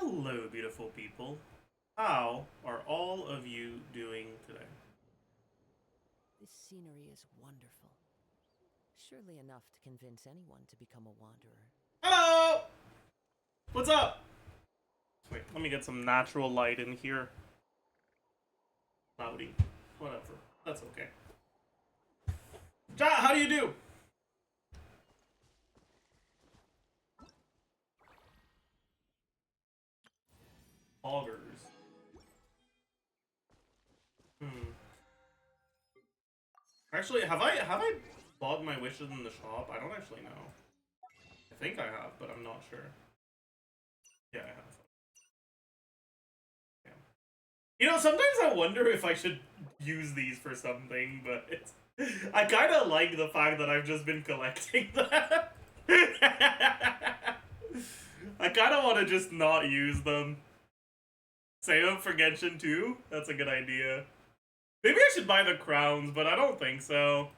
Hello, beautiful people. How are all of you doing today? This scenery is wonderful. Surely enough to convince anyone to become a wanderer. Hello! What's up? Wait, let me get some natural light in here. Cloudy. Whatever. That's okay. Chat, how do you do? Poggers. Actually, have I bought my wishes in the shop? I don't actually know. I think I have, but I'm not sure. Yeah, I have. Yeah. You know, sometimes I wonder if I should use these for something, but it's... I kind of like the fact that I've just been collecting them. I kind of want to just not use them. Save them for Genshin 2? That's a good idea. Maybe I should buy the crowns, but I don't think so.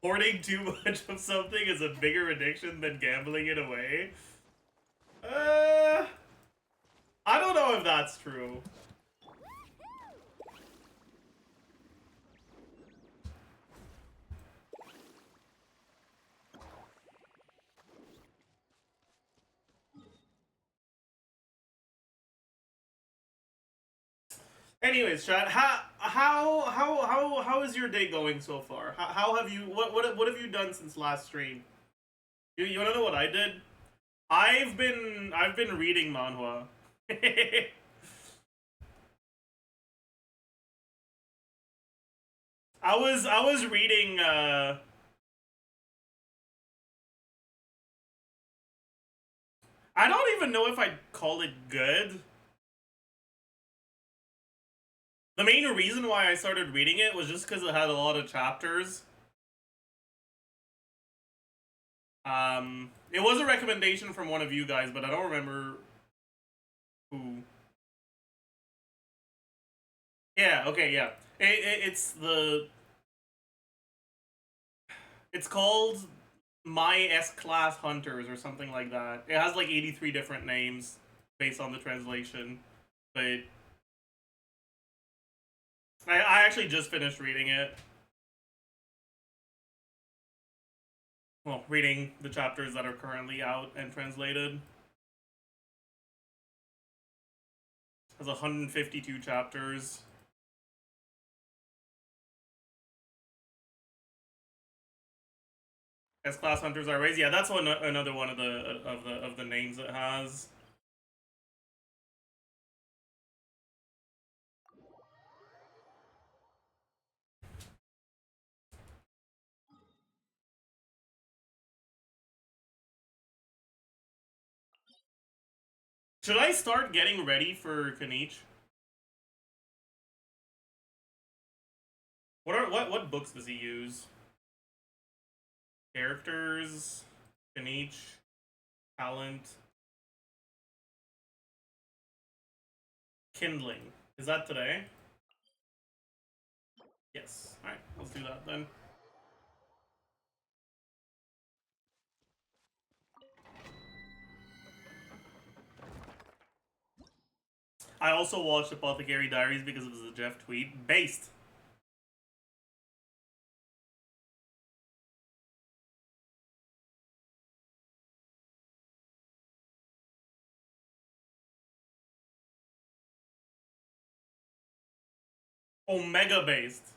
Hoarding too much of something is a bigger addiction than gambling it away. I don't know if that's true. Anyways, chat, how is your day going so far? How have you what have you done since last stream? You wanna know what I did? I've been reading manhwa. I was reading I don't even know if I'd call it good. The main reason why I started reading it was just because it had a lot of chapters. It was a recommendation from one of you guys, but I don't remember who. Yeah, okay, yeah. It's called My S-Class Hunters or something like that. It has like 83 different names based on the translation, but I actually just finished reading it. Well, reading the chapters that are currently out and translated. It has 152 chapters. S-Class Hunters are raised. Yeah, that's another one of the names it has. Should I start getting ready for Kanich? What books does he use? Characters, Kanich, talent, kindling. Is that today? Yes. All right, let's do that then. I also watched Apothecary Diaries because it was a Jeff tweet. Based. Omega based.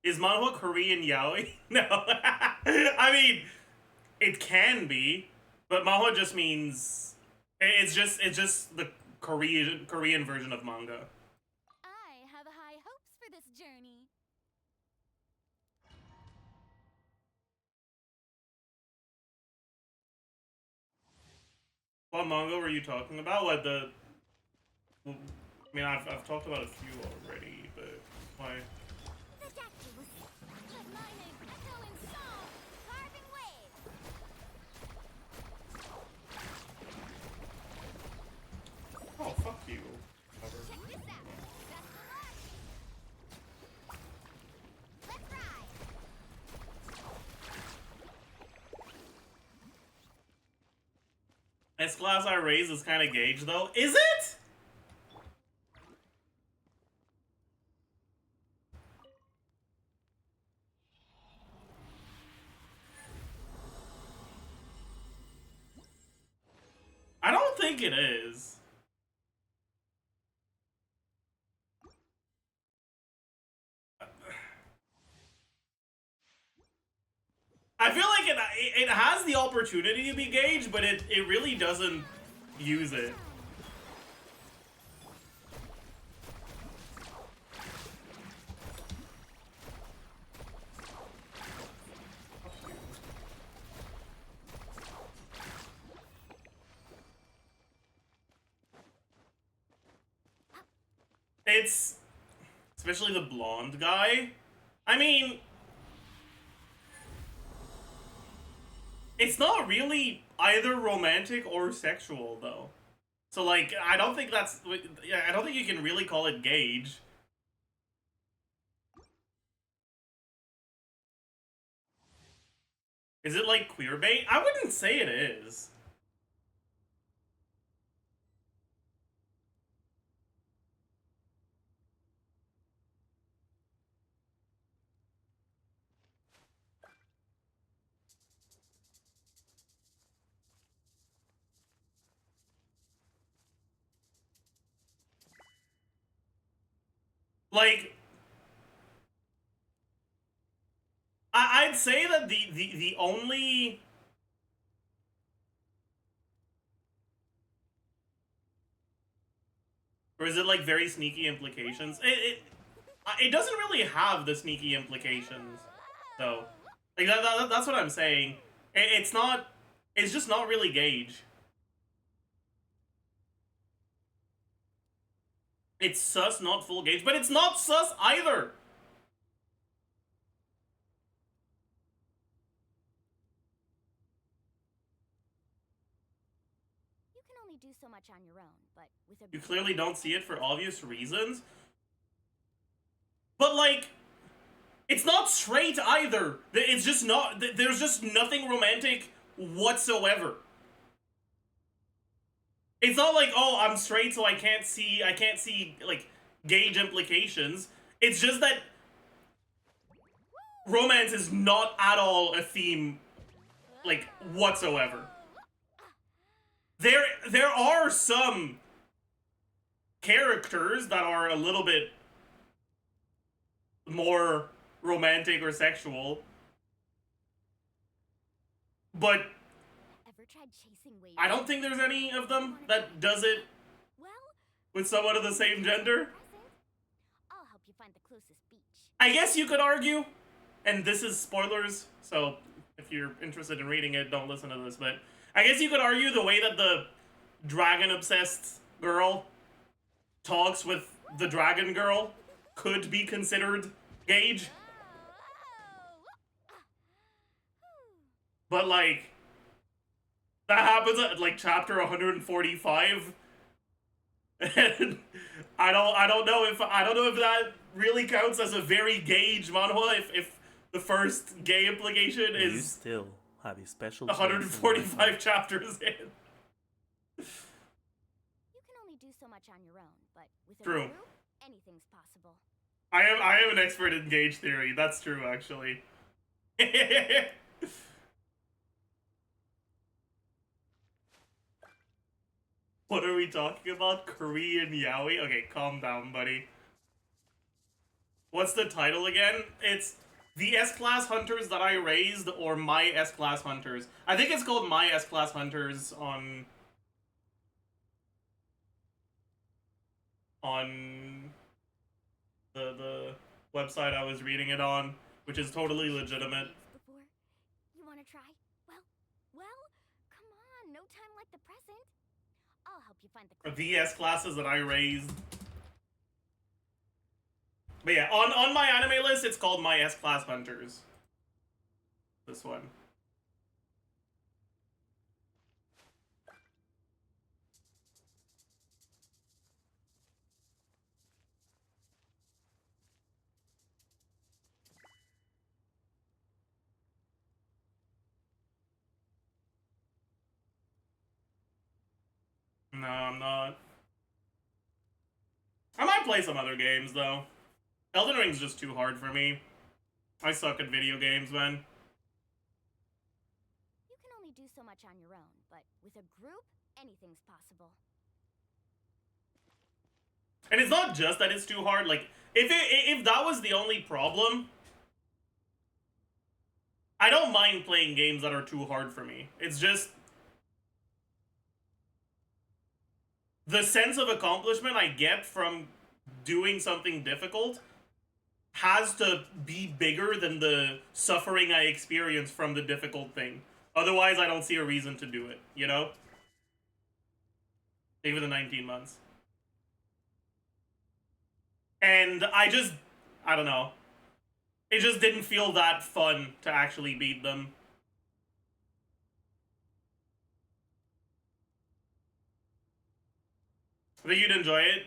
Is manhwa Korean yaoi? No. I mean, it can be, but manhwa just means it's just the Korean version of manga. I have high hopes for this journey. What manga were you talking about? What the? I mean, I've talked about a few already, but why? S-Class I raised is kind of gauge, though. Is it? I don't think it is. I feel like it has the opportunity to be gauge, but it really doesn't use it. It's especially the blonde guy. I mean, it's not really either romantic or sexual, though. So, like, I don't think that's... I don't think you can really call it gauge. Is it, like, queerbait? I wouldn't say it is. Like... I'd say that the only... Or is it, like, very sneaky implications? It doesn't really have the sneaky implications, though. Like, that's what I'm saying. It's not... It's just not really gauge. It's sus, not full gauge, but it's not sus either! You can only do so much on your own, but with a... You clearly don't see it for obvious reasons. But, like... It's not straight either. It's just not... There's just nothing romantic whatsoever. It's not like, oh, I'm straight so I can't see, like, gauge implications. It's just that romance is not at all a theme, like, whatsoever. There are some characters that are a little bit more romantic or sexual, but Ever tried chasing waves? I don't think there's any of them that does it Well, with someone of the same gender. I'll help you find the closest beach. I guess you could argue, and this is spoilers, so if you're interested in reading it, don't listen to this, but I guess you could argue the way that the dragon-obsessed girl talks with the dragon girl could be considered gauge. But, like, that happens at, like, chapter 145. And I don't know if that really counts as a very gauge manhwa if the first gay implication is You still have a special 145 chapters in. You can only do so much on your own, but with a True. group, anything's possible. I am an expert in gauge theory. That's true, actually. What are we talking about? Korean yaoi? Okay, calm down, buddy. What's the title again? It's The S-Class Hunters That I Raised, or My S-Class Hunters. I think it's called My S-Class Hunters on the website I was reading it on, which is totally legitimate. Before, you want to try? Well, come on, no time like the present. I'll help you find the closest. The S-Classes That I Raised. But yeah, on my anime list, it's called My S-Class Hunters. This one. play some other games, though. Elden Ring's just too hard for me. I suck at video games, man. You can only do so much on your own, but with a group, anything's possible. And it's not just that it's too hard. Like, if that was the only problem, I don't mind playing games that are too hard for me. It's just the sense of accomplishment I get from doing something difficult has to be bigger than the suffering I experience from the difficult thing. Otherwise, I don't see a reason to do it, you know? Even the 19 months. And I don't know. It just didn't feel that fun to actually beat them. I think you'd enjoy it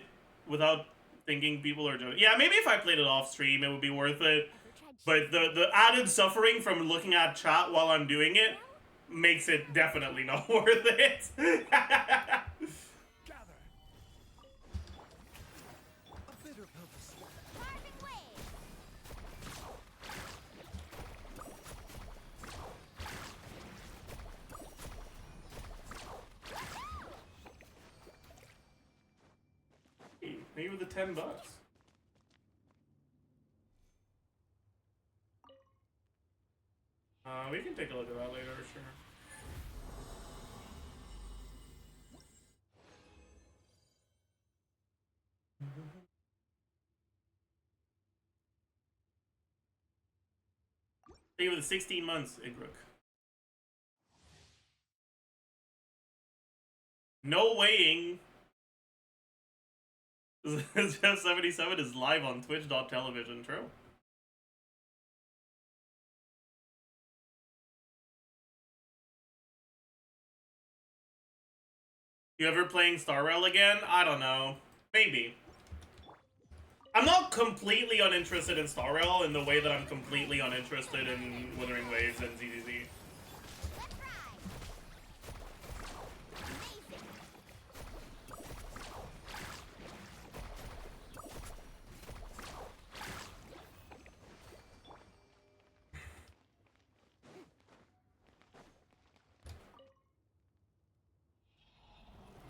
without thinking people are doing it. Yeah, maybe if I played it off stream, it would be worth it. But the added suffering from looking at chat while I'm doing it makes it definitely not worth it. Maybe with the $10. We can take a look at that later, sure. Maybe with the 16 months, Igruk. No weighing. Zajef77 is live on twitch.television, true. You ever playing Star Rail again? I don't know. Maybe. I'm not completely uninterested in Star Rail in the way that I'm completely uninterested in Wuthering Waves and ZZZ.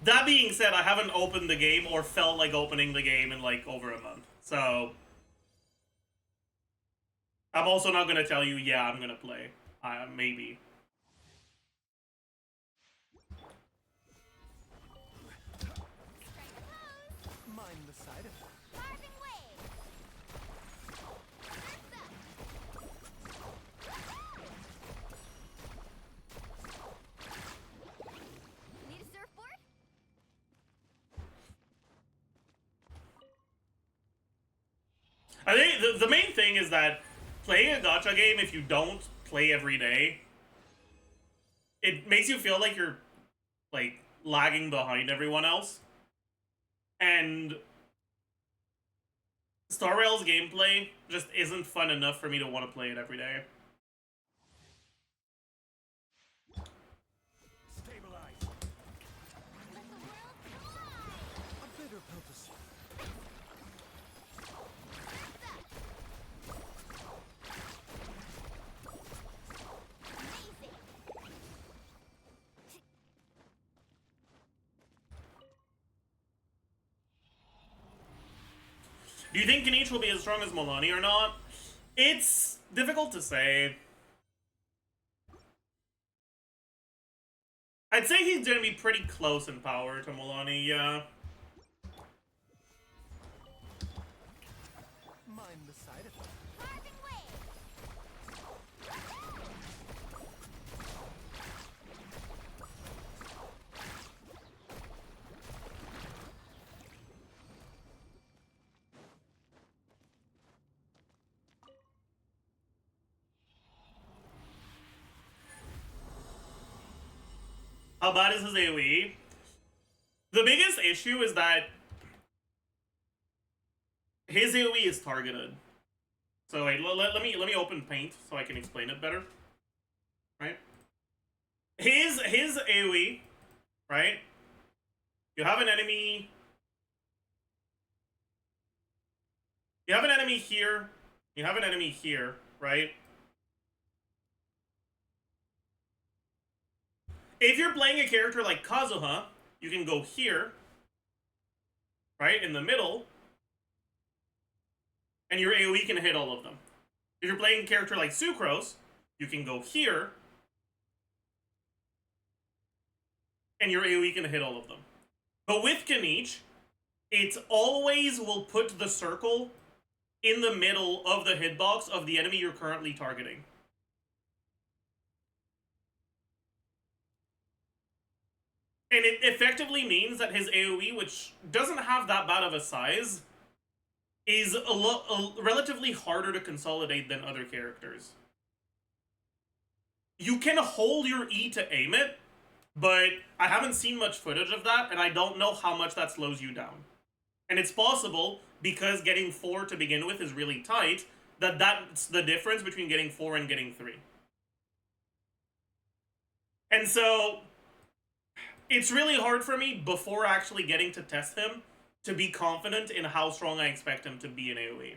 That being said, I haven't opened the game or felt like opening the game in like over a month. So I'm also not going to tell you, yeah, I'm going to play. Maybe. Mind the side effect. Need a surfboard? I think the main thing is that playing a gacha game, if you don't play every day, it makes you feel like you're like lagging behind everyone else. And Star Rail's gameplay just isn't fun enough for me to want to play it every day. Stabilize. Let the world collide! A bitter purpose. Amazing! Do you think Kenichi will be as strong as Milani or not? It's difficult to say. I'd say he's gonna be pretty close in power to Milani, yeah. Mind the side effect. Carving waves! How bad is his AoE? The biggest issue is that his AoE is targeted. So wait, let me open Paint so I can explain it better. Right? His AoE, right? You have an enemy You have an enemy here. You have an enemy here, right? If you're playing a character like Kazuha, you can go here, right, in the middle, and your AoE can hit all of them. If you're playing a character like Sucrose, you can go here, and your AoE can hit all of them. But with Kanich, it always will put the circle in the middle of the hitbox of the enemy you're currently targeting. And it effectively means that his AoE, which doesn't have that bad of a size, is relatively harder to consolidate than other characters. You can hold your E to aim it, but I haven't seen much footage of that, and I don't know how much that slows you down. And it's possible, because getting 4 to begin with is really tight, that's the difference between getting 4 and getting 3. And so, it's really hard for me, before actually getting to test him, to be confident in how strong I expect him to be in AoE.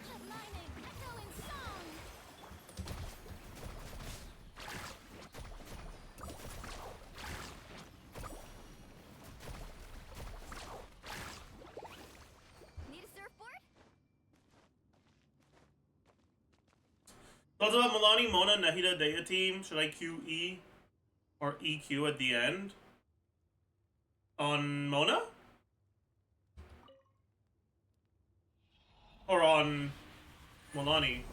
Headlining, echoing song. Need a surfboard? Thoughts about Milani, Mona, Nahida, Daya team? Should I QE or EQ at the end? On Mona? Or on Milani?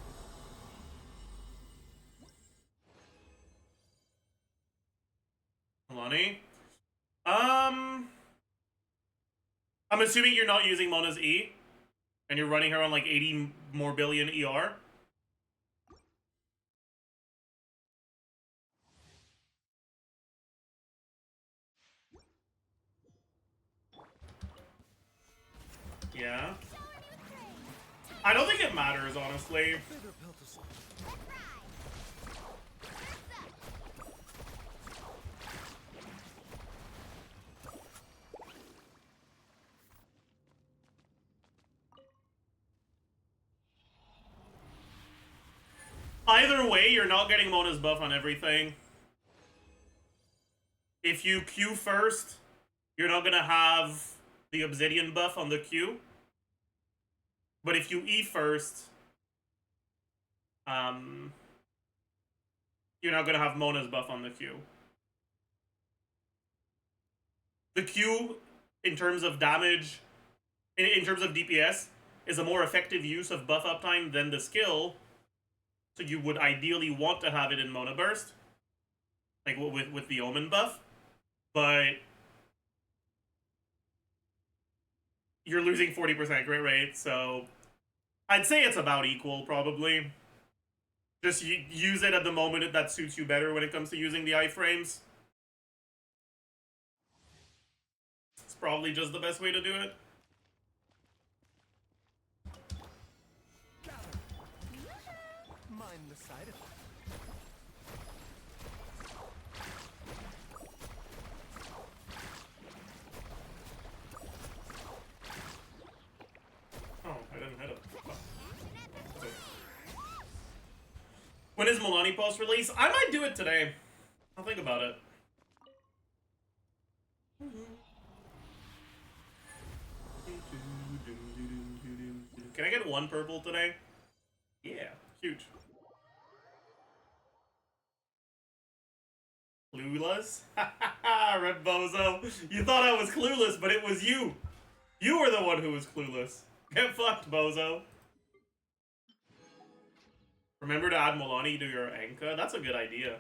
Milani? I'm assuming you're not using Mona's E, and you're running her on like 80 more billion ER. Yeah. I don't think it matters, honestly. Bigger pill to swallow. Let's ride. Surf's up. Either way, you're not getting Mona's buff on everything. If you Q first, you're not gonna have the Obsidian buff on the Q. But if you E first, you're not gonna have Mona's buff on the Q. The Q, in terms of damage, in terms of DPS, is a more effective use of buff uptime than the skill. So you would ideally want to have it in Mona Burst, like with the Omen buff, but you're losing 40% crit rate, so I'd say it's about equal, probably. Just use it at the moment that suits you better when it comes to using the iframes. It's probably just the best way to do it. Mind the side effect. Oh, I didn't hit it. Oh. When is Milani post release? I might do it today. I'll think about it. Can I get 1 purple today? Yeah, huge. Clueless? Red Bozo. You thought I was clueless, but it was you. You were the one who was clueless. Get fucked, Bozo. Remember to add Milani to your Anka? That's a good idea.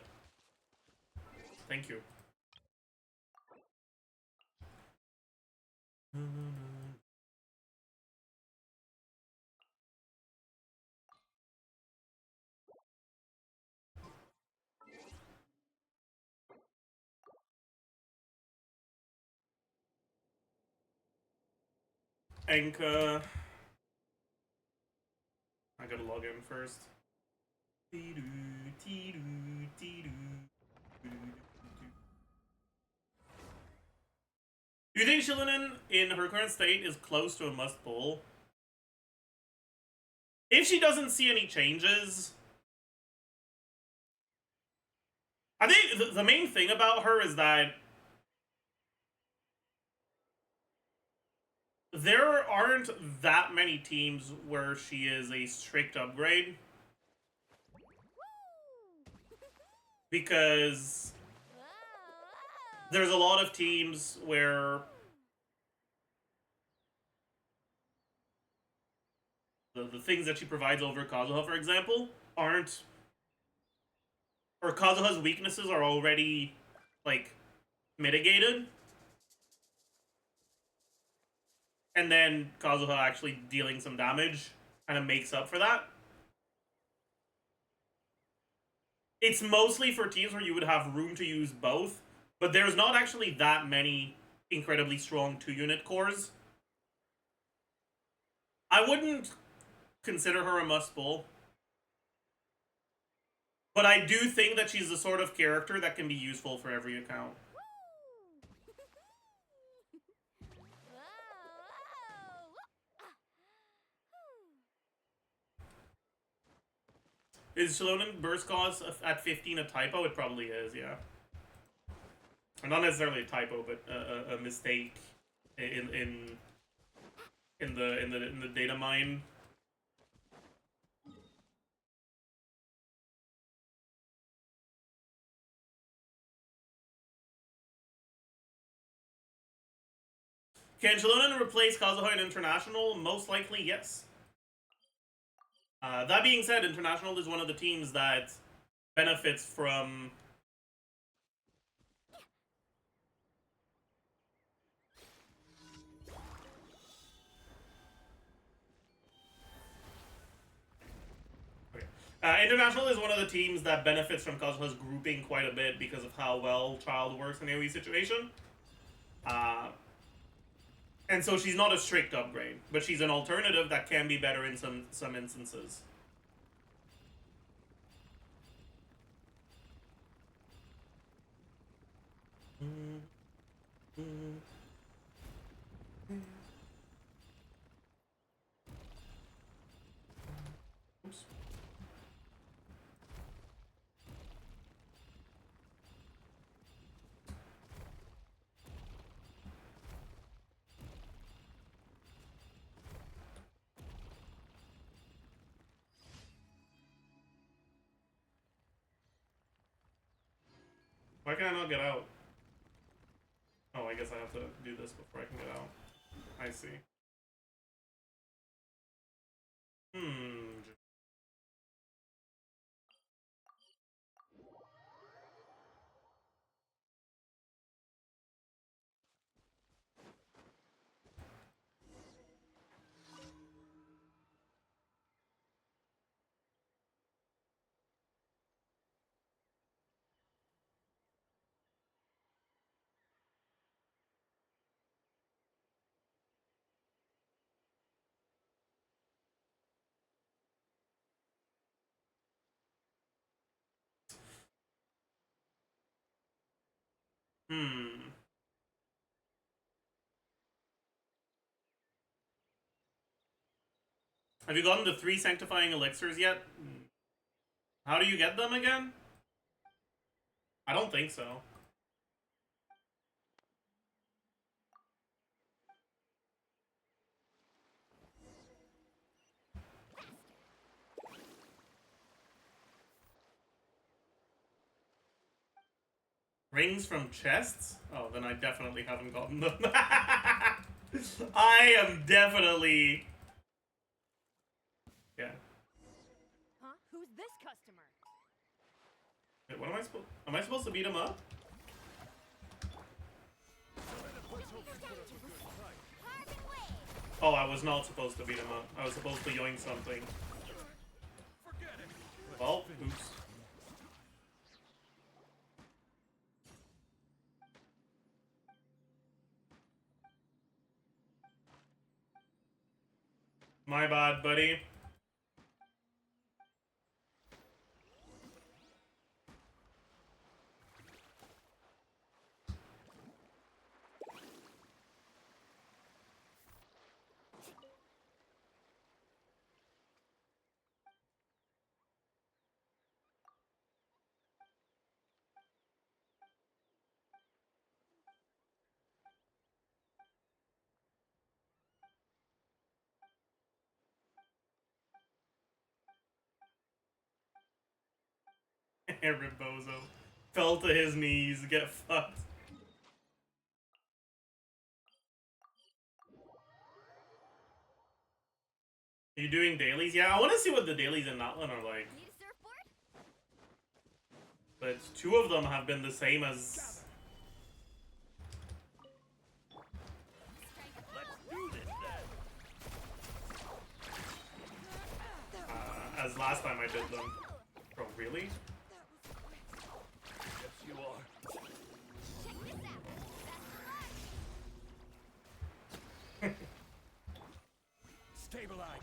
Thank you. Anka. I gotta log in first. Do you think Shilinen, in her current state, is close to a must pull? If she doesn't see any changes, I think the main thing about her is that there aren't that many teams where she is a strict upgrade. Because there's a lot of teams where the things that she provides over Kazuha, for example, aren't... Or Kazuha's weaknesses are already, like, mitigated. And then Kazuha actually dealing some damage kind of makes up for that. It's mostly for teams where you would have room to use both, but there's not actually that many incredibly strong 2-unit cores. I wouldn't consider her a must-pull, but I do think that she's the sort of character that can be useful for every account. Is Shilonen burst cost at 15 a typo? It probably is, yeah. Or not necessarily a typo, but a mistake in the data mine. Can Shilonen replace Kazuha in International? Most likely, yes. That being said, International is one of the teams that benefits from... International is one of the teams that benefits from Kazuha's grouping quite a bit because of how well Child works in AoE situation. And so she's not a strict upgrade, but she's an alternative that can be better in some instances. Oops. Why can I not get out? Oh, I guess I have to do this before I can get out. I see. Have you gotten the 3 sanctifying elixirs yet? How do you get them again? I don't think so. Rings from chests? Oh, then I definitely haven't gotten them. I am definitely... Yeah. Huh? Who's this customer? Wait, what am I supposed... Am I supposed to beat him up? Oh, I was not supposed to beat him up. I was supposed to yoink something. Well, oops. My bad, buddy. Rebozo. Fell to his knees, get fucked. Are you doing dailies? Yeah, I want to see what the dailies in that one are like. Need a surfboard? But two of them have been the same as... as last time I did them. Bro, really? Yes, you are. Check this out. Stabilize.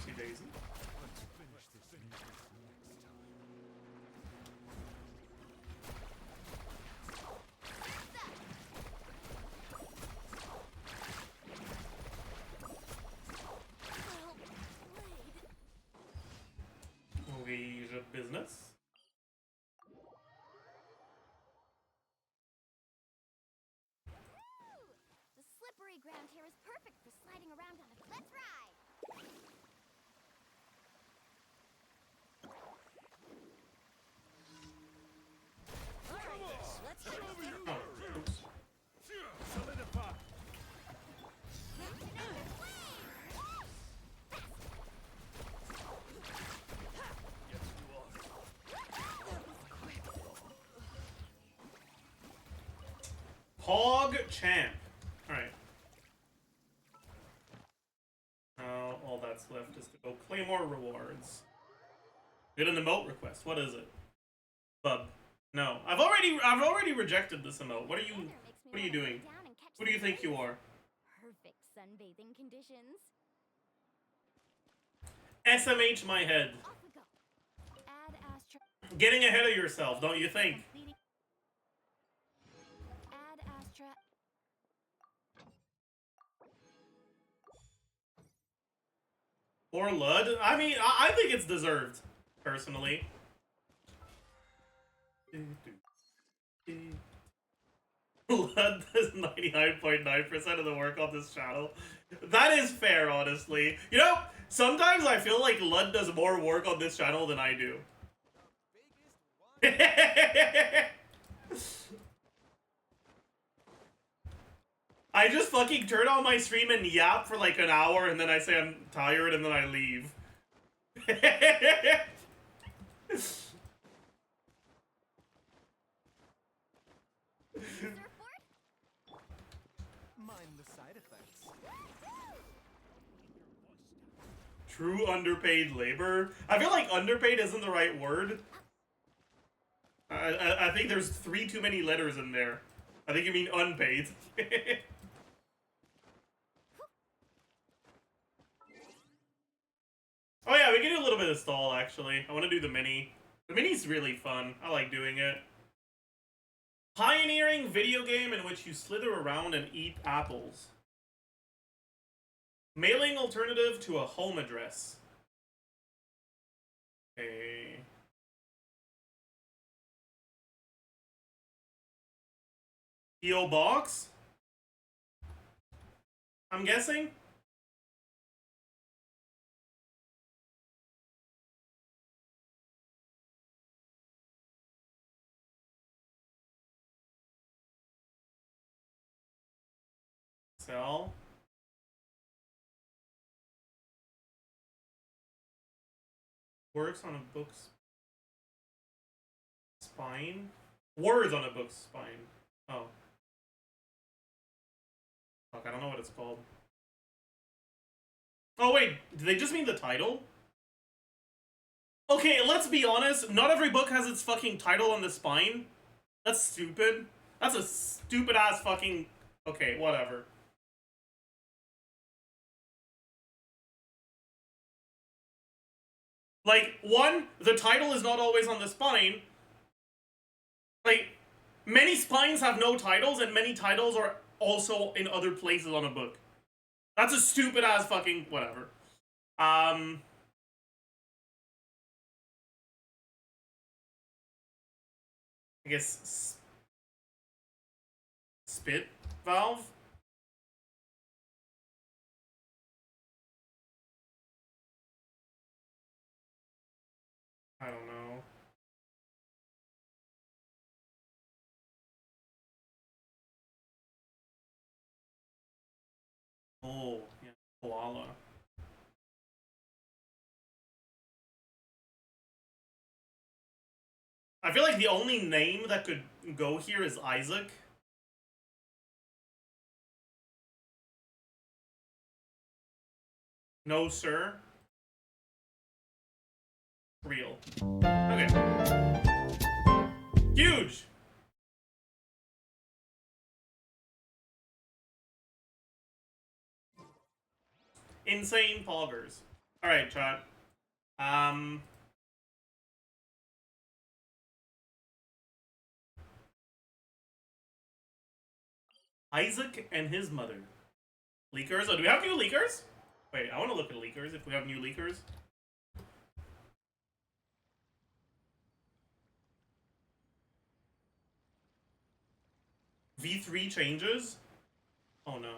See Daisy? Let's finish this next time. Well played. Movie business. The slippery ground here is perfect for sliding around on a cliff ride. Let's get over you. Oh, oops. Solidify. Yes, you are. Hog Champ. Alright. Now all that's left is to go claim more rewards. Get an emote request. What is it? Bub. No. I've already rejected this emote. What are you doing? Who do you think you are? Perfect sunbathing conditions. SMH my head. Off we go. Add Astra. Getting ahead of yourself, don't you think? Completing. Add Astra. Or Lud? I mean, I think it's deserved, personally. Lud does 99.9% of the work on this channel. That is fair, honestly. You know, sometimes I feel like Lud does more work on this channel than I do. I just fucking turn on my stream and yap for like an hour, and then I say I'm tired, and then I leave. Surfboard? Mind the side effects. True underpaid labor? I feel like underpaid isn't the right word. I think there's 3 too many letters in there. I think you mean unpaid. Oh yeah, we can do a little bit of stall, actually. I want to do the mini. The mini's really fun. I like doing it. Pioneering video game in which you slither around and eat apples. Mailing alternative to a home address. Okay. P.O. Box? I'm guessing? Sell. Works on a book's spine? Words on a book's spine. Oh. Fuck, I don't know what it's called. Oh wait, did they just mean the title? Okay, let's be honest, not every book has its fucking title on the spine. That's stupid. That's a stupid ass fucking... Okay, whatever. Like, one, the title is not always on the spine. Like, many spines have no titles, and many titles are also in other places on a book. That's a stupid ass fucking whatever. I guess spit valve. I don't I feel like the only name that could go here is Isaac. No, sir. Real. Okay. Huge! Insane poggers. Alright, chat. Isaac and his mother. Leakers? Oh, do we have new leakers? Wait, I want to look at leakers if we have new leakers. V3 changes? Oh no.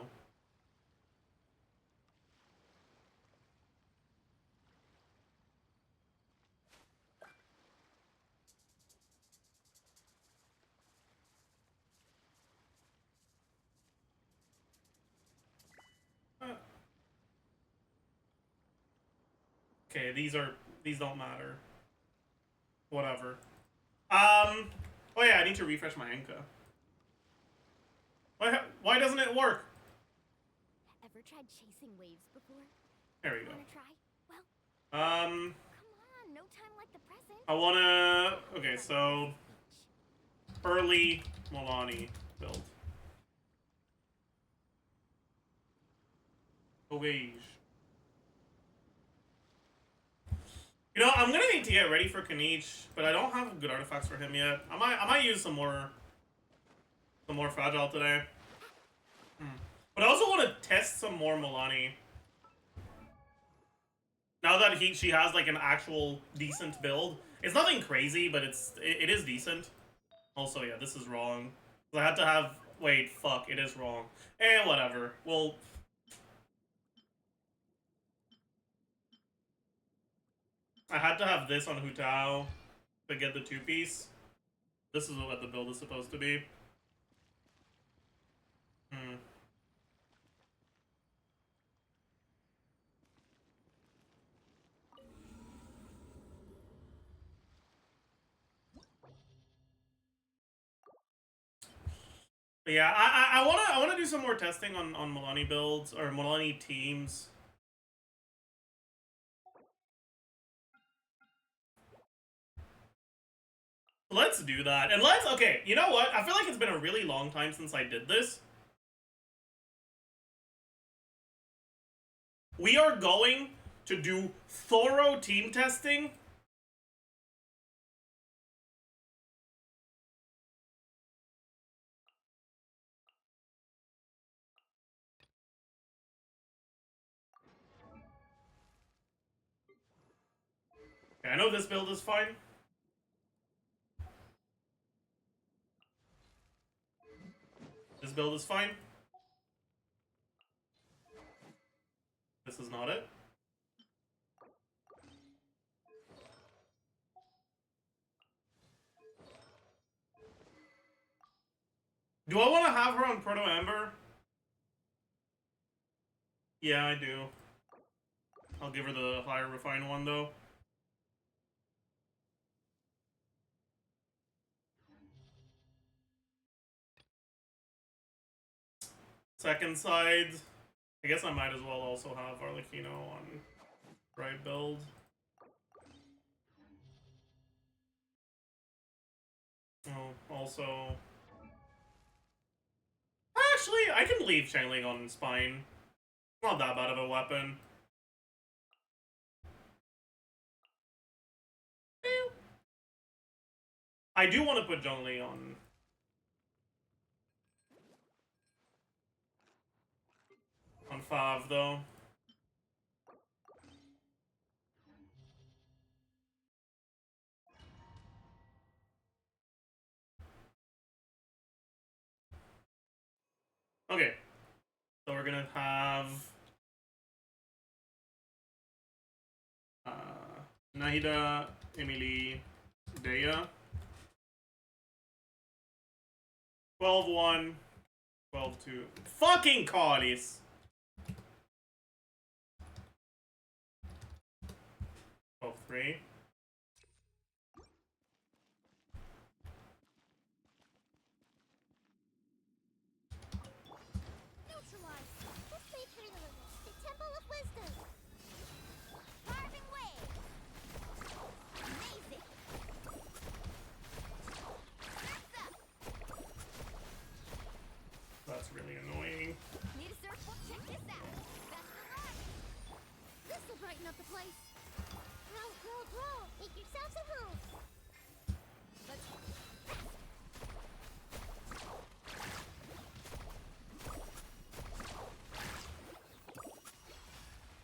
Okay, these don't matter. Whatever. Oh yeah, I need to refresh my Anka. Why doesn't it work? Ever tried chasing waves before? There we go. Wanna try? Well, Um, come on, no time like the present. I wanna... Okay, so... Early Milani build. Beige. You know, I'm gonna need to get ready for Kanich, but I don't have good artifacts for him yet. I might use some more fragile today. But I also want to test some more Milani. Now that she has like an actual decent build. It's nothing crazy, but it is decent. Also, yeah, this is wrong. I had to have... Wait, fuck, it is wrong. Whatever. Well... I had to have this on Hu Tao to get the 2-piece. This is what the build is supposed to be. But yeah, I wanna do some more testing on Milani builds or Milani teams. Let's do that. And okay, you know what? I feel like it's been a really long time since I did this. We are going to do thorough team testing. Okay, I know this build is fine. This build is fine. This is not it. Do I want to have her on Proto Ember? Yeah, I do. I'll give her the higher refined one though. Second side, I guess I might as well also have Arlecchino on right build. Oh, also... Actually, I can leave Changling on Spine. Not that bad of a weapon. I do want to put Zhongli on Fav though. Okay, so we're gonna have Nahida, Emily, Dea. 12-1, 12-2. Fucking Cardis! 12-3. wisdom. Carving waves. Amazing. Surf's up. That's really annoying. Need a surfboard? Check this out. Best of luck. This will brighten up the place. Roll. Make yourselves at home. Let's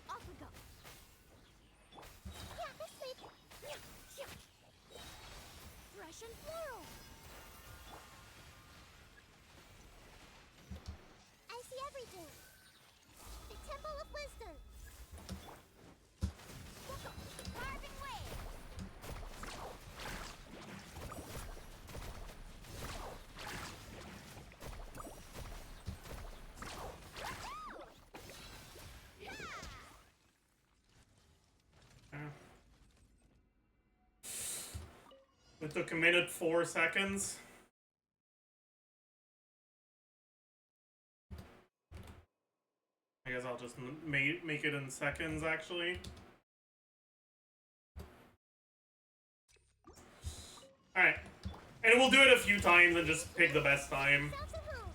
off we go. Yeah, this way. Fresh and floral. I see everything. The Temple of Wisdom. Carving waves. It took a minute 4 seconds. I guess I'll just make it in seconds, actually. Alright. And we'll do it a few times and just pick the best time. Yourselves at home.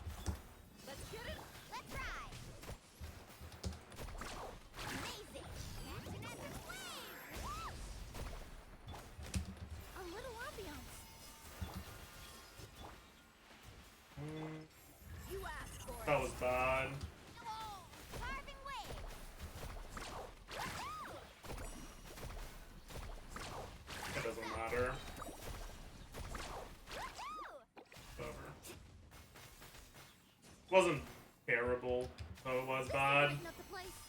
Let's get it. Let's ride. Amazing. Action at the flame. A little ambiance. You asked for it. That was bad. Carving waves. It doesn't matter. Whatever. Wasn't terrible, though it was bad. Brighten up the place.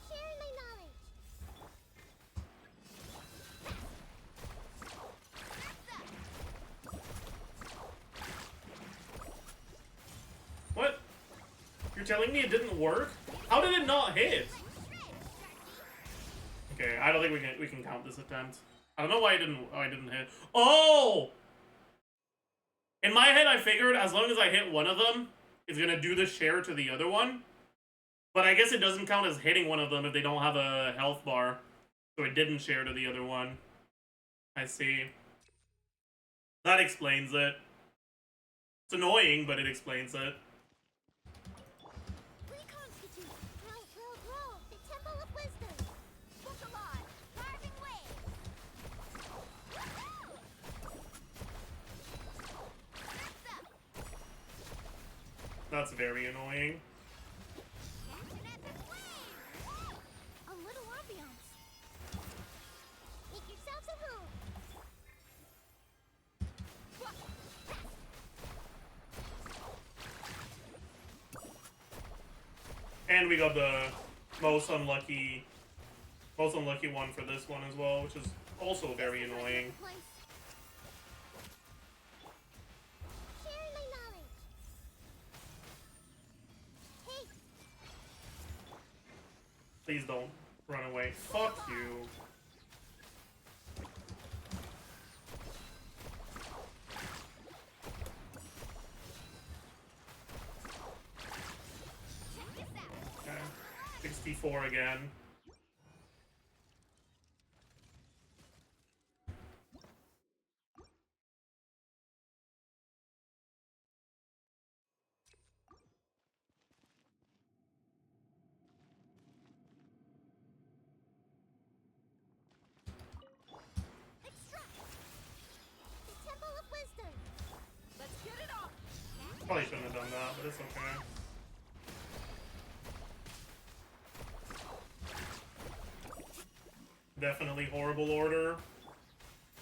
Sharing my knowledge. What? You're telling me it didn't work? How did it not hit? Okay, I don't think we can count this attempt. I don't know why I didn't hit. Oh! In my head, I figured as long as I hit one of them, it's gonna do the share to the other one. But I guess it doesn't count as hitting one of them if they don't have a health bar. So it didn't share to the other one. I see. That explains it. It's annoying, but it explains it. Reconstitute. Roll. The Temple of Wisdom. Book alive. Carving waves. Surf's up. That's very annoying. Action at the flame. A little ambiance. Make yourselves at home. And we got the most unlucky one for this one as well, which is also very annoying. Sharing my knowledge. Hey, Please don't run away. Fuck you. check this out. Okay. 64 again. Extract. The Temple of Wisdom. let's get it on. Probably shouldn't have done that, but it's okay. Definitely horrible order.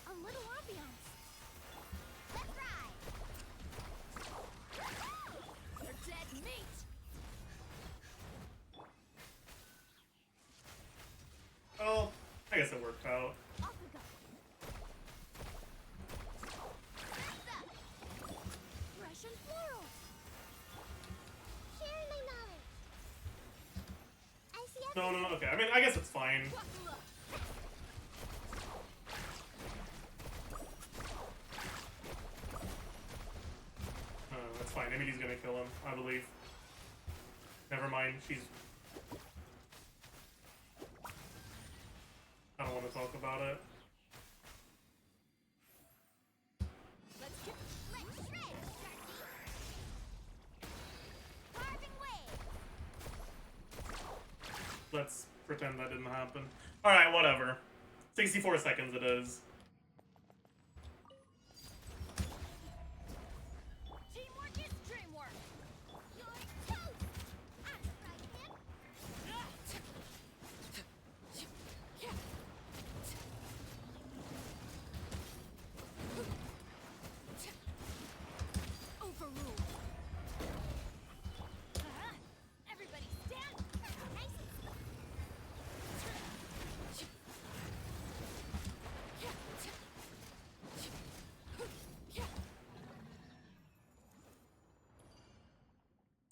A little ambiance. Let's ride. They're dead meat. Oh, I guess it worked out. Off we go. Surf's up. Fresh and floral. Sharing my knowledge. I see everything. No, okay. I mean, I guess it's fine. Buckle up. fine. Emily's gonna kill him, I believe. Never mind, she's... I don't want to talk about it. Let's get Let's shred, Darcy. Carving way. Let's pretend that didn't happen. Alright, whatever. 64 seconds it is. teamwork is dreamwork. You're toast. I'm surprised, man. Overruled. Everybody stand. Nice.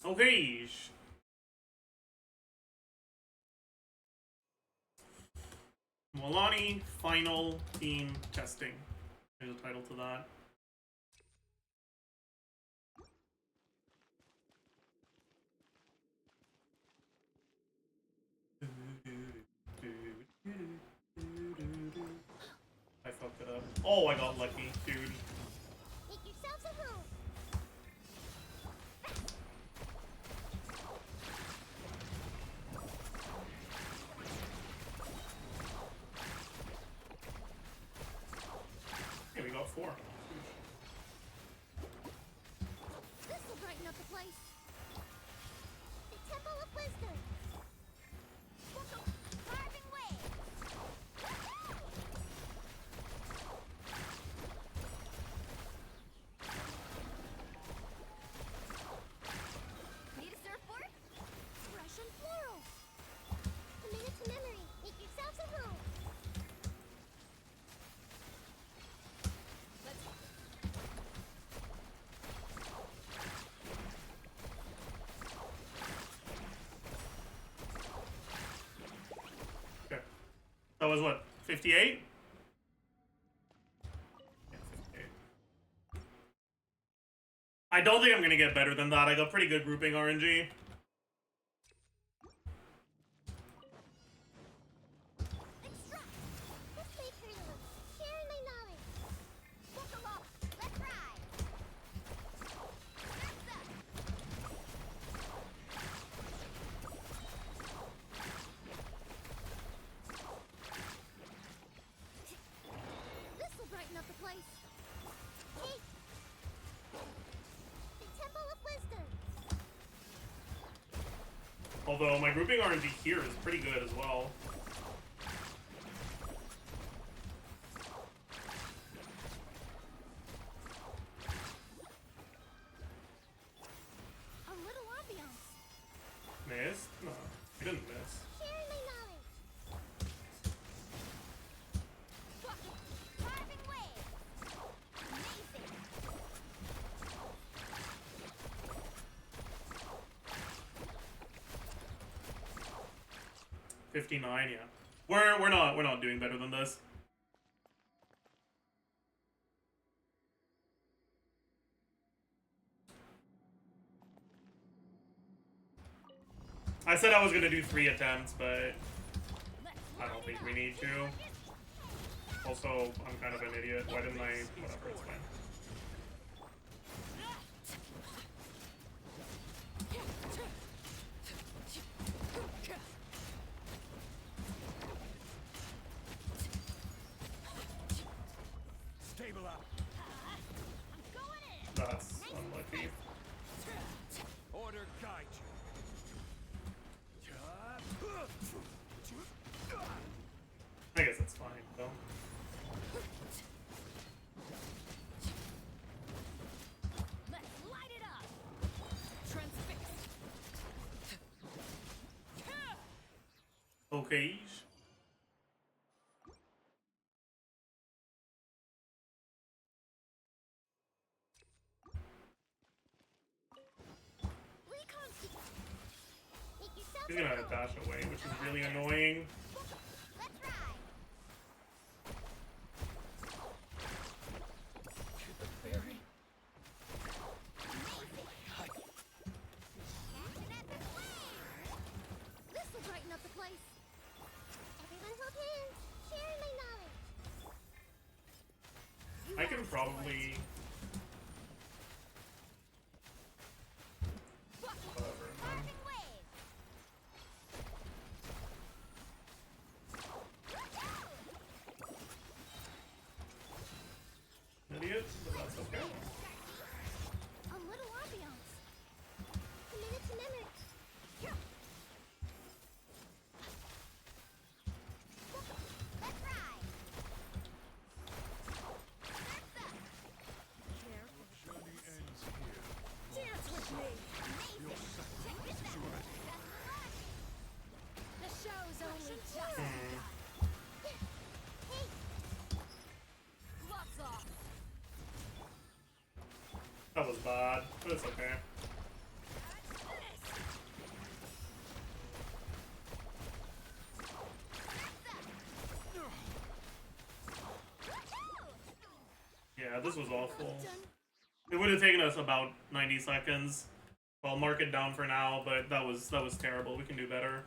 Okay. Milani final team testing. There's a title to that. I fucked it up. Oh, I got lucky, dude. Make yourselves a home. Hey, we got 4. This will brighten up the place. The Temple of Wisdom. Carving way. Need a surfboard? Russian floral. A minute to memory. Make yourselves a home. Let's Okay. That was what? 58? Yeah, 58. I don't think I'm gonna get better than that. I got pretty good grouping RNG. Extract. This may hurt a little. Sharing my knowledge. book along. Let's ride. That's up. This will brighten up the place. Hey. The Temple of Wisdom. Although my grouping RNG here is pretty good as well. A little ambiance. Missed? No, I didn't miss. Sharing my knowledge. Carving way. Amazing. 59, yeah. We're not doing better than this. I said I was gonna do 3 attempts, but I don't think we need to. Also, I'm kind of an idiot. Why didn't I? Whatever, it's fine. Stable up. I'm going in. That's unlucky. Order guide you. I guess it's fine, though. Let's light it up. Transfixed. Okay. Reconstitute. Make yourselves He's a gonna home. dash away, which is really annoying. Let's ride. The berry. Amazing. probably. Whatever. Carving waves. Idiot, but that's okay. A little ambiance. A minute to minute. Let's ride. Surf's up. Journey ends here. Dance with me. Amazing. Check this out. That's the luck. The show's only just Hmm. Hey, gloves off. That was bad, but it's okay. Yeah, this was awful. It would have taken us about 90 seconds. Well, mark it down for now, but that was terrible. We can do better.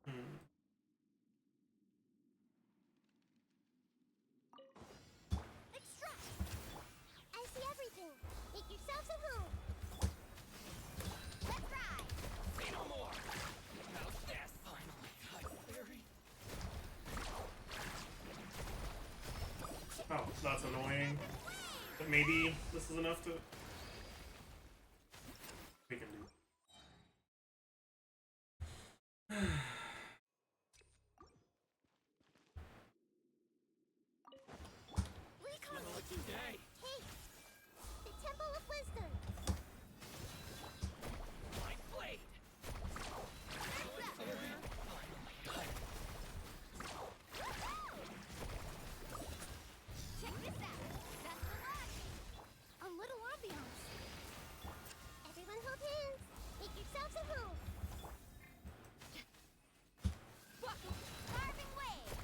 Hmm. extract. I see everything. Make yourselves at home. Let's ride. Say no more. How's this? Finally, hi, fairy. Oh, that's annoying. But maybe this is enough to... We can do. Reconstitute. Day. Hey, the Temple of Wisdom. My blade. Surf's up. Fairy. Finally, hi. Check this out. That's the luck. A little ambiance. Everyone hold hands. Make yourselves at home. Carving waves.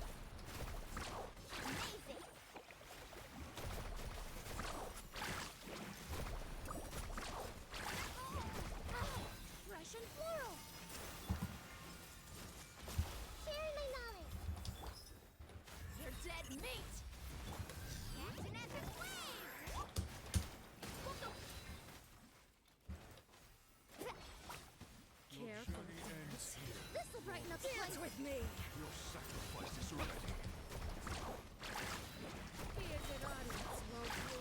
Amazing. Russian floral. Sharing my knowledge. They're dead meat. Action as it flames. Care for Journey ends here. This'll brighten up the Dance place. with me. Your sacrifice is ready. Be a good audience, won't you?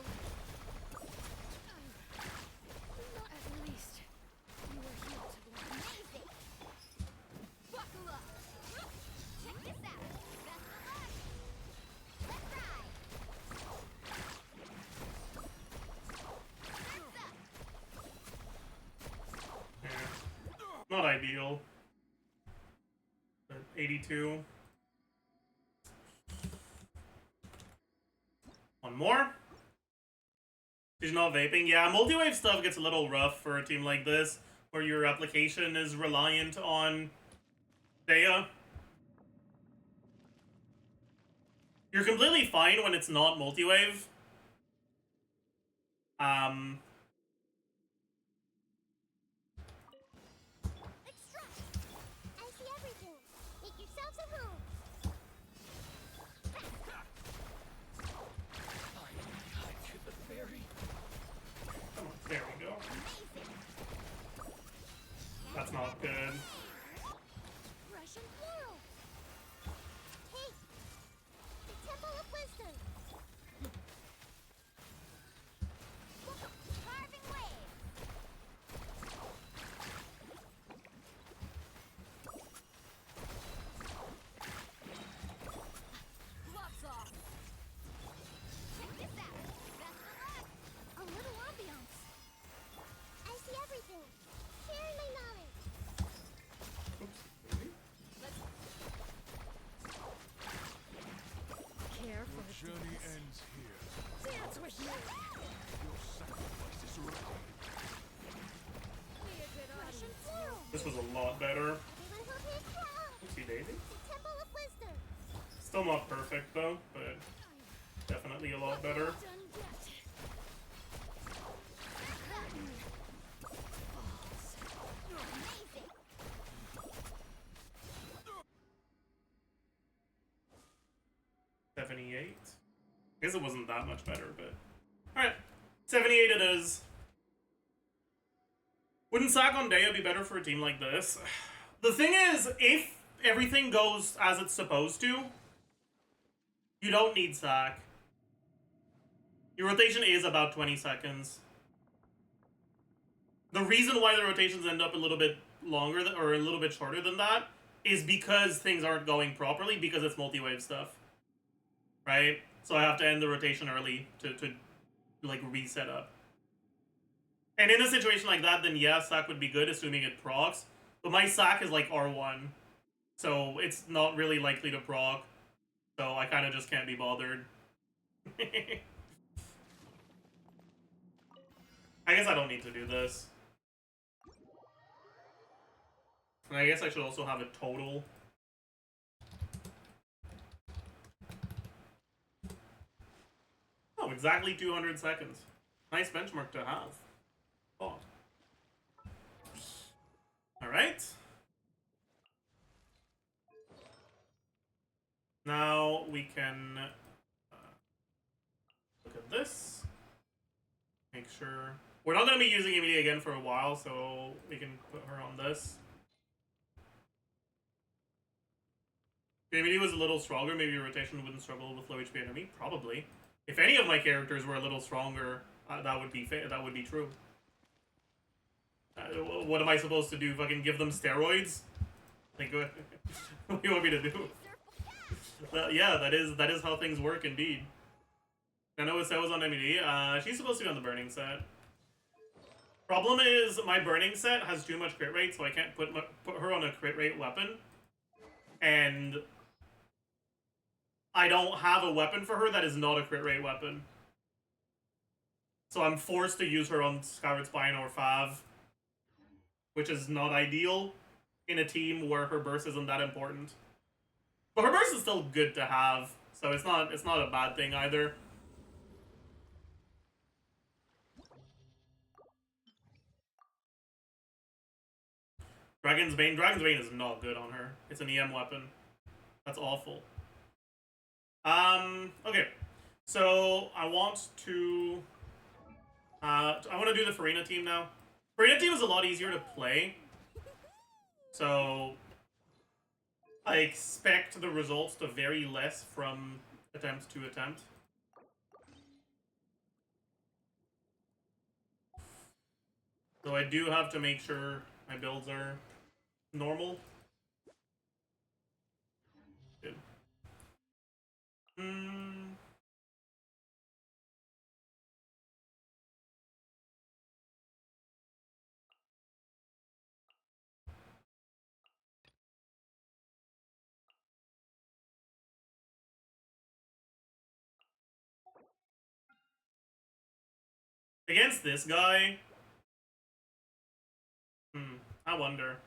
At least you were here to learn. Amazing. Buckle up. Check this out. Best of luck. Let's ride. Surf's up. Yeah. Not ideal. But 82. One more. She's not vaping. Yeah, multi-wave stuff gets a little rough for a team like this, where your application is reliant on data. You're completely fine when it's not multi-wave. Extract. I see everything. Make yourselves at home. Finally, hi to the fairy. Come on, there we go. Amazing. That's not good. Russian floral. Hey, the Temple of Wisdom. Carving waves. Gloves off. Check this out. Best of luck. A little ambiance. I see everything. Sharing my knowledge. Care for Your journey ends here. dance with me. Your sacrifice is ready. Be a good Russian audience. floral. This was a lot better. Everyone hold hands. Oopsie daisy. The Temple of Wisdom. Still not perfect though, but definitely a lot better. Done yet. Amazing. guess it wasn't that much better, but alright. 78 it is. Wouldn't sack on Daya be better for a team like this? The thing is, if everything goes as it's supposed to, you don't need sack. Your rotation is about 20 seconds. The reason why the rotations end up a little bit longer or a little bit shorter than that is because things aren't going properly because it's multi-wave stuff. Right? So I have to end the rotation early to like reset up. And in a situation like that, then yeah, sack would be good, assuming it procs. But my sack is like R1. So it's not really likely to proc. So I kind of just can't be bothered. I guess I don't need to do this. And I guess I should also have a total. Oh, exactly 200 seconds. Nice benchmark to have. Oh. Alright. Now we can look at this. Make sure. We're not going to be using Emilia again for a while, so we can put her on this. If Emilia was a little stronger, maybe your rotation wouldn't struggle with low HP enemy. Probably. If any of my characters were a little stronger, that would be true. What am I supposed to do? Fucking give them steroids? Like, what do you want me to do? Yeah, that is how things work indeed. I know Issa was on MED. She's supposed to be on the burning set. Problem is, my burning set has too much crit rate, so I can't put her on a crit rate weapon. And I don't have a weapon for her that is not a crit rate weapon. So I'm forced to use her on Skyward Spine or Fav, which is not ideal in a team where her burst isn't that important. But her burst is still good to have, so it's not a bad thing either. Dragon's Bane is not good on her. It's an EM weapon. That's awful. Okay. So I want to do the Farina team now. Farina team is a lot easier to play. So I expect the results to vary less from attempt to attempt. So I do have to make sure my builds are normal. Good. Against this guy, I wonder.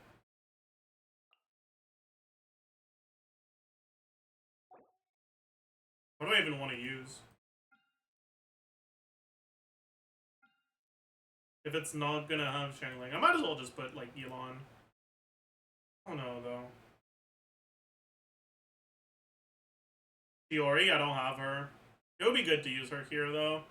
What do I even want to use? If it's not gonna have channeling, I might as well just put, like, Elon. Oh no, though. Fiori, I don't have her. It would be good to use her here, though.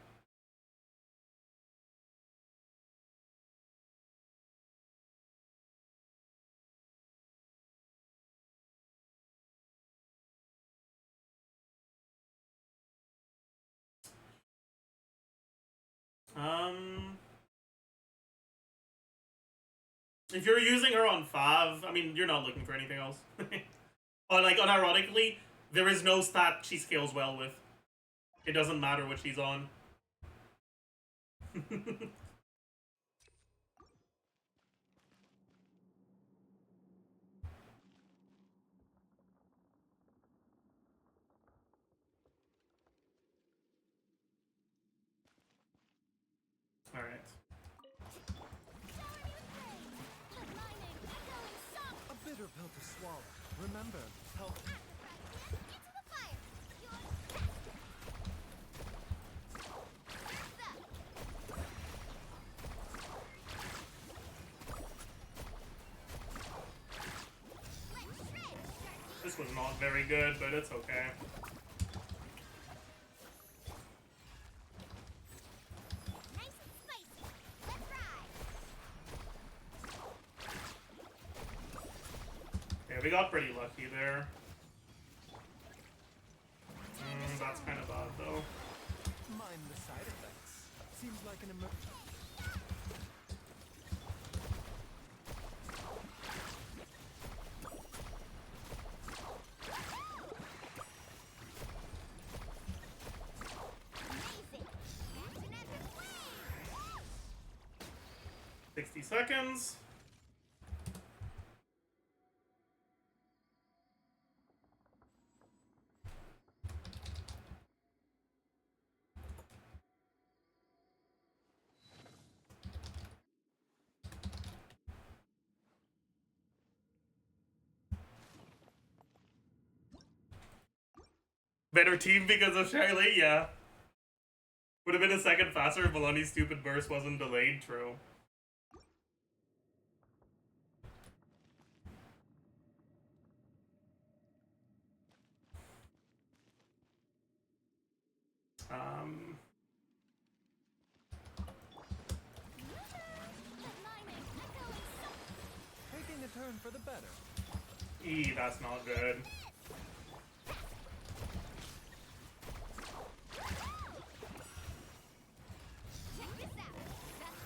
If you're using her on Fav, I mean, you're not looking for anything else. Or, like, unironically, there is no stat she scales well with. It doesn't matter what she's on. Alright. A bitter pill to swallow. Remember, health. Into the fire! This was not very good, but it's okay. pretty lucky there. That's kind of odd, though. Mind the side effects. Seems like an emergency. 60 seconds. Better team because of Charlie? Yeah. Would have been a second faster if Maloney's stupid burst wasn't delayed, true. Taking a turn for the better. That's not good. Check this out. That's the one.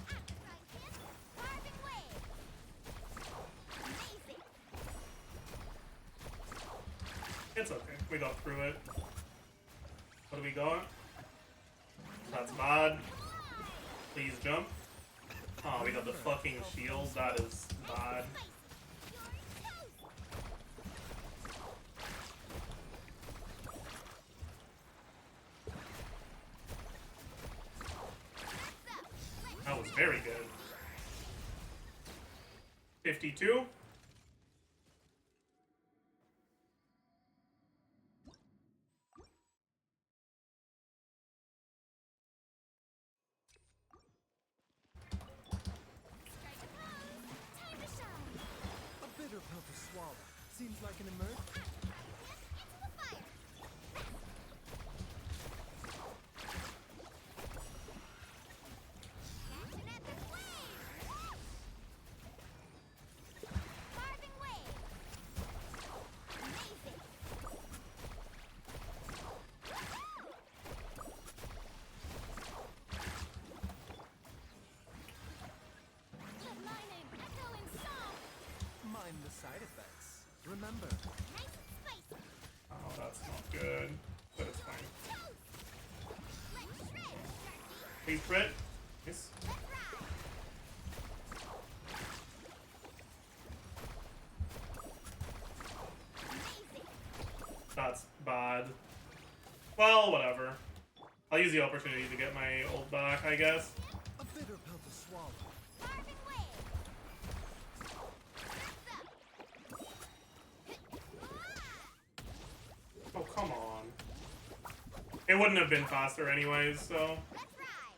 Outside hit, carving wave. Amazing. It's okay. We got through it. What do we got? That's bad. Please jump. Oh, we got the fucking shield. That is bad. That was very good. 52. A bitter pill to swallow. Seems like an emergency. Into the fire. Action at the flame. Carving wave. Amazing. Let my name echo in song. Mind the side effects. Remember, Nice and spicy. Oh, that's not good. But it's fine. Toast. Let's shred, Sharky. Please crit. Yes. Let's ride. Amazing. That's bad. Well, whatever. I'll use the opportunity to get my ult back, I guess. a bitter pill to swallow. Carving wave. That's up. Oh, come on. It wouldn't have been faster anyways, so... Let's ride.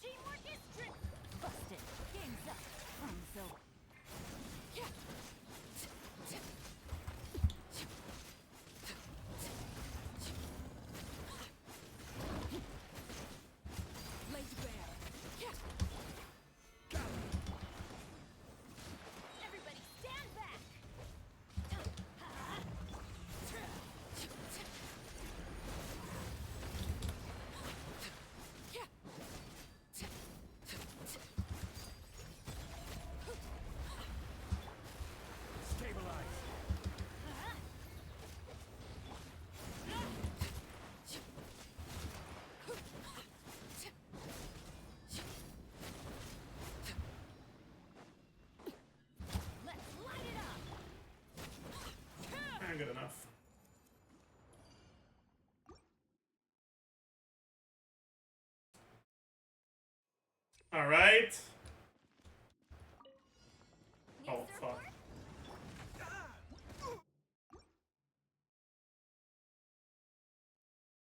Teamwork is trick. Busted. Game's up. So. Laid bare. Everybody stand back. Stabilize. Let's light it up. Good enough. Alright. Need Oh, a fuck. surfboard?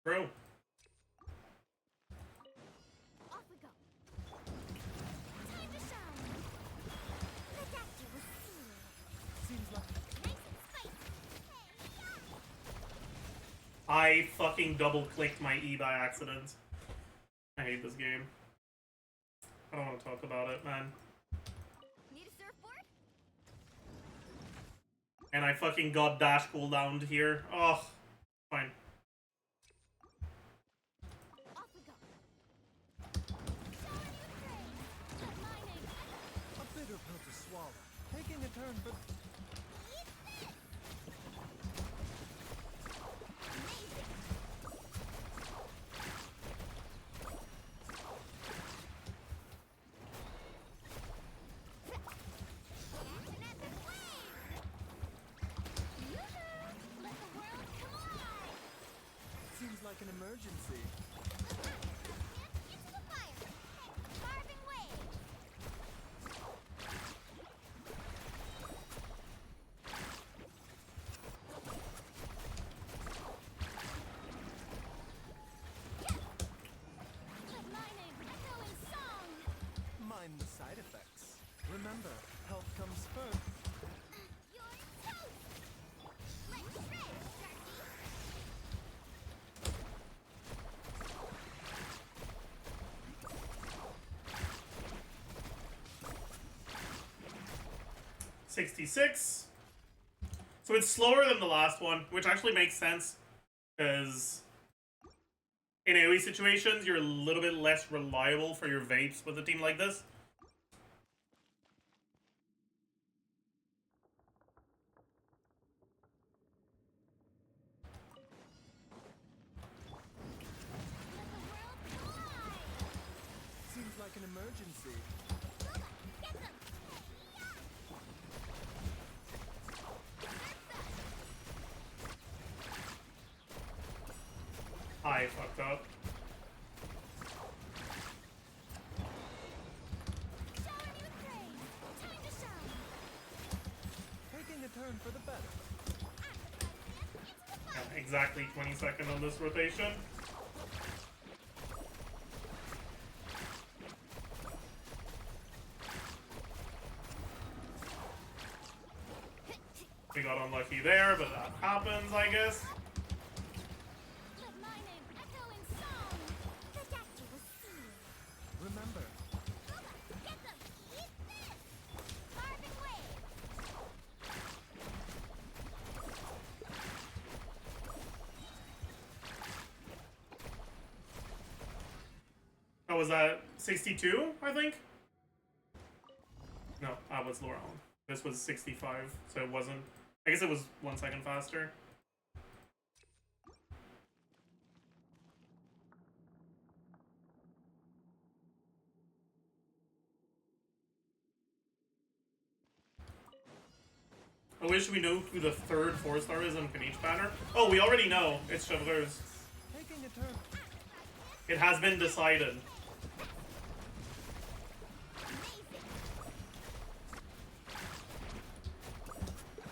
True. Off we go. Time to shine. The doctor was sealed. Seems like I fucking double-clicked my E by accident. I hate this game. I don't want to talk about it, man. Need a surfboard? And I fucking got dash cooldowned here. Oh, fine. Off we go. Showing you praise. Let my name echo. A bitter pill to swallow. Taking a turn, but Eat this! Amazing! Catch an epic wave! Yoo-hoo! Let the world come alive! seems like an emergency. Into the fire! Carving wave! Let my name echo in song! Mind the side effects. Remember, health comes first. You're toast! Let's shred, Sharky! 66. So it's slower than the last one, which actually makes sense, because in AoE situations, you're a little bit less reliable for your vapes with a team like this. Let the world come alive! Seems like an emergency. Get them! I fucked up. Showing you praise! Time to shine! Taking a turn for the better. I'm the president! Into the fire! Yeah, exactly 20 seconds on this rotation. We got unlucky there, but that happens, I guess. Let my name echo in song! The doctor was seen! Remember, Get them! Eat this! Carving wave! Oh, was that 62, I think? No, that was Laurel. This was 65, so it wasn't... I guess it was 1 second faster. I wish we knew who the third 4-star is on Kaniche banner. Oh, we already know. It's ChesseBurgers. taking a turn. It has been decided. Amazing! Let's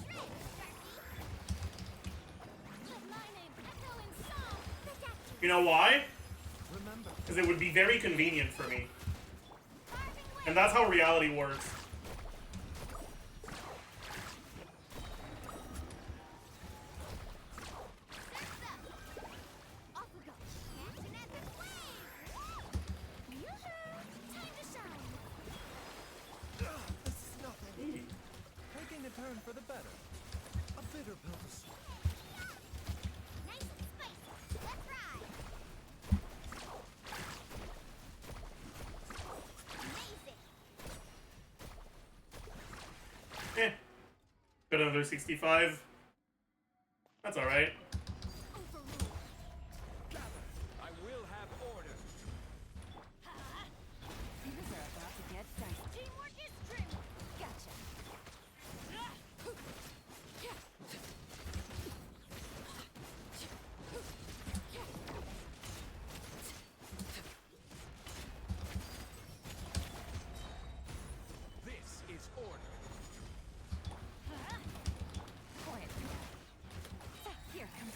shred, Sharky! Let my name echo in song! The doctor You know why? Remember, Because it would be very convenient for me. carving wave! And that's how reality works. Off we go! Catch an epic wave! Yoo-hoo! Time to shine! this is nothing. Taking a turn for the better. A bitter pill to swallow. Nice and spicy! Let's ride! Amazing! Eh. Got another 65. That's alright. Overruled! Gather. I will have order. Things are about to get dicey. Teamwork is trim! Gotcha. This is order. Quiet. Here, come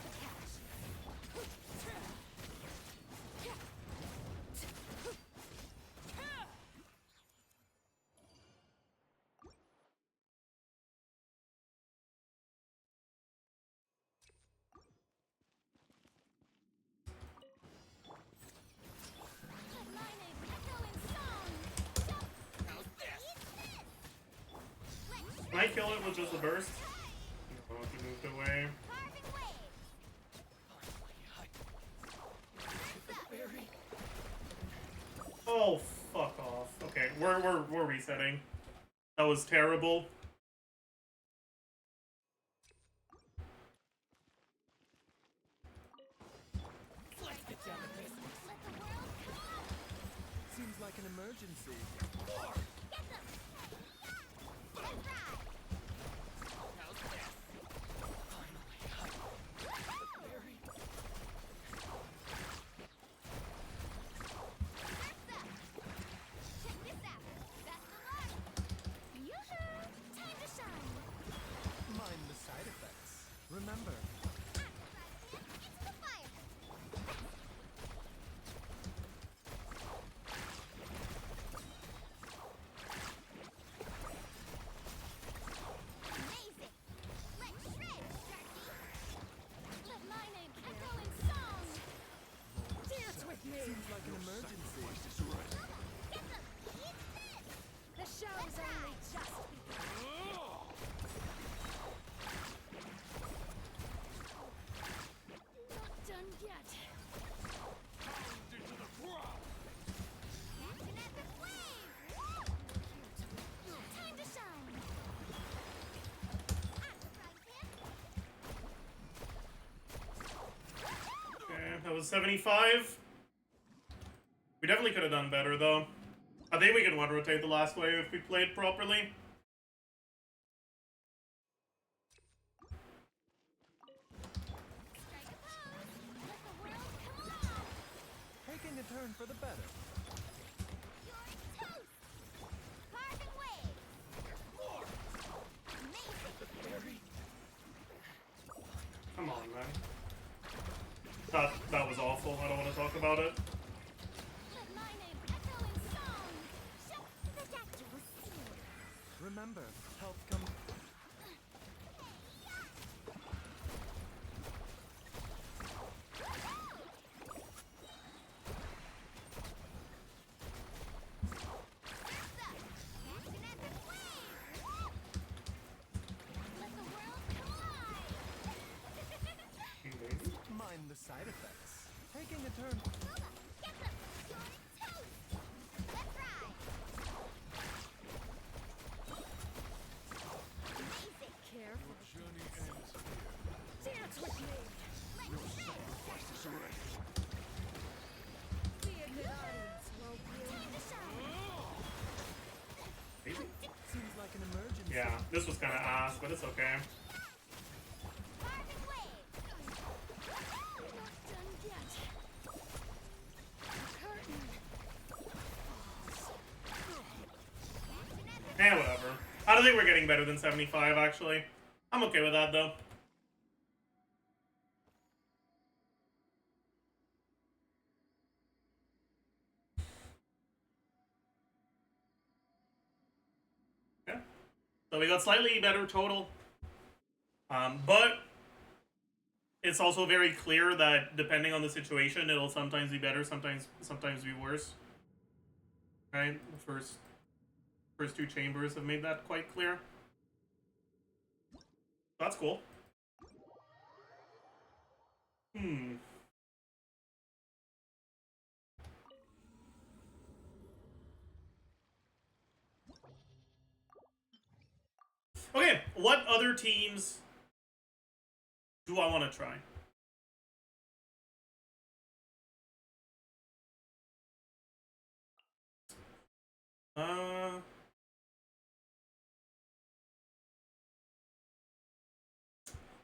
I kill it with just a burst? No, he moved away. Oh, fuck off. Okay, we're resetting. That was terrible. Seems like an emergency. Mind the side effects. Remember, Dance with me! seems like an emergency. The show's only just begun. Not done yet. Time to shine. Okay, that was 75. We definitely could have done better, though. I think we can one-rotate the last wave if we played properly. Taking a turn for the better. Come on, man. That was awful. I don't want to talk about it. Remember, health comes. Mind the side effects. Taking a turn. Careful. Dance with me! Be a good audience, won't you? Seems like an emergency. Yeah, this was kind of ass, but it's okay. Not done yet. The curtain falls. Eh, whatever. I don't think we're getting better than 75, actually. I'm okay with that, though. Yeah. So we got slightly better total. But it's also very clear that depending on the situation, it'll sometimes be better, sometimes be worse. Right? The first two chambers have made that quite clear. That's cool. Okay, what other teams do I want to try?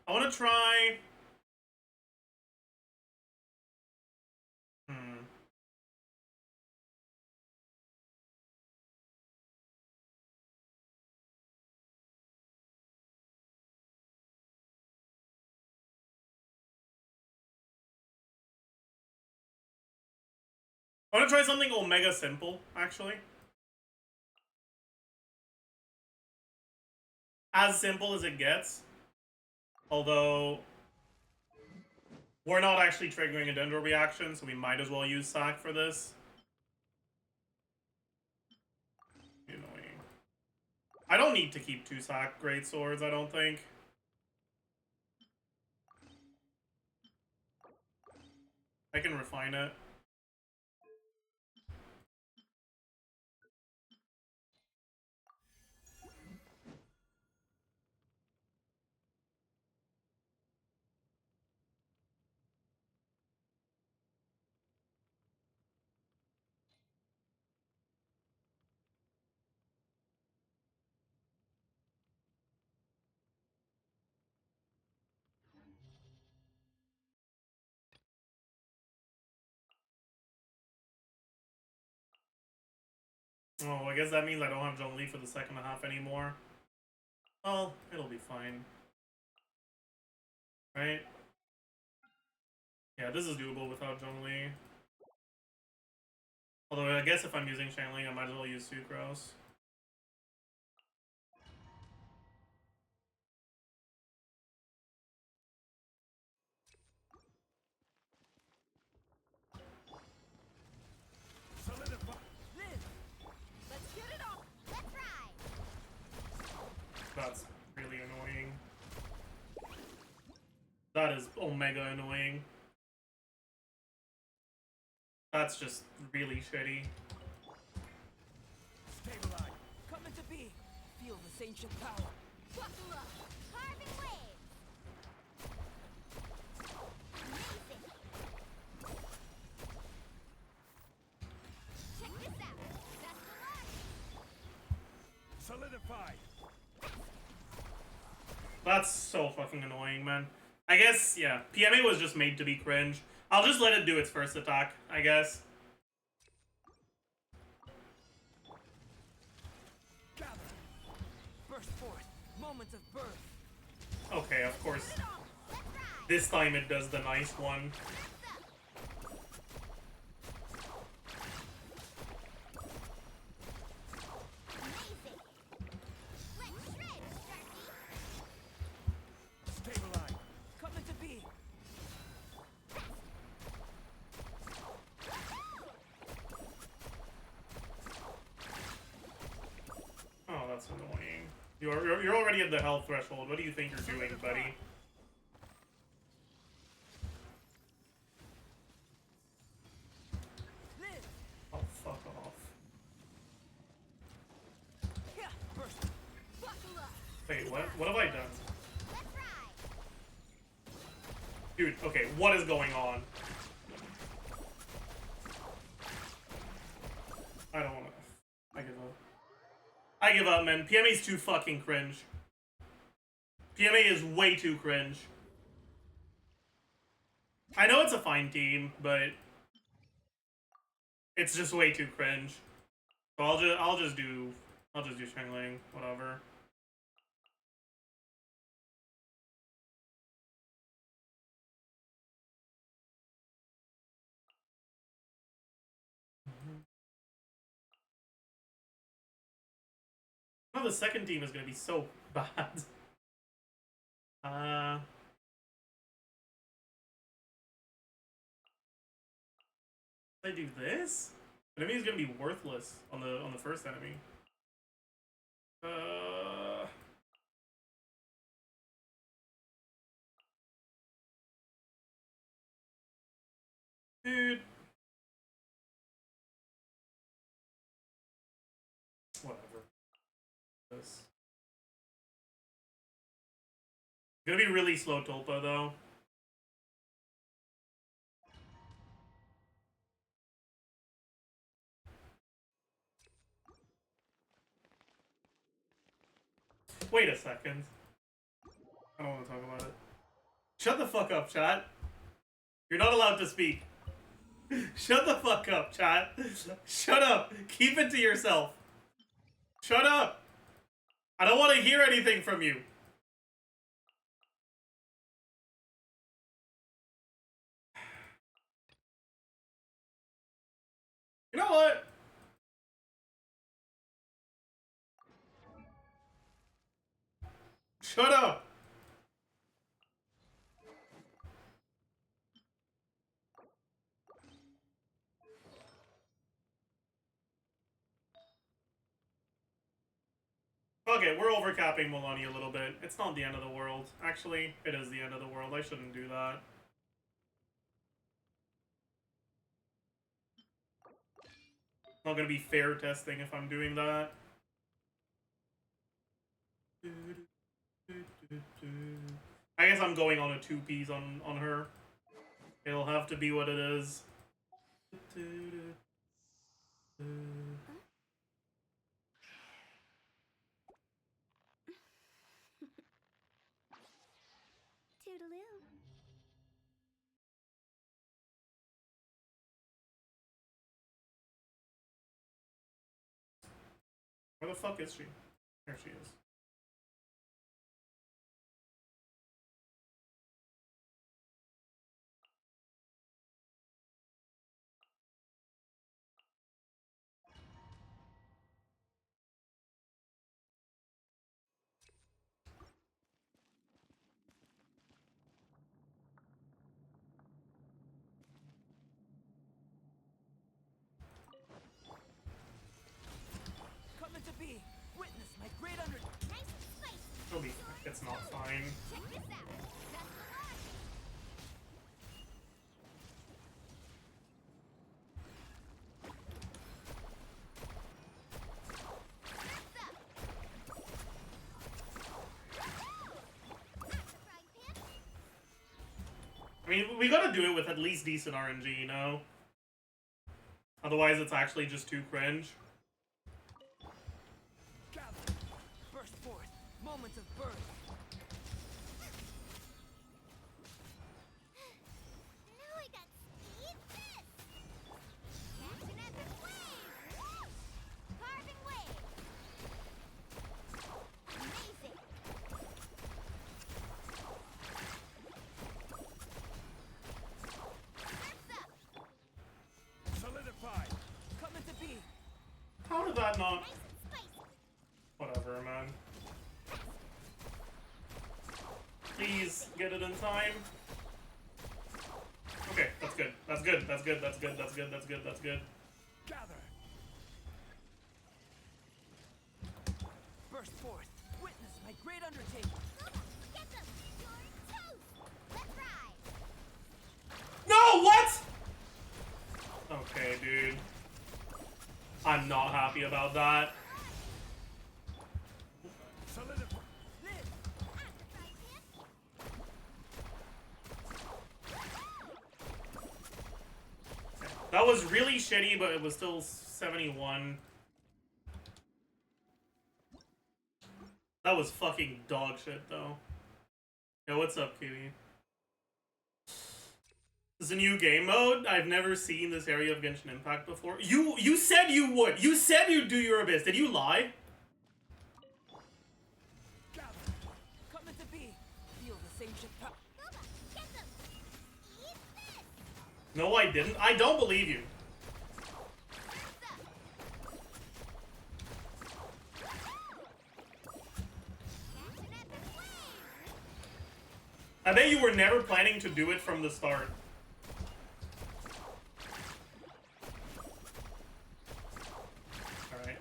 I want to try... I want to try something Omega simple, actually. As simple as it gets. Although, we're not actually triggering a Dendro reaction, so we might as well use Sack for this. Annoying. I don't don't need to keep 2 sack great swords, I don't think. I can refine it. Oh, I guess that means I don't have Zhongli for the second half anymore. Well, it'll be fine. Right? Yeah, this is doable without Zhongli. Although, I guess if I'm using Shanling, I might as well use Sucrose. Let's get it on. Let's ride. That's really annoying. That is omega annoying. That's just really shitty. Stabilize. Come into being. Feel this ancient power. Buckle up. Carving waves. Amazing. Check this out. Best of luck. Solidify. That's so fucking annoying, man. I guess, yeah, PMA was just made to be cringe. I'll just let it do its first attack, I guess. Gather. Burst forth. Moments of birth. Okay, of course. Let's ride. This time it does the nice one. Amazing. Let's shred, Sharky. Stabilize. Come into being. Oh, that's annoying. You're already at the health threshold. What do you think you're doing, buddy? Live. Oh, fuck off. Yeah. Burst. Buckle up. Wait, what? What have I done? Let's ride. Dude, okay, what is going on? I don't wanna... I give up. I give up, man. PMA's too fucking cringe. PMA is way too cringe. I know it's a fine team, but... it's just way too cringe. So I'll just do Shangling, whatever. Oh, the second team is gonna be so bad. If I do this, enemy is gonna be worthless on the first enemy. Dude. Whatever. This. Gonna be really slow Tulpa though. Wait a second. I don't want to talk about it. Shut the fuck up, chat. You're not allowed to speak. Shut the fuck up, chat. Shut up. Keep it to yourself. Shut up. I don't want to hear anything from you. You know what? Shut up. Fuck it, we're overcapping Milani a little bit. It's not the end of the world. Actually, it is the end of the world. I shouldn't do that. Not gonna be fair testing if I'm doing that. I guess I'm going on a 2Ps on her. It'll have to be what it is. Toodaloo. Where the fuck is she? There she is. Coming to be. Witness my great under. Nice and spicy. She'll be. It's not fine. Check this out. Best of luck. That's up. That's the frying pan. I mean, we gotta do it with at least decent RNG, you know? Otherwise, it's actually just too cringe. Gather. Burst forth. Moments of birth. Now I got speed this. Action epic wave. Carving wave. Amazing. That's up. Solidified. Coming to be. How did that not... Nice and spicy. Whatever, man. Please, get it in time. Okay, that's good. That's good. That's good. That's good. That's good. That's good. That's good. Gather. Burst forth. Witness my great undertaking. Get them. You're toast. Let's ride. No, what? Okay, dude. I'm not happy about that. Solidify. Live. At the frying pan. That was really shitty, but it was still 71. That was fucking dog shit, though. Yo, what's up, Kiwi? This is a new game mode. I've never seen this area of Genshin Impact before. You said you would. You said you'd do your abyss. Did you lie? Gather. Coming to be. Feel the same shit. Boba, get them. Eat this. No, I didn't. I don't believe you. That's up. Action epic wave. I bet you were never planning to do it from the start. Alright.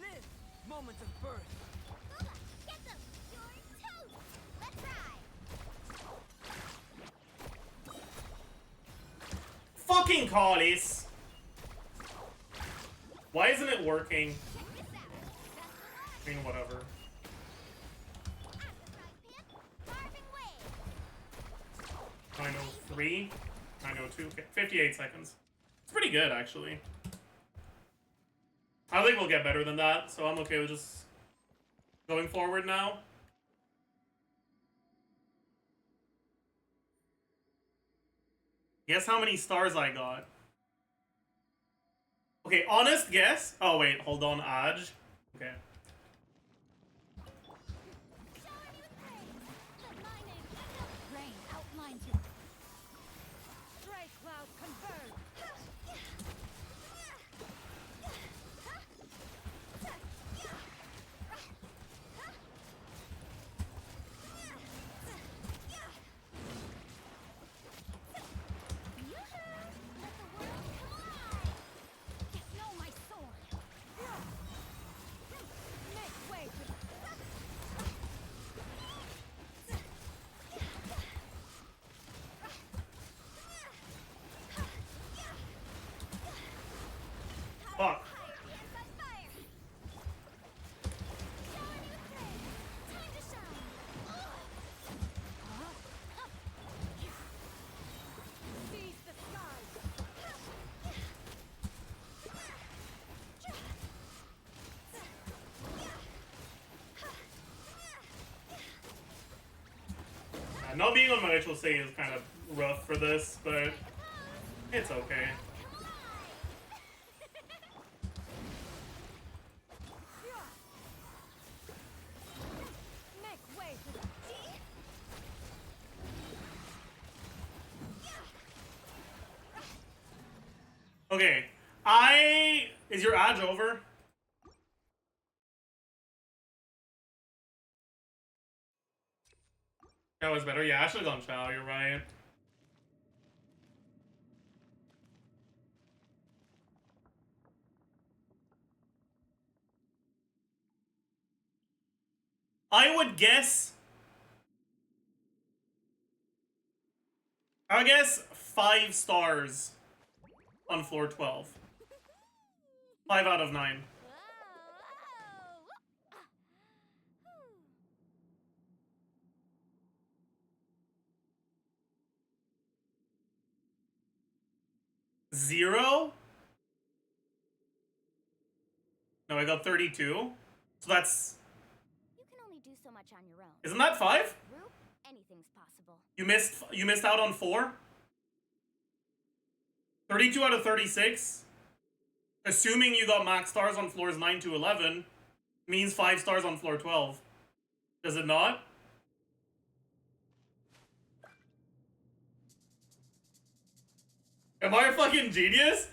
Live. Moments of birth. Boba, get them. You're toast. Let's ride. Fucking Collies! Why isn't it working? Check this out. Best of luck. I mean, whatever. At the frying pan. Carving wave. 903, 902, okay, 58 seconds. It's pretty good, actually. I think we'll get better than that, so I'm okay with just going forward now. Guess how many stars I got? Okay, honest guess. Oh, wait, hold on, Aj. Okay. Shower me with praise. Let my name Rain outlines you. Stray cloud converge. Let the world come alive. fuck. Not being on my ritual state is kind of rough for this, but it's okay. Okay, is your Aj over? That was better. Yeah, I should have gone Chow, you're right. I would guess... I guess 5 stars on floor 12. 5 out of 9. Zero? No, I got 32. So that's... You can only do so much on your own. Isn't that 5? Group, anything's possible. You missed out on 4? 32 out of 36? Assuming you got max stars on floors 9 to 11, means 5 stars on floor 12. Does it not? Am I a fucking genius?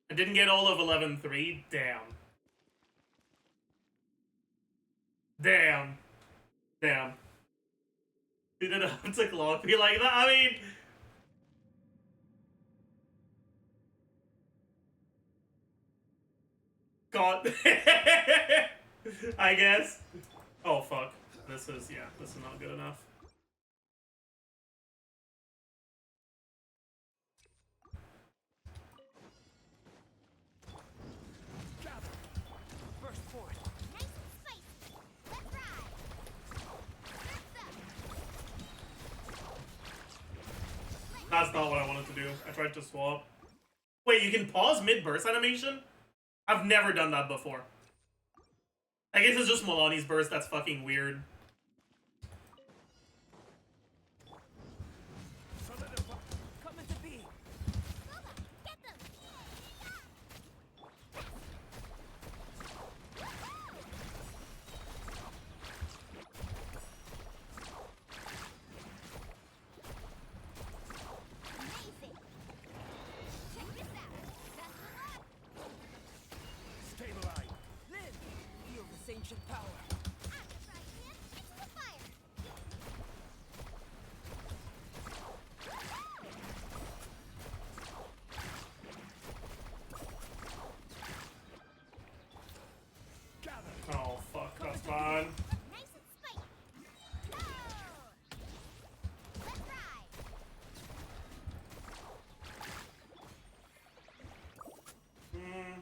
I didn't get all of 11-3. Damn. Damn. Damn. You didn't have to clock me like that. I mean... God. I guess. Oh, fuck. This is not good enough. Burst forth. Nice and spicy. Let's ride. That's not what I wanted to do. I tried to swap. Wait, you can pause mid-burst animation? I've never done that before. I guess it's just Milani's burst that's fucking weird. Coming to be. Get them. Amazing. Check this out. Best of luck. Stabilize. Live. Feel this ancient power. I'm the frying pan. Into the fire. Gather. Oh, fuck. That's fine. Nice and spicy. Go. Let's ride.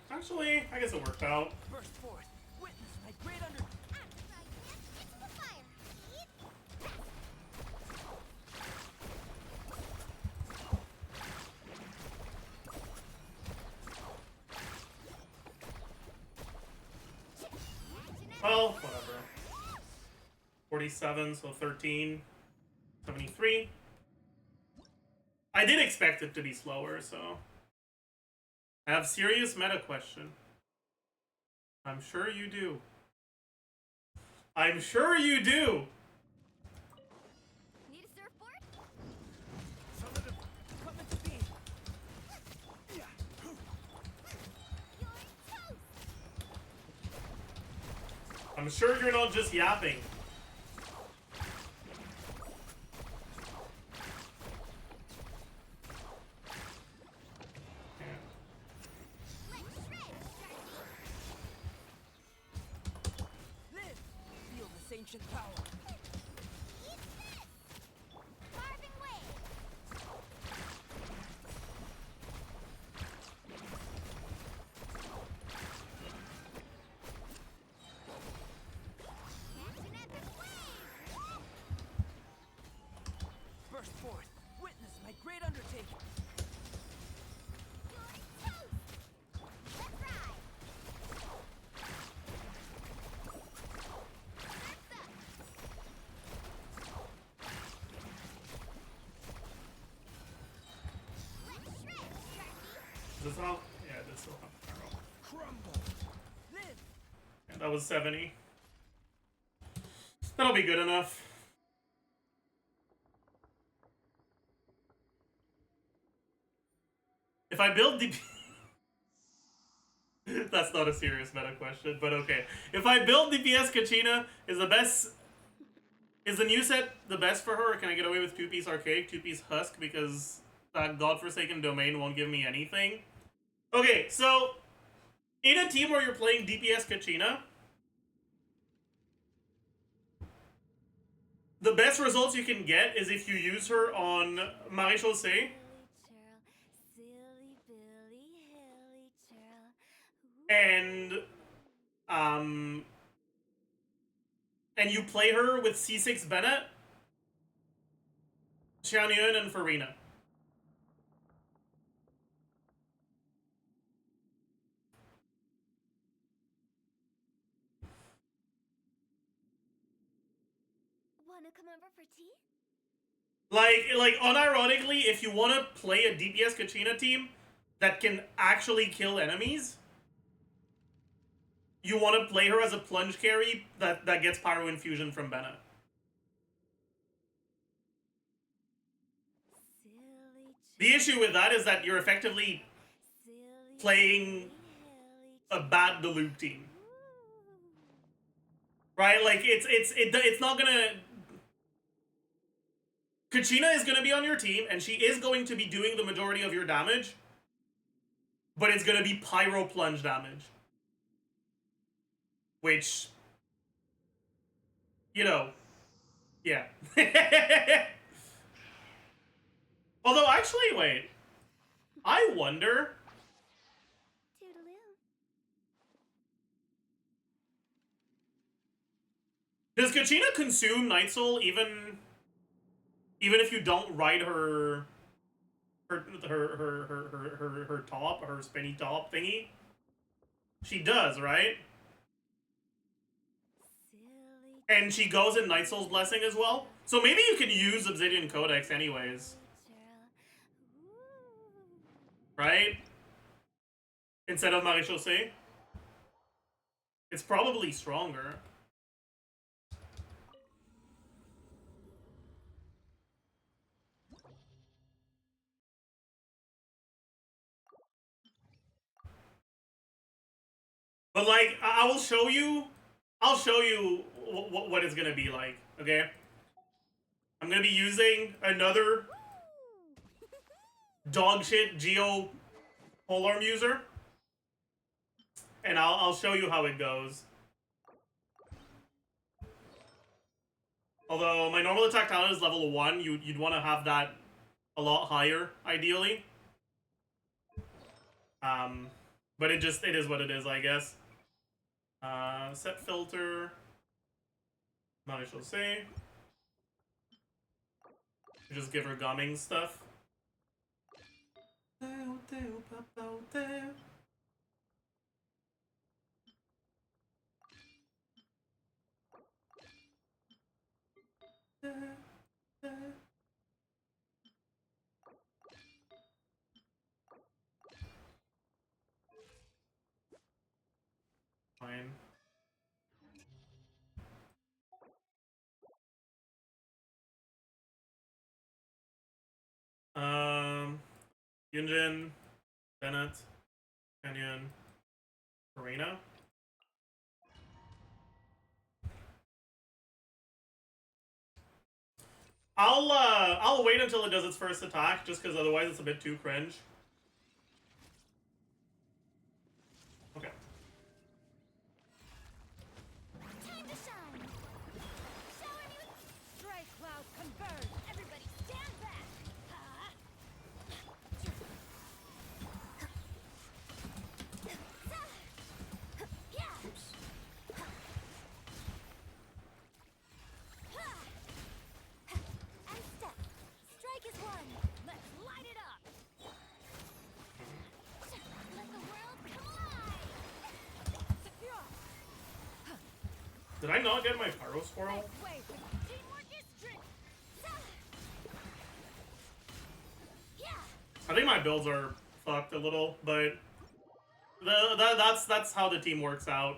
Actually, I guess it worked out. Burst forth. Witness my great under. I'm the frying pan. Into the fire. Eat. Well, whatever. 47, so 13. 73. I did expect it to be slower, so... I have serious meta question. I'm sure you do. I'm sure you do! Need a surfboard? Coming to be. You're toast. I'm sure you're not just yapping. Let's shred, Sharky. Live. Feel this ancient power. Eat this. Carving way. this all? Yeah, this will have arrow. Crumble. Live. And that was 70. That'll be good enough. If I build DP... That's not a serious meta question, but okay. If I build DPS Kachina, is the new set the best for her, or can I get away with 2-piece Archaic, 2-piece Husk, because that godforsaken domain won't give me anything? Okay, so in a team where you're playing DPS Kachina, the best results you can get is if you use her on Marie-Chaussée and you play her with C6 Bennett, Xianyun, and Farina. Wanna come over for tea? Like unironically, if you want to play a DPS Kachina team that can actually kill enemies, you want to play her as a plunge carry that gets Pyro Infusion from Bennett. The issue with that is that you're effectively playing a bad Deluge team. Right? Like, it's not gonna... Kachina is gonna be on your team, and she is going to be doing the majority of your damage, but it's gonna be Pyro Plunge damage. Which... You know... Yeah. Although, actually, wait. I wonder... Toodaloo. Does Kachina consume Night Soul even if you don't ride her top, her spinny top thingy? She does, right? And she goes in Night Soul's Blessing as well? So maybe you can use Obsidian Codex anyways. Right? Instead of Marie-Chaussée? It's probably stronger. But like, I'll show you what it's gonna be like, okay? I'm gonna be using another dogshit Geo polearm user, and I'll show you how it goes. Although my normal attack talent is level 1, you'd want to have that a lot higher, ideally. But it is what it is, I guess. Set filter. Marie-Chaussée. Just give her gumming stuff. Fine. Yunjin, Bennett, Canyon, Arena. I'll wait until it does its first attack, just because otherwise it's a bit too cringe. Okay. Time to shine. Shower me with strike cloud converge. Everybody stand back. Oops. And step. Strike is one. Let's light it up. Let the world collide. Did I not get my Pyro Squirrel? Wait, teamwork is strength. Yeah. I think my builds are fucked a little, but that's how the team works out.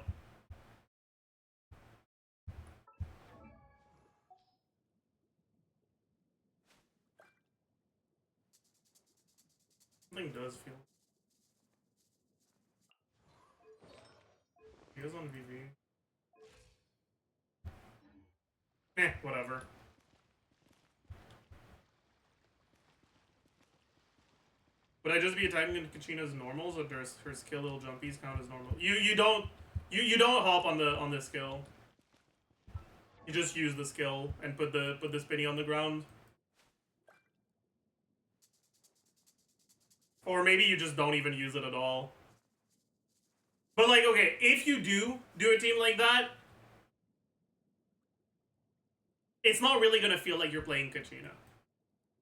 Something does feel. He is on VV. Whatever. Would I just be attacking Kachina's normals, or does her skill little jumpies count as normal? You don't hop on the skill. You just use the skill and put the spinny on the ground. Or maybe you just don't even use it at all. But like, okay, if you do a team like that, it's not really gonna feel like you're playing Kachina.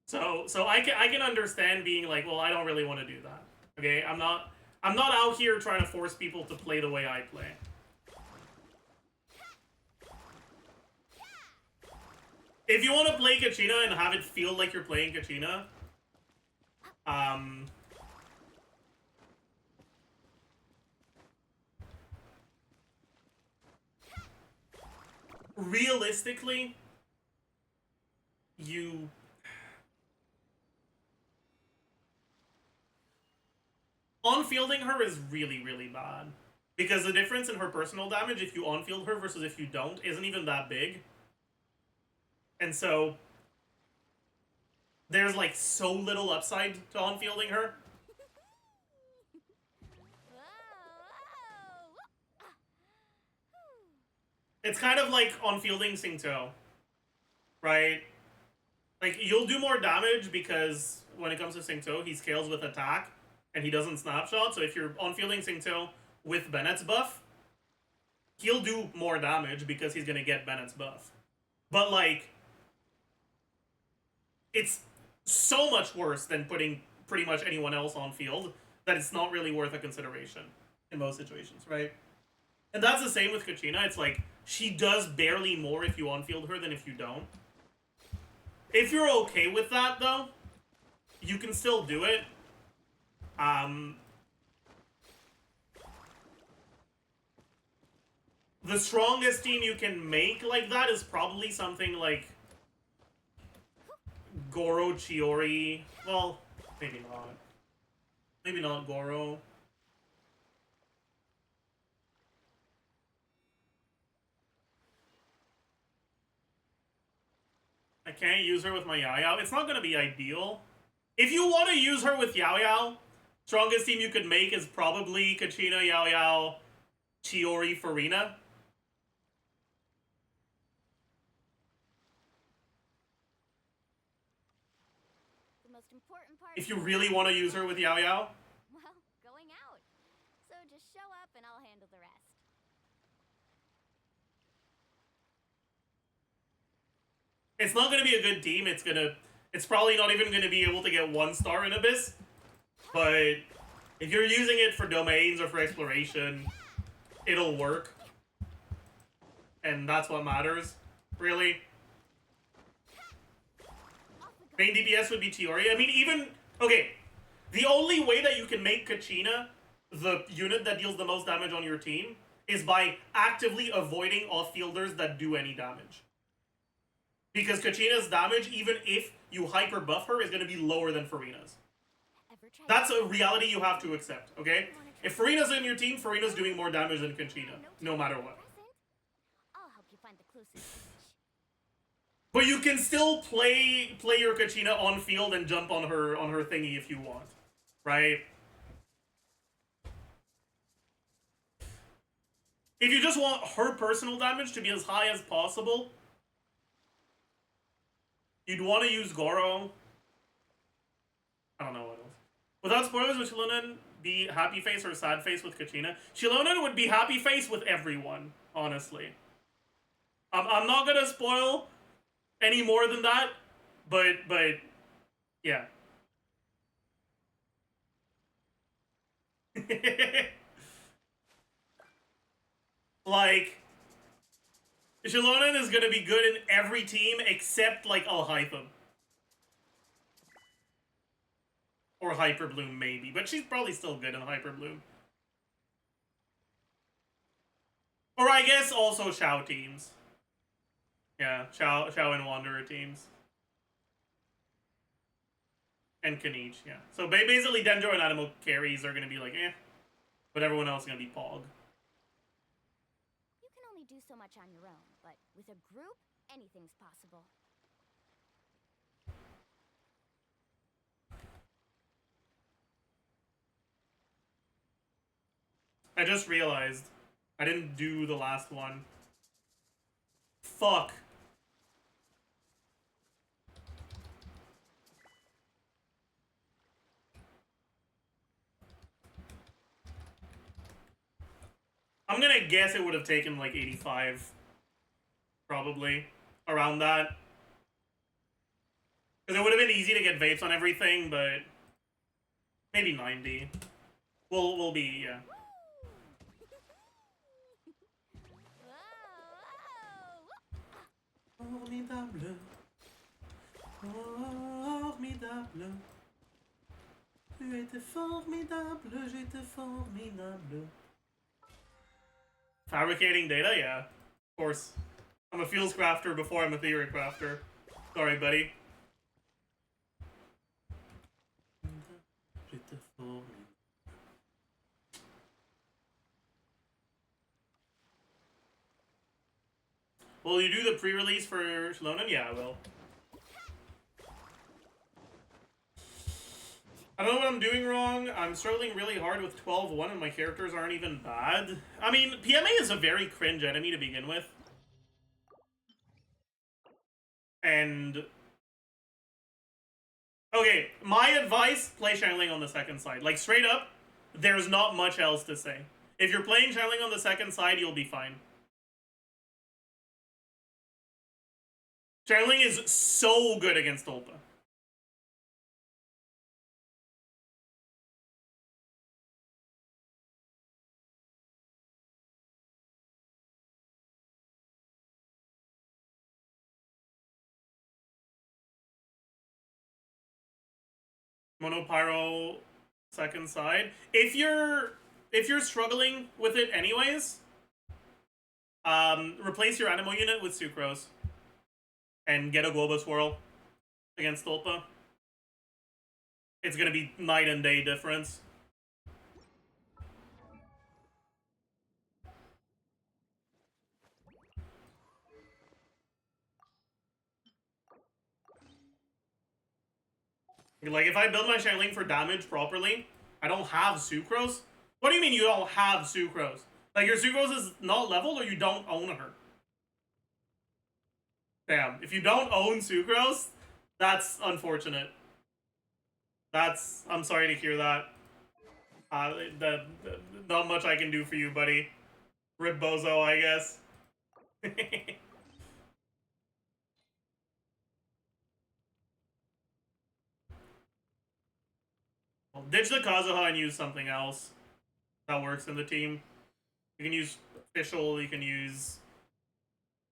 So I can understand being like, well, I don't really want to do that. Okay, I'm not out here trying to force people to play the way I play. If you want to play Kachina and have it feel like you're playing Kachina, realistically, you... on-fielding her is really, really bad. Because the difference in her personal damage, if you on-field her versus if you don't, isn't even that big. And so, there's like so little upside to on-fielding her. It's kind of like on-fielding Singto, right? Like, you'll do more damage because when it comes to Singto, he scales with attack, and he doesn't snapshot, so if you're on-fielding Singto with Bennett's buff, he'll do more damage because he's gonna get Bennett's buff. But, like, it's so much worse than putting pretty much anyone else on field that it's not really worth a consideration in most situations, right? And that's the same with Kachina. It's like, she does barely more if you on-field her than if you don't. If you're okay with that, though, you can still do it. The strongest team you can make like that is probably something like Goro, Chiori. Well, maybe not. Maybe not Goro. I can't use her with my Yao Yao. It's not going to be ideal. If you want to use her with Yao Yao, strongest team you could make is probably Kachina, Yao Yao, Chiori, Farina. The most important part. If you really want to use her with Yao Yao. Well, going out. So just show up and I'll handle the rest. It's not going to be a good team. It's probably not even going to be able to get 1 star in Abyss. But if you're using it for domains or for exploration, it'll work. And that's what matters, really. Main DPS would be Chiori. I mean, even... Okay, the only way that you can make Kachina the unit that deals the most damage on your team is by actively avoiding off-fielders that do any damage. Because Kachina's damage, even if you hyper buff her, is going to be lower than Farina's. That's a reality you have to accept, okay? If Farina's in your team, Farina's doing more damage than Kachina, no matter what. I'll help you find the closest. But you can still play your Kachina on field and jump on her thingy if you want, right? If you just want her personal damage to be as high as possible, you'd want to use Goro. I don't know what else. Without spoilers, would Shilonen be happy face or sad face with Kachina? Shilonen would be happy face with everyone, honestly. I'm not gonna spoil any more than that, but yeah. Like, Shilonen is gonna be good in every team except, like, Alhaitham. Or Hyper Bloom, maybe. But she's probably still good in Hyper Bloom. Or I guess also Xiao teams. Yeah, Xiao and Wanderer teams. And Kanich, yeah. So basically Dendro and Animo carries are gonna be like, eh. But everyone else is gonna be Pog. You can only do so much on your own, but with a group, anything's possible. I just realized I didn't do the last one. Fuck. I'm gonna guess it would have taken like 85. Probably. Around that. Because it would have been easy to get vapes on everything, but maybe 90. We'll be, yeah. Formidable. Formidable. Tu étais formidable, j'étais formidable. Fabricating data? Yeah. Of course. I'm a fields crafter before I'm a theory crafter. Sorry, buddy. J'étais formidable. Will you do the pre-release for Shalonen? Yeah, I will. I don't know what I'm doing wrong. I'm struggling really hard with 12-1 and my characters aren't even bad. I mean, PMA is a very cringe enemy to begin with. And... okay, my advice, play Xiangling on the second side. Like, straight up, there's not much else to say. If you're playing Xiangling on the second side, you'll be fine. Xiangling is so good against Tulpa. Monopyro second side. If you're struggling with it anyways, replace your Animo unit with Sucrose and get a Global Swirl against Tulpa. It's gonna be night and day difference. Like, if I build my Xiangling for damage properly, I don't have Sucrose? What do you mean you don't have Sucrose? Like, your Sucrose is not leveled or you don't own her? Damn, if you don't own Sucrose, that's unfortunate. I'm sorry to hear that. Not much I can do for you, buddy. Rip Bozo, I guess. Well, ditch the Kazuha and use something else that works in the team. You can use Official, you can use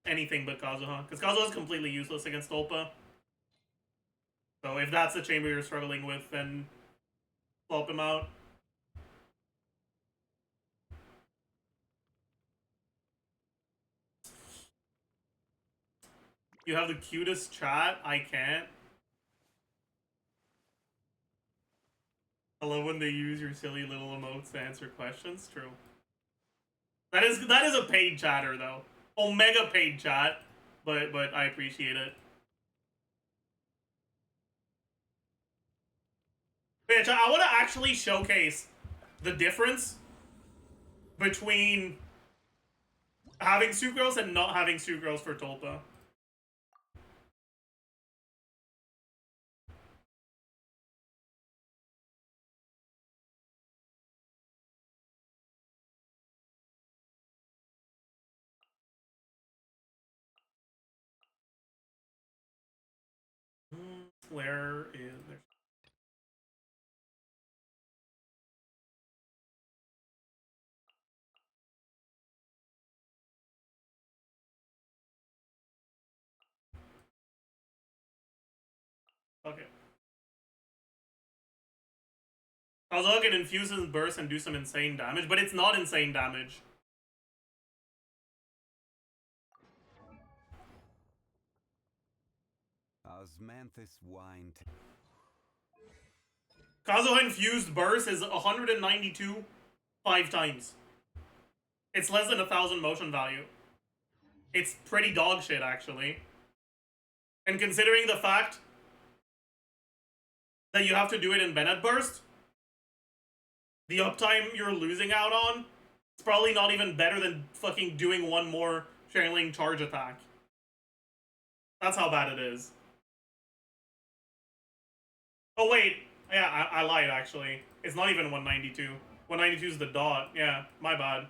anything but Kazuha. Because Kazuha is completely useless against Tulpa. So if that's the chamber you're struggling with, then swap him out. You have the cutest chat? I can't. I love when they use your silly little emotes to answer questions. True. That is a paid chatter though. Omega paid chat, but I appreciate it. Bitch, I want to actually showcase the difference between having Sucrose and not having Sucrose for Tulpa. Where is there? Okay. Although it can infuse his burst and do some insane damage, but it's not insane damage. Osmanthus wine. Kazuha infused burst is 192 5 times. It's less than 1,000 motion value. It's pretty dog shit, actually. And considering the fact that you have to do it in Bennett burst, the uptime you're losing out on, it's probably not even better than fucking doing one more channeling charge attack. That's how bad it is. Oh wait, yeah, I lied actually. It's not even 192. 192 is the dot. Yeah, my bad.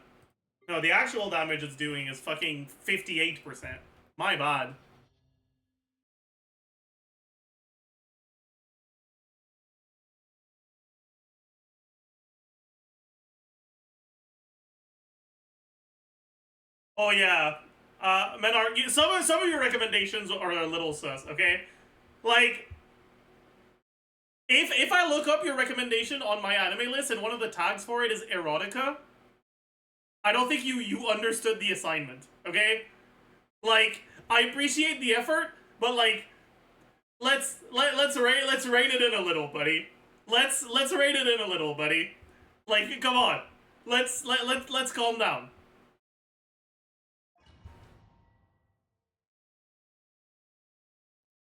No, the actual damage it's doing is fucking 58%. My bad. Oh yeah, Menard, some of your recommendations are a little sus. Okay, like if I look up your recommendation on my anime list and one of the tags for it is erotica, I don't think you understood the assignment. Okay, like I appreciate the effort, but like let's rein it in a little, buddy. Let's rein it in a little, buddy. Like come on, let's calm down.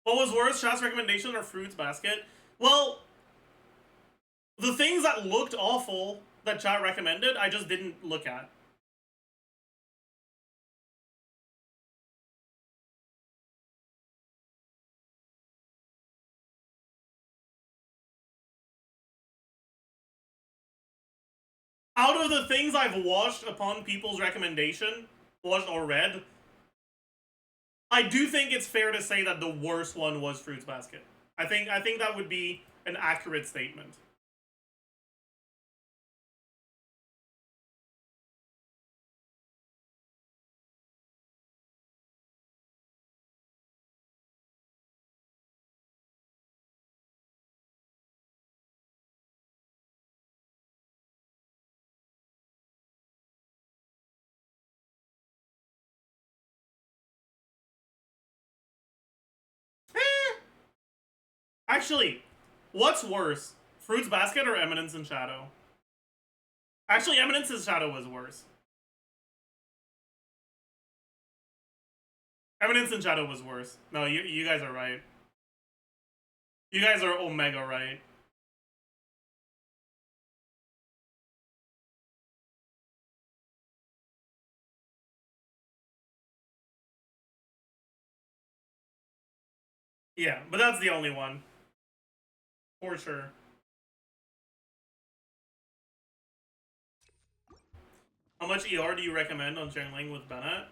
What was worse, Chat's recommendation or Fruits Basket? Well, the things that looked awful that Chat recommended, I just didn't look at. Out of the things I've watched upon people's recommendation, watched or read, I do think it's fair to say that the worst one was Fruits Basket. I think that would be an accurate statement. Actually, what's worse? Fruits Basket or Eminence in Shadow? Actually, Eminence in Shadow was worse. Eminence in Shadow was worse. No, you guys are right. You guys are omega right. Yeah, but that's the only one. For sure. How much ER do you recommend on channeling with Bennett?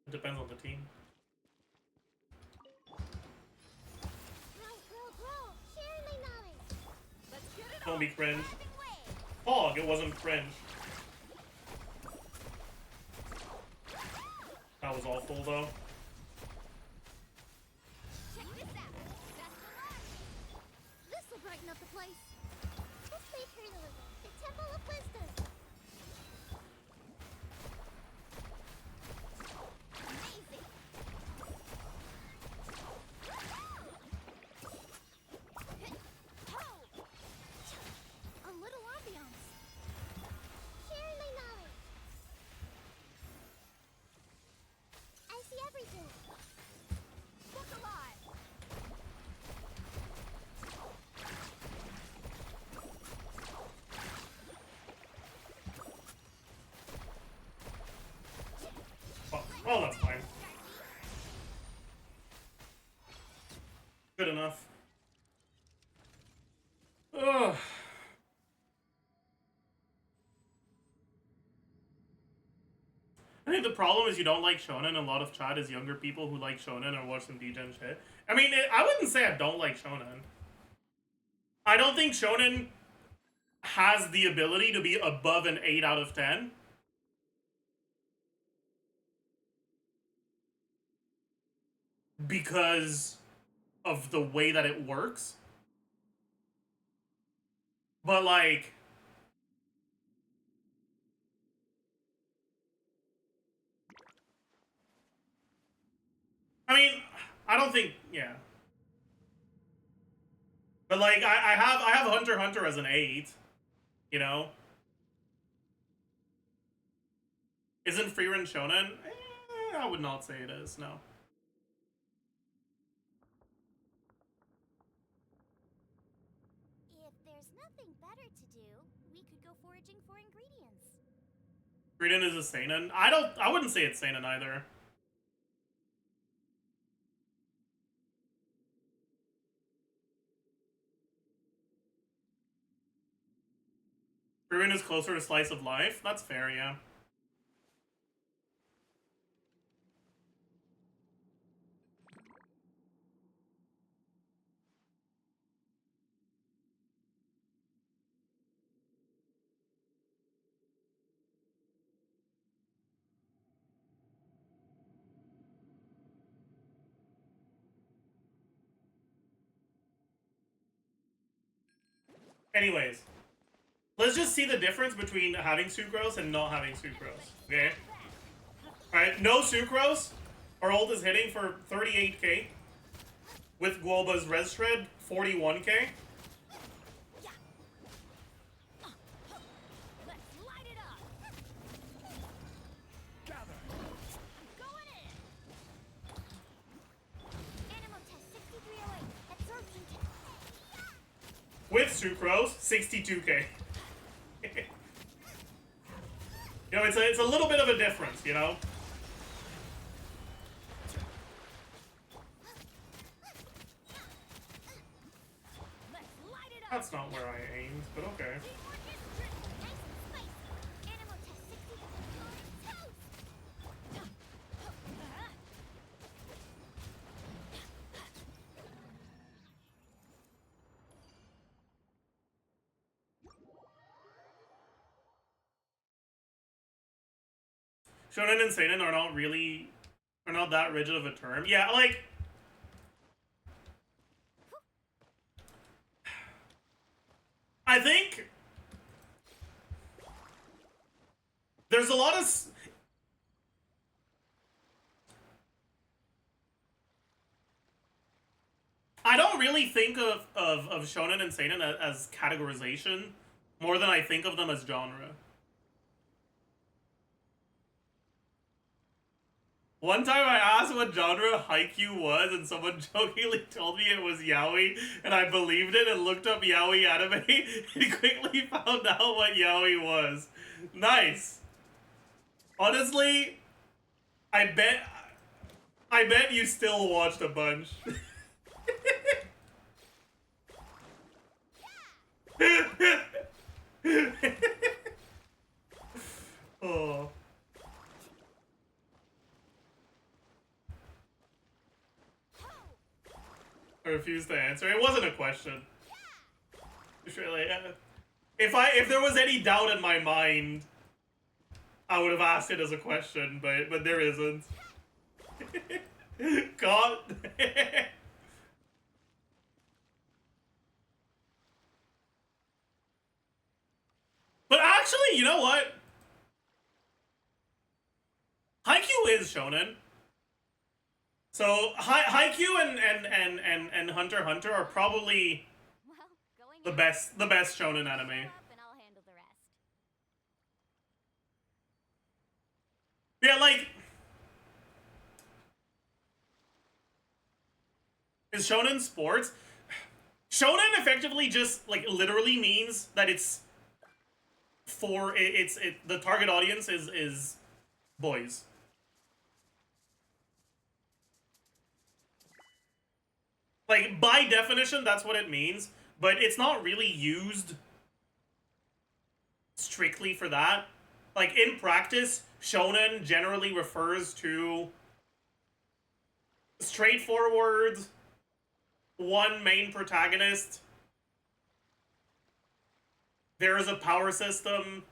It depends on the team. Share my knowledge. Let's get it Don't on. be cringe. Having way. Fog, it wasn't cringe. That was awful though. Check this out. That's the light. This'll brighten up the place. Let's make her deliver the Temple of Wisdom. Amazing. Ho! A little ambiance. Sharing my knowledge. I see everything. Look alive. Oh, that's fine. Good enough. Ugh. I think the problem is you don't like shonen. A lot of chat is younger people who like shonen or watch some degen shit. I mean, I wouldn't say I don't like shonen. I don't think shonen has the ability to be above an 8 out of 10. Because of the way that it works. But like, I mean, I don't think, yeah. But like, I have Hunter x Hunter as an 8, you know? Isn't Frieren shonen? I would not say it is, no. If there's nothing better to do, we could go foraging for ingredients. Frieren is a seinen. I wouldn't say it's seinen either. Frieren is closer to slice of life. That's fair, yeah. Anyways, let's just see the difference between having sucrose and not having sucrose, okay? Alright, no sucrose. Our ult is hitting for 38k. With Guoba's res shred, 41k. Let's light it up! Gather. Going in! Animal test 6308. Absorption test. With sucrose, 62k. You know, it's a little bit of a difference, you know? Let's light it up! That's not where I aimed, but okay. Nice and spicy. Animal test 6308. Toast! Shonen and seinen are not that rigid of a term. Yeah, like, I think there's a lot of I don't really think of shonen and seinen as categorization more than I think of them as genre. One time I asked what genre Haikyuu was, and someone jokingly told me it was yaoi, and I believed it and looked up yaoi anime and quickly found out what yaoi was. Nice. Honestly, I bet you still watched a bunch. Oh. I refuse to answer. It wasn't a question. Surely, if there was any doubt in my mind, I would have asked it as a question, but there isn't. God. But actually, you know what? Haikyuu is shonen. So Haikyuu and Hunter x Hunter are probably Well, going the out. best shonen anime. Up and I'll handle the rest. Yeah, like, is shonen sports? Shonen effectively just like literally means that it's for the target audience is boys. Like, by definition, that's what it means, but it's not really used strictly for that. Like, in practice, shonen generally refers to straightforward, one main protagonist. There is a power system.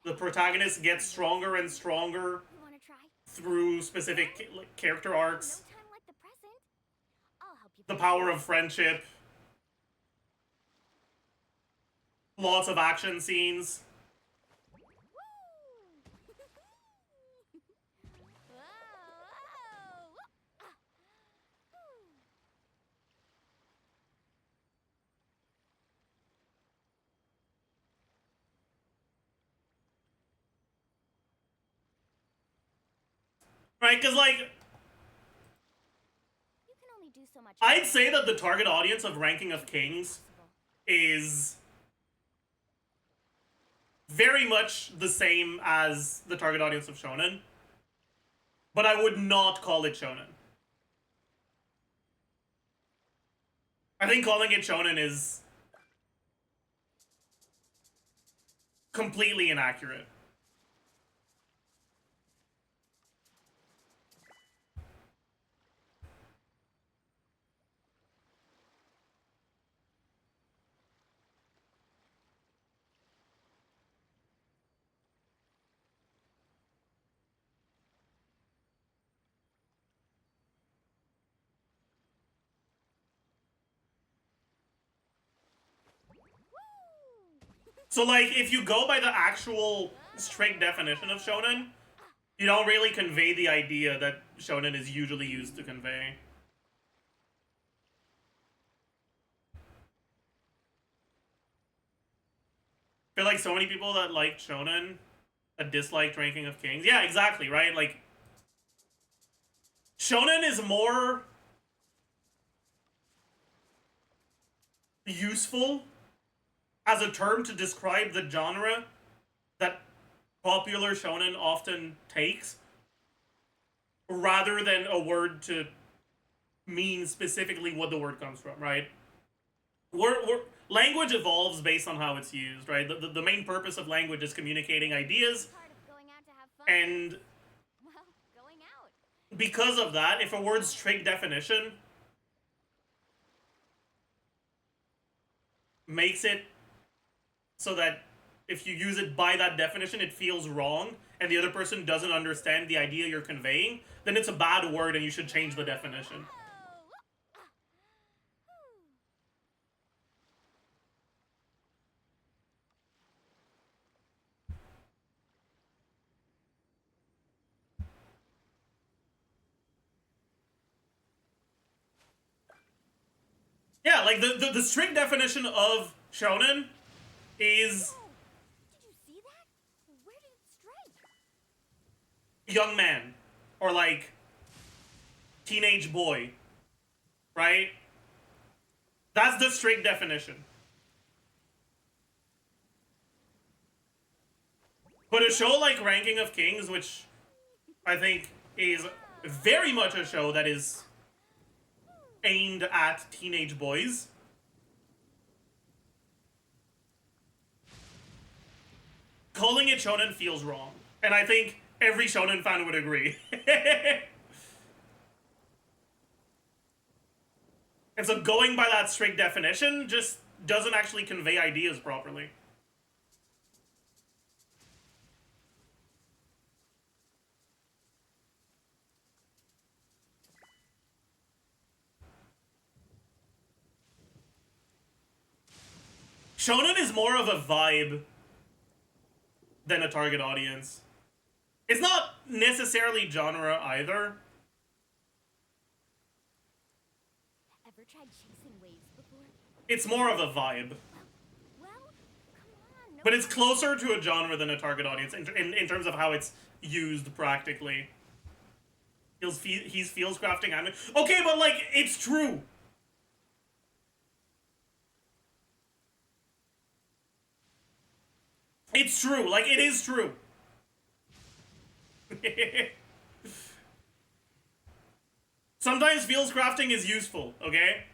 The protagonist gets stronger and stronger You wanna try? through specific character arcs. No time like the present. I'll help you the power of friendship, lots of action scenes. Right, because, like, You can only do so much. I'd say that the target audience of Ranking of Kings is very much the same as the target audience of Shonen, but I would not call it Shonen. I think calling it Shonen is completely inaccurate. So, like, if you go by the actual strict definition of shonen, you don't really convey the idea that shonen is usually used to convey. I feel like so many people that like shonen disliked Ranking of Kings. Yeah, exactly, right? Like, shonen is more useful as a term to describe the genre that popular shonen often takes, rather than a word to mean specifically what the word comes from, right? Language evolves based on how it's used, right? The main purpose of language is communicating ideas, Part of going out to have fun. and Well, going out. because of that, if a word's strict definition makes it so that if you use it by that definition, it feels wrong, and the other person doesn't understand the idea you're conveying, then it's a bad word and you should change the definition. Yeah, like the strict definition of shonen is Did you see that? Where did it strike? young man, or like teenage boy, right? That's the strict definition. But a show like Ranking of Kings, which I think is very much a show that is aimed at teenage boys, calling it shonen feels wrong. And I think every shonen fan would agree. And so going by that strict definition just doesn't actually convey ideas properly. Shonen is more of a vibe than a target audience. It's not necessarily genre either. Ever tried chasing waves before? It's more of a vibe. Well, come on. No But it's closer to a genre than a target audience in terms of how it's used practically. He's feels crafting anime. Okay, but like, it's true. It's true. Like, it is true. Sometimes feels crafting is useful, okay?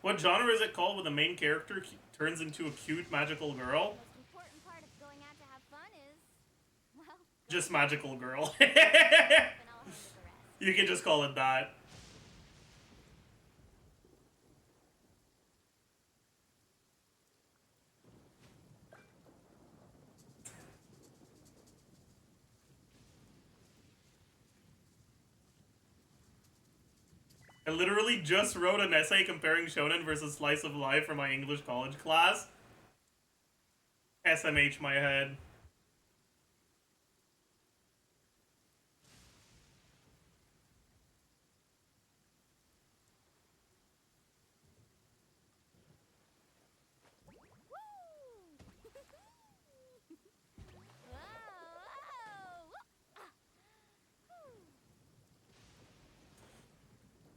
What genre is it called when the main character turns into a cute magical girl? The most important part of going out to have fun is, well, Just magical girl. and I'll handle the rest. You can just call it that. I literally just wrote an essay comparing shonen versus slice of life for my English college class. SMH my head.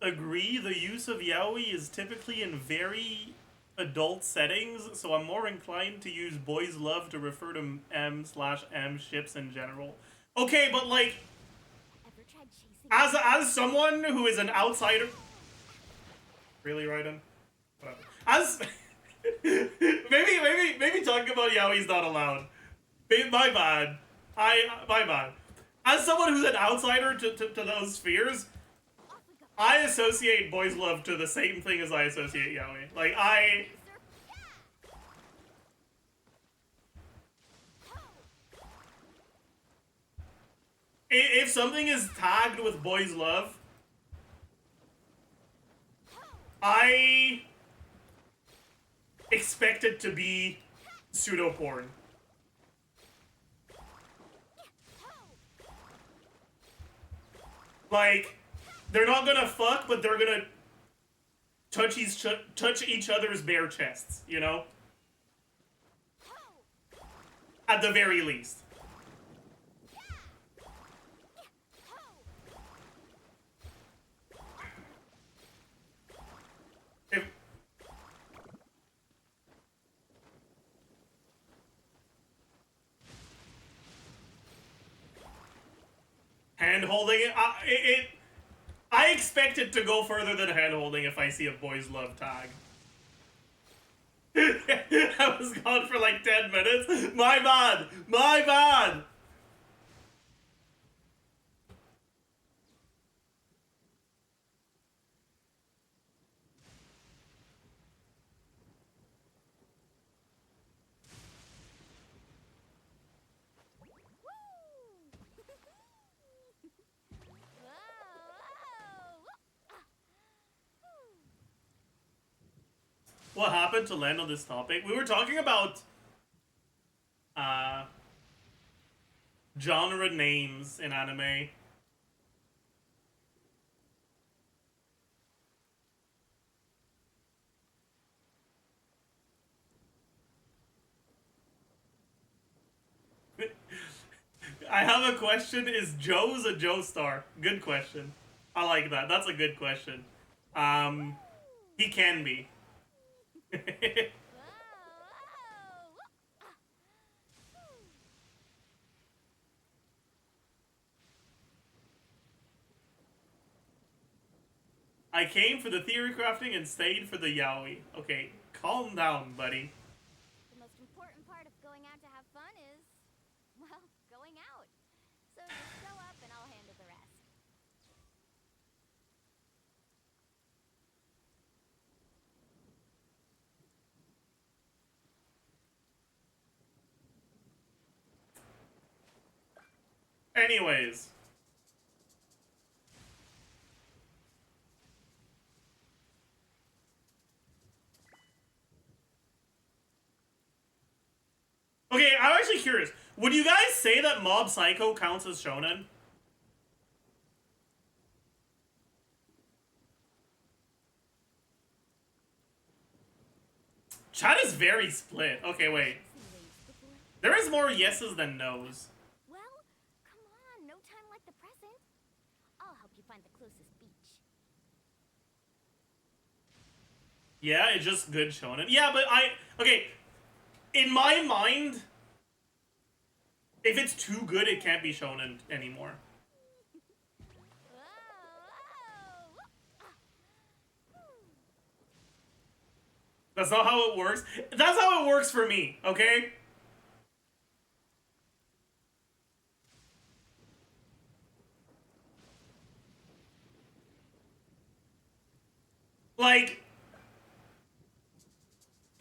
Agree, the use of yaoi is typically in very adult settings, so I'm more inclined to use boys love to refer to M/M ships in general. Okay, but like, Ever tried chasing as someone who is an outsider, really, Raiden? Whatever. As maybe talking about yaoi is not allowed. My bad. My bad. As someone who's an outsider to those spheres, I associate boys love to the same thing as I associate yaoi. Like if something is tagged with boys love, I expect it to be pseudo porn. Like, they're not gonna fuck, but they're gonna touch each other's bare chests, you know? At the very least. If, hand holding it, I expect it to go further than hand holding if I see a boys love tag. I was gone for like 10 minutes. My bad. My bad. What happened to land on this topic? We were talking about genre names in anime. I have a question. Is Joe's a Joe star? Good question. I like that. That's a good question. He can be. I came for the theory crafting and stayed for the yaoi. Okay, calm down, buddy. The most important part of going out to have fun is, well, going out. So just show up and I'll handle the rest. Anyways. Okay, I'm actually curious. Would you guys say that Mob Psycho counts as shonen? Chat is very split. Okay, wait. Seen waves before? There is more yeses than nos. Well, come on, no time like the present. I'll help you find the closest beach. Yeah, it's just good shonen. Yeah, but okay. In my mind, if it's too good, it can't be shonen anymore. That's not how it works. That's how it works for me, okay? Like,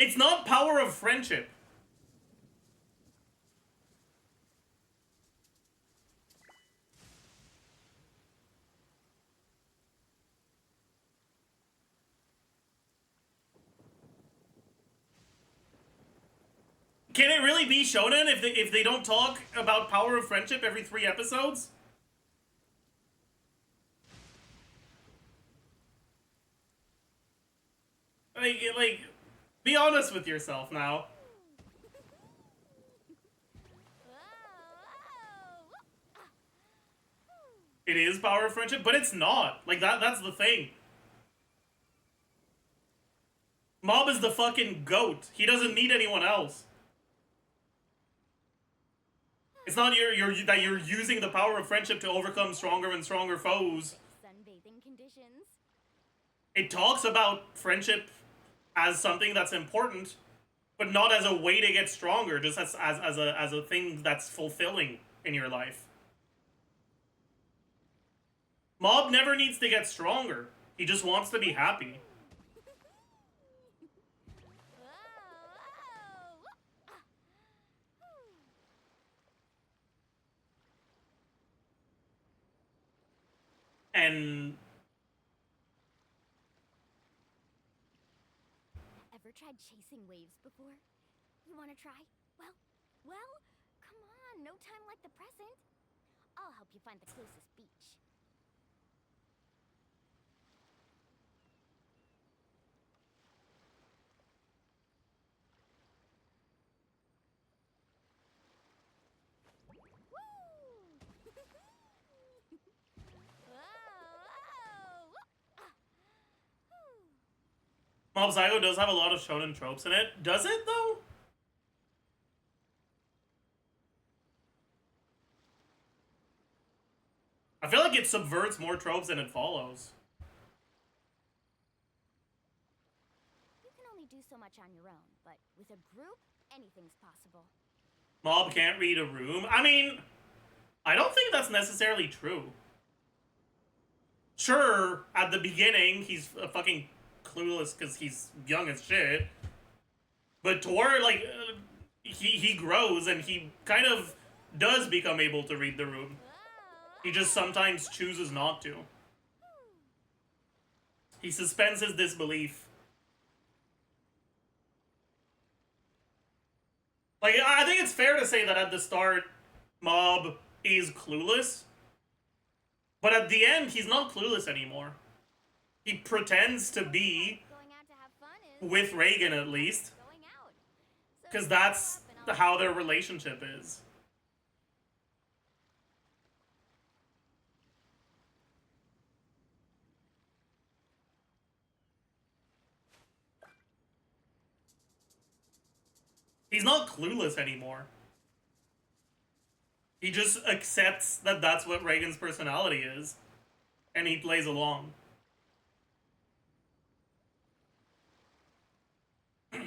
it's not power of friendship. Can it really be shonen if they don't talk about power of friendship every 3 episodes? Like, be honest with yourself now. It is power of friendship, but it's not. Like, that's the thing. Mob is the fucking GOAT. He doesn't need anyone else. It's not that you're using the power of friendship to overcome stronger and stronger foes. Sunbathing conditions. It talks about friendship as something that's important, but not as a way to get stronger, just as a thing that's fulfilling in your life. Mob never needs to get stronger. He just wants to be happy. And Ever tried chasing waves before? You want to try? Well, come on, no time like the present. I'll help you find the closest beach. Mob Psycho does have a lot of shonen tropes in it. Does it, though? I feel like it subverts more tropes than it follows. You can only do so much on your own, but with a group, anything's possible. Mob can't read a room. I mean, I don't think that's necessarily true. Sure, at the beginning, he's fucking clueless because he's young as shit. But toward, like, he grows and he kind of does become able to read the room. He just sometimes chooses not to. He suspends his disbelief. Like, I think it's fair to say that at the start, Mob is clueless. But at the end, he's not clueless anymore. He pretends to be, Going out to have fun is with Reagan at least, going out. So because shut that's up and I'll how their relationship is. He's not clueless anymore. He just accepts that that's what Reagan's personality is, and he plays along. You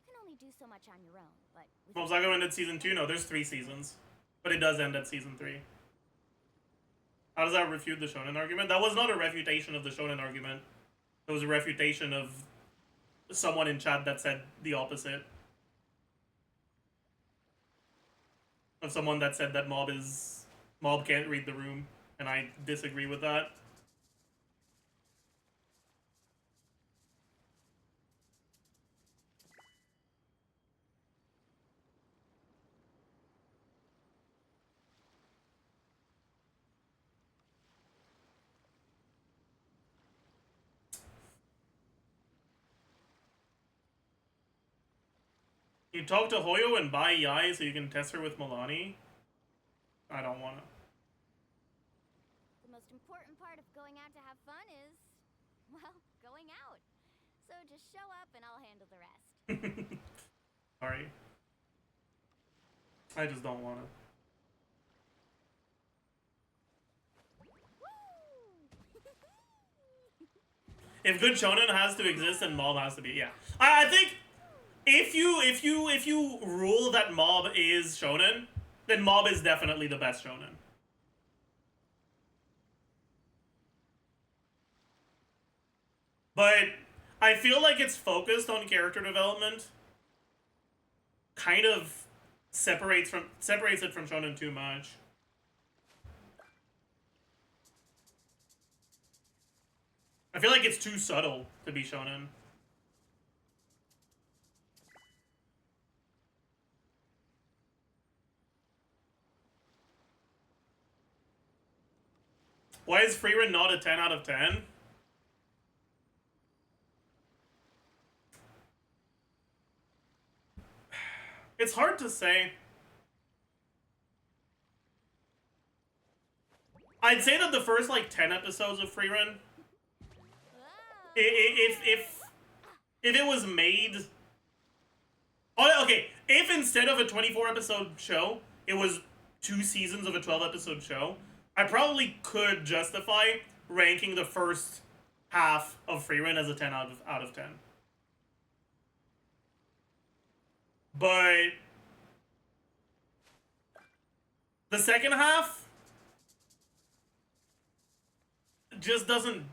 can only do so much on your own, but with Mob Psycho ended season 2? No, there's 3 seasons. But it does end at season 3. How does that refute the shonen argument? That was not a refutation of the shonen argument. It was a refutation of someone in chat that said the opposite. Of someone that said that Mob can't read the room, and I disagree with that. You talk to Hoyo and buy Yai so you can test her with Milani? I don't wanna. the most important part of going out to have fun is, well, going out. So just show up and I'll handle the rest. Sorry. I just don't wanna. If good shonen has to exist, then Mob has to be. Yeah, I think if you rule that Mob is shonen, then Mob is definitely the best shonen. But I feel like it's focused on character development. Kind of separates it from shonen too much. I feel like it's too subtle to be shonen. Why is Freerun not a 10 out of 10? It's hard to say. I'd say that the first, like, 10 episodes of Freerun, if it was made... Oh, okay, if instead of a 24-episode show, it was 2 seasons of a 12-episode show, I probably could justify ranking the first half of Freerun as a 10 out of 10. But the second half just doesn't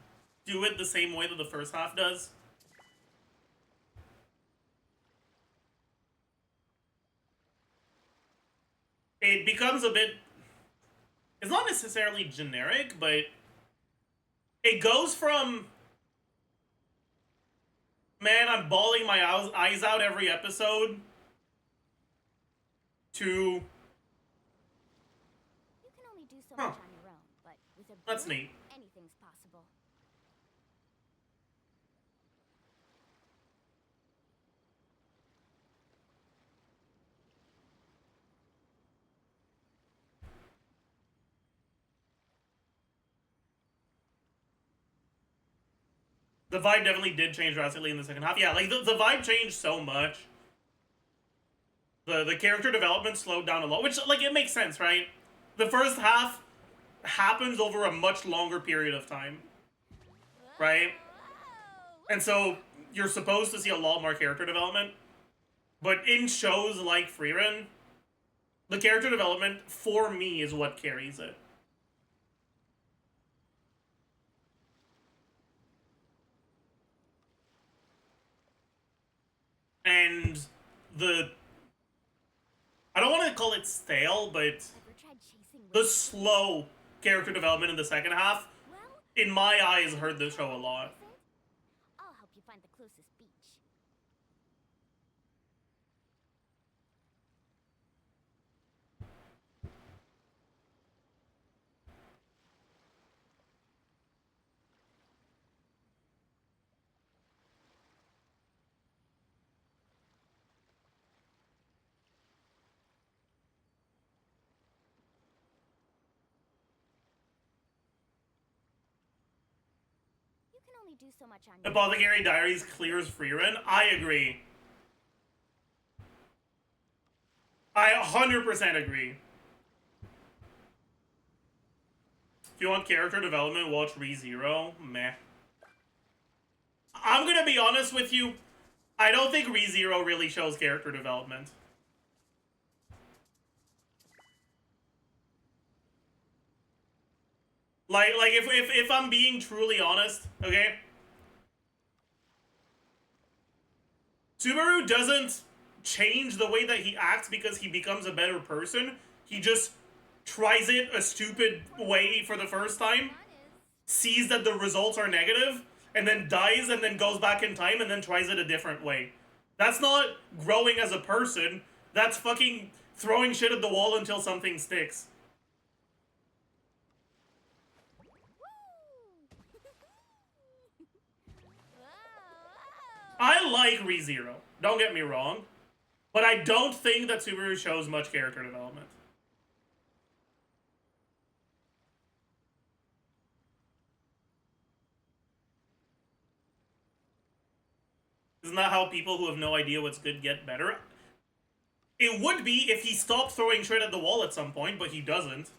do it the same way that the first half does. It becomes a bit... It's not necessarily generic, but it goes from, man, I'm bawling my eyes out every episode, to... You can only do so much on your own, but with a That's group, neat. anything's possible. The vibe definitely did change drastically in the second half. Yeah, like, the vibe changed so much. The character development slowed down a lot, which, like, it makes sense, right? The first half happens over a much longer period of time, right? And so you're supposed to see a lot more character development. But in shows like Freerun, the character development, for me, is what carries it. And I don't want to call it stale, but Ever tried chasing the rabbits? slow character development in the second half, Well, in my eyes, hurt the show a lot. I'll help you find the closest beach. You can only do so much on your own. Apothecary Diaries clears Freerun. I agree. I 100% agree. If you want character development, watch ReZero. Meh. I'm gonna be honest with you. I don't think ReZero really shows character development. Like if I'm being truly honest, okay? Subaru doesn't change the way that he acts because he becomes a better person. He just tries it a stupid way for the first time, sees that the results are negative, and then dies and then goes back in time and then tries it a different way. That's not growing as a person. That's fucking throwing shit at the wall until something sticks. I like ReZero, don't get me wrong, but I don't think that Subaru shows much character development. Isn't that how people who have no idea what's good get better? It would be if he stopped throwing shit at the wall at some point, but he doesn't.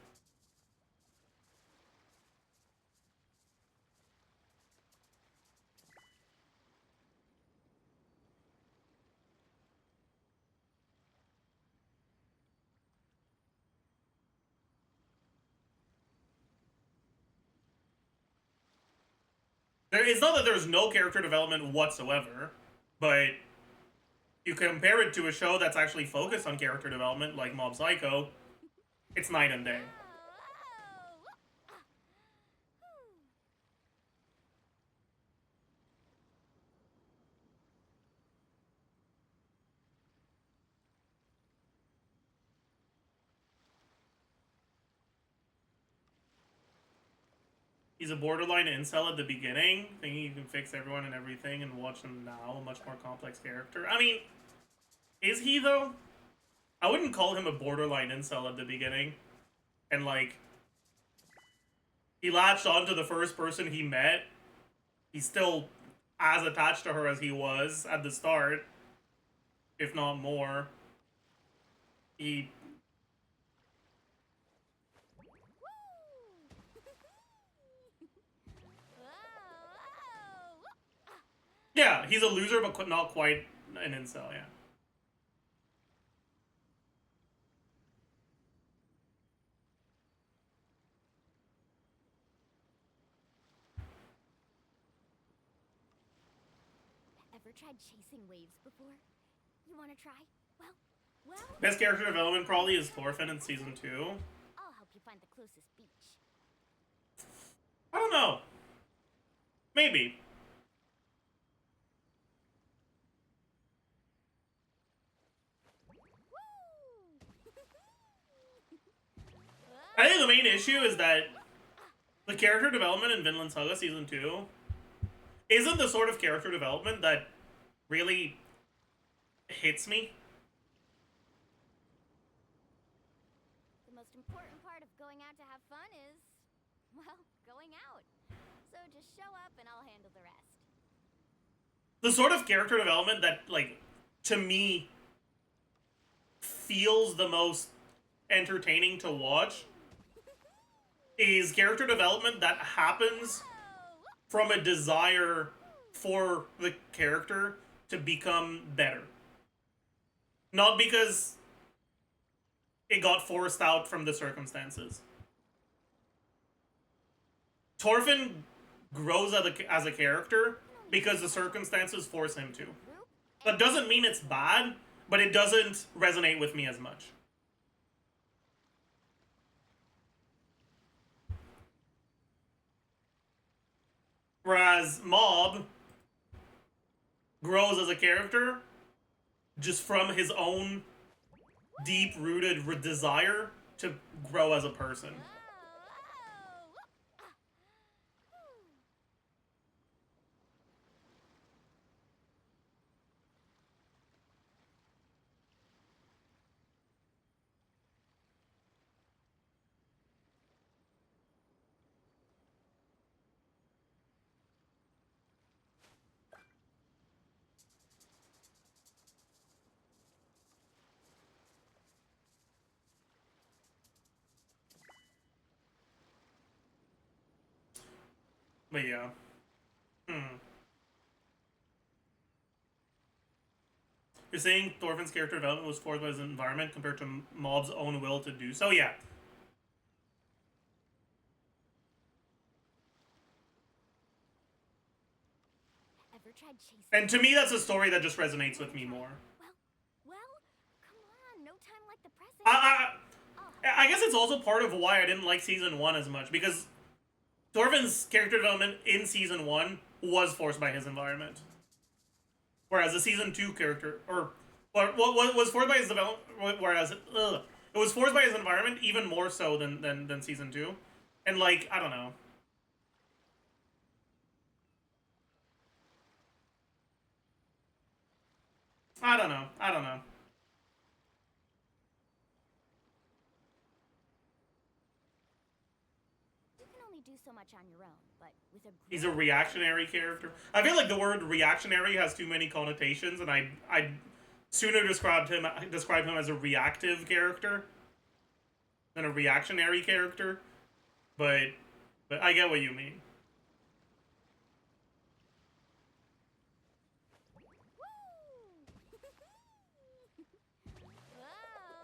It's not that there's no character development whatsoever, but you compare it to a show that's actually focused on character development, like Mob Psycho, it's night and day. He's a borderline incel at the beginning, thinking you can fix everyone and everything, and watch him now, a much more complex character. I mean, is he though? I wouldn't call him a borderline incel at the beginning. And like, he latched onto the first person he met. He's still as attached to her as he was at the start, if not more. He... Yeah, he's a loser, but not quite an incel, yeah. Ever tried chasing waves before? You want to try? Well... Best character development probably is Thorfinn in Season 2. I'll help you find the closest beach. I don't know. Maybe. I think the main issue is that the character development in Vinland Saga Season 2 isn't the sort of character development that really hits me. The most important part of going out to have fun is, well, going out. So just show up and I'll handle the rest. The sort of character development that, like, to me, feels the most entertaining to watch is character development that happens from a desire for the character to become better. Not because it got forced out from the circumstances. Thorfinn grows as a character because the circumstances force him to. That doesn't mean it's bad, but it doesn't resonate with me as much. Whereas Mob grows as a character just from his own deep-rooted desire to grow as a person. But yeah. You're saying Thorfinn's character development was forced by his environment compared to Mob's own will to do so? Yeah. Ever tried chasing? And to me, that's a story that just resonates with me more. Well, come on, no time like the present. I guess it's also part of why I didn't like Season 1 as much, because Thorfinn's character development in Season 1 was forced by his environment. Whereas the Season 2 character, or was forced by his development, whereas it was forced by his environment even more so than Season 2. And, like, I don't know. I don't know. You can only do so much on your own, but with a He's a reactionary character. I feel like the word reactionary has too many connotations, and I'd sooner describe him as a reactive character than a reactionary character. But I get what you mean.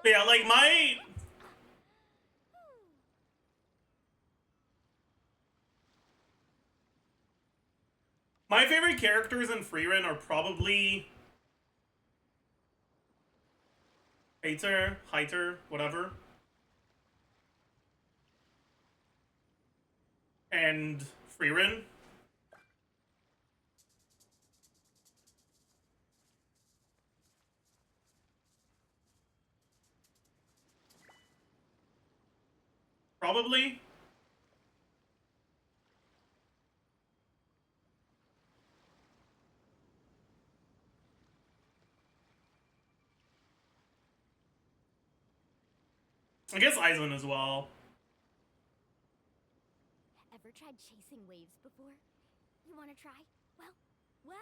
But yeah, like my favorite characters in Freerun are probably Heiter, whatever. And Freerun. Probably. I guess Aizen as well. Ever tried chasing waves before? You want to try? Well,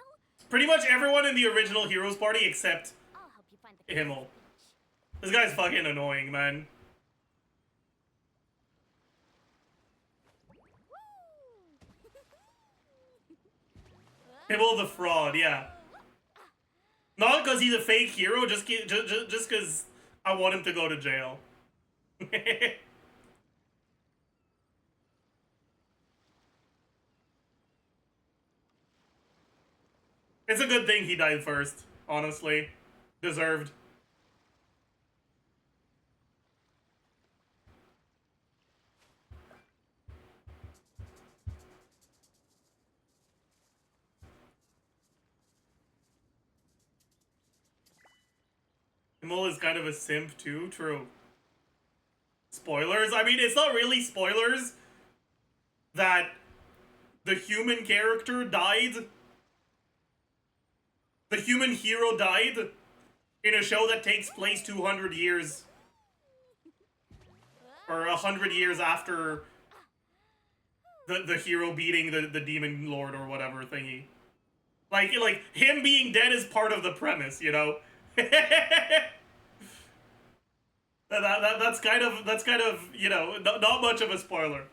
Pretty much everyone in the original Heroes Party except I'll help you find the Himmel. beach. This guy's fucking annoying, man. Himmel the fraud, yeah. Not because he's a fake hero, just because I want him to go to jail. It's a good thing he died first, honestly. Deserved. Himmel is kind of a simp too, true. Spoilers? I mean, it's not really spoilers that the human character died. The human hero died in a show that takes place 200 years. Or 100 years after the hero beating the demon lord or whatever thingy. Like him being dead is part of the premise, you know? That's kind of, you know, not much of a spoiler.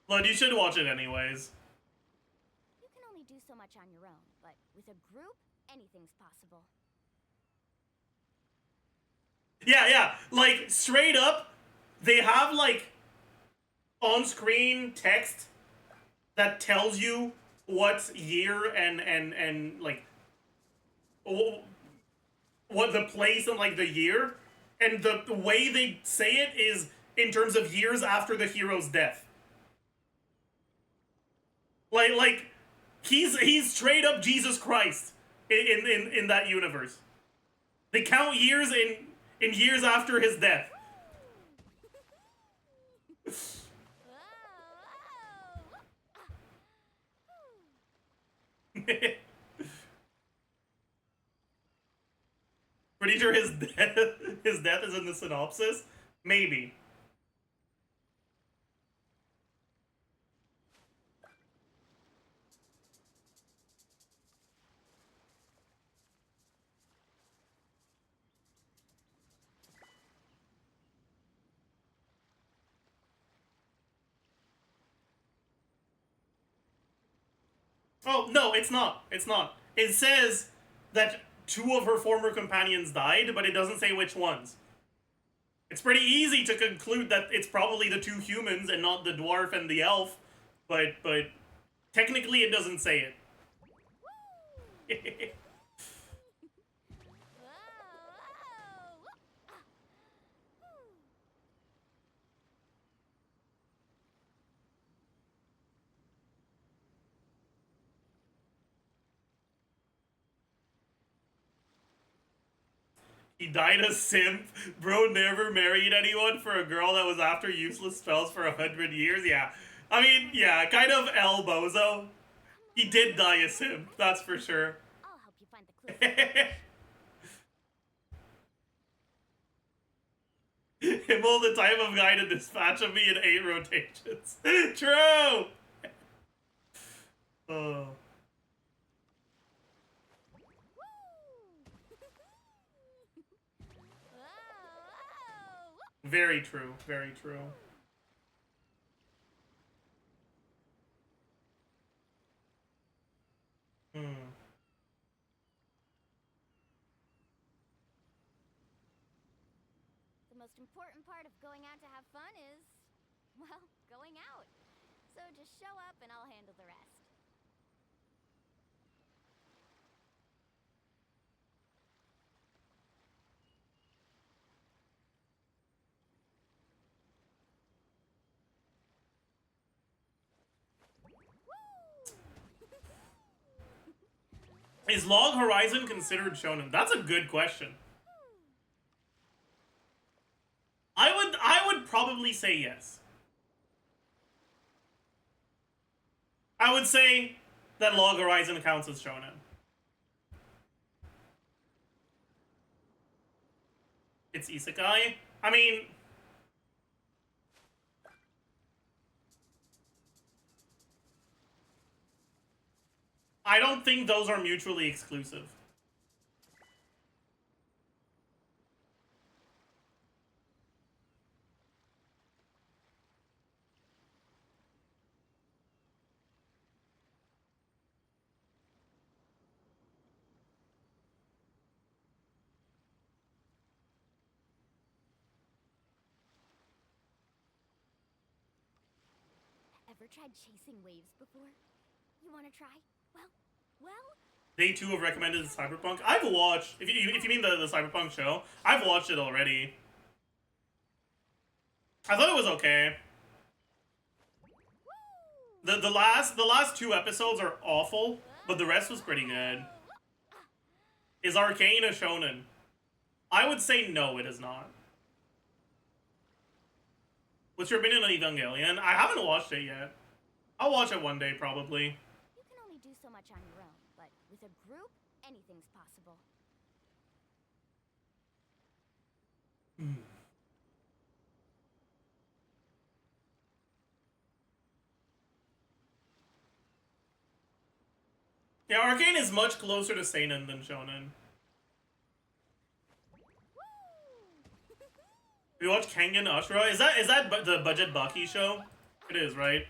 But you should watch it anyways. You can only do so much on your own, but with a group, anything's possible. Yeah, like, straight up, they have, like, on-screen text that tells you what year and like, what the place and, like, the year, and the way they say it is in terms of years after the hero's death. Like, he's straight up Jesus Christ in that universe. They count years in years after his death. Pretty sure his death is in the synopsis? Maybe. Oh, no, it's not. It's not. It says that 2 of her former companions died, but it doesn't say which ones. It's pretty easy to conclude that it's probably the 2 humans and not the dwarf and the elf, but technically it doesn't say it. He died a simp. Bro never married anyone for a girl that was after useless spells for 100 years. Yeah. I mean, yeah, kind of El Bozo. He did die a simp, that's for sure. I'll help you find the clues. Himmel, the type of guy to dispatch of me in 8 rotations. True! Oh. Very true, very true. The most important part of going out to have fun is, well, going out. So just show up and I'll handle the rest. Is Log Horizon considered shonen? That's a good question. I would probably say yes. I would say that Log Horizon counts as shonen. It's isekai. I mean, I don't think those are mutually exclusive. Ever tried chasing waves before? You want to try? Well, They too have recommended Cyberpunk. I've watched, if you mean the Cyberpunk show, I've watched it already. I thought it was okay. The last 2 episodes are awful, but the rest was pretty good. Is Arcane a shonen? I would say no, it is not. What's your opinion on Evangelion? I haven't watched it yet. I'll watch it one day, probably. you can only do so much on your own, but with a group, anything's possible. Yeah, Arcane is much closer to seinen than shonen. You watch Kengan Ashura? Is that the Budget Baki show? It is, right?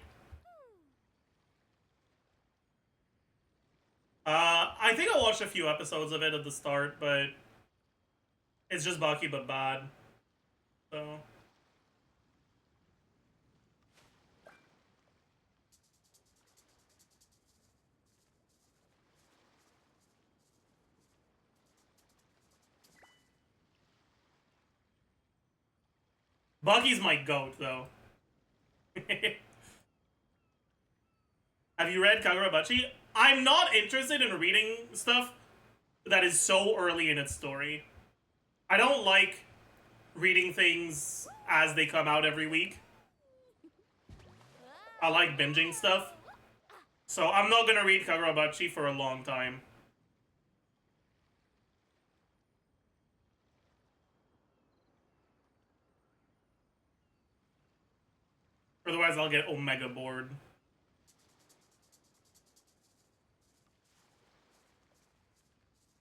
I think I watched a few episodes of it at the start, but it's just Baki but bad. So Baki's my goat, though. Have you read Kagurabachi? I'm not interested in reading stuff that is so early in its story. I don't like reading things as they come out every week. I like binging stuff. So I'm not gonna read Kagurabachi for a long time. Otherwise I'll get omega bored.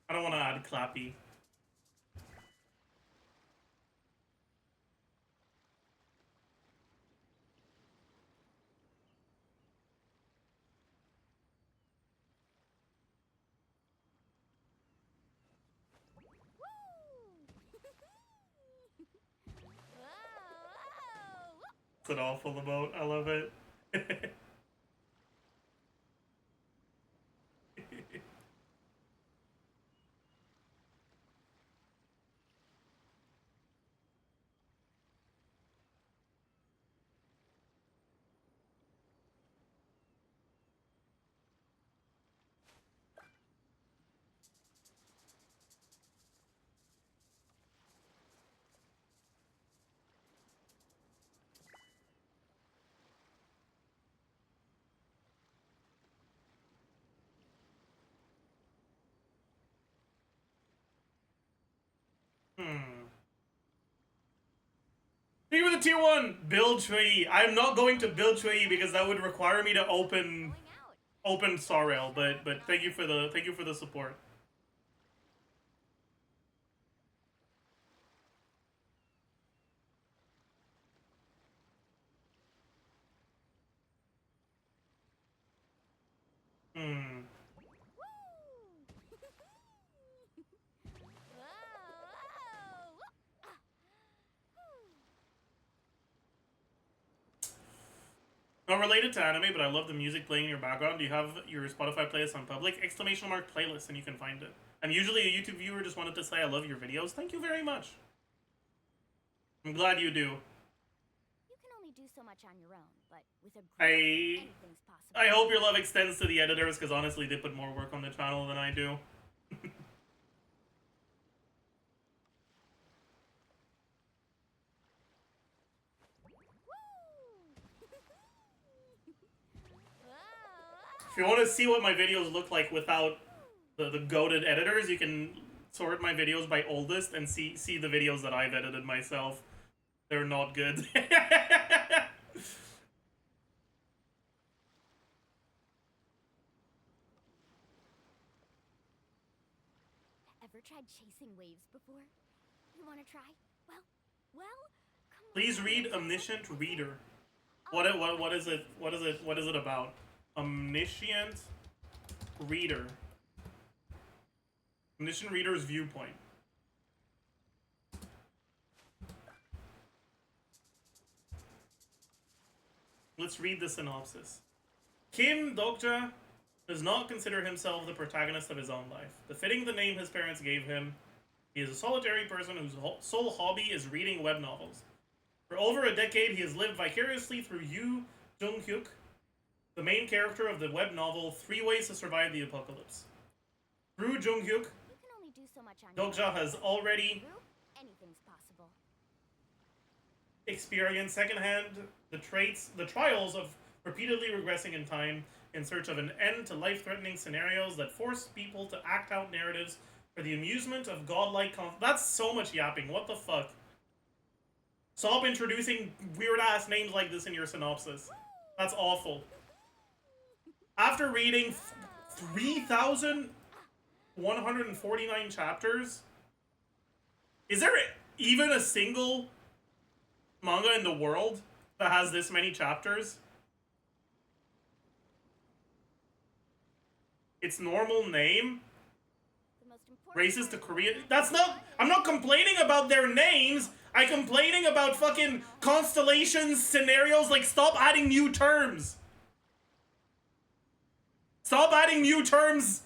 I don't want to add Clappy. What's it awful about? I love it. Thank you for the tier 1! Build tree. I'm not going to build tree because that would require me to open Sorrel, but thank you for the support. Not related to anime, but I love the music playing in your background. Do you have your Spotify playlist on public? Exclamation mark playlist, and you can find it. I'm usually a YouTube viewer, just wanted to say I love your videos. Thank you very much. I'm glad you do. You can only do so much on your own, but with a group, anything's possible. I hope your love extends to the editors, because honestly, they put more work on the channel than I do. If you want to see what my videos look like without the goated editors, you can sort my videos by oldest and see the videos that I've edited myself. They're not good. Ever tried chasing waves before? You want to try? Well, come on. Please read Omniscient Reader. What is it? What is it about? Omniscient Reader. Omniscient Reader's viewpoint. Let's read the synopsis. Kim Dokja does not consider himself the protagonist of his own life. Befitting the name his parents gave him, he is a solitary person whose sole hobby is reading web novels. For over a decade, he has lived vicariously through Yoo Jung-hyuk, the main character of the web novel 3 Ways to Survive the Apocalypse. Through Jung-hyuk, You can only do so much on your Dokja own. has already Through, anything's possible. experienced secondhand the trials of repeatedly regressing in time in search of an end to life-threatening scenarios that force people to act out narratives for the amusement of godlike That's so much yapping. What the fuck? Stop introducing weird-ass names like this in your synopsis. That's awful. After reading 3,149 chapters, is there even a single manga in the world that has this many chapters? Its normal name, The most important racist to part of Korea. the That's not. I'm not complaining about their names. I'm complaining about fucking constellations, scenarios. Like, stop adding new terms. Stop adding new terms.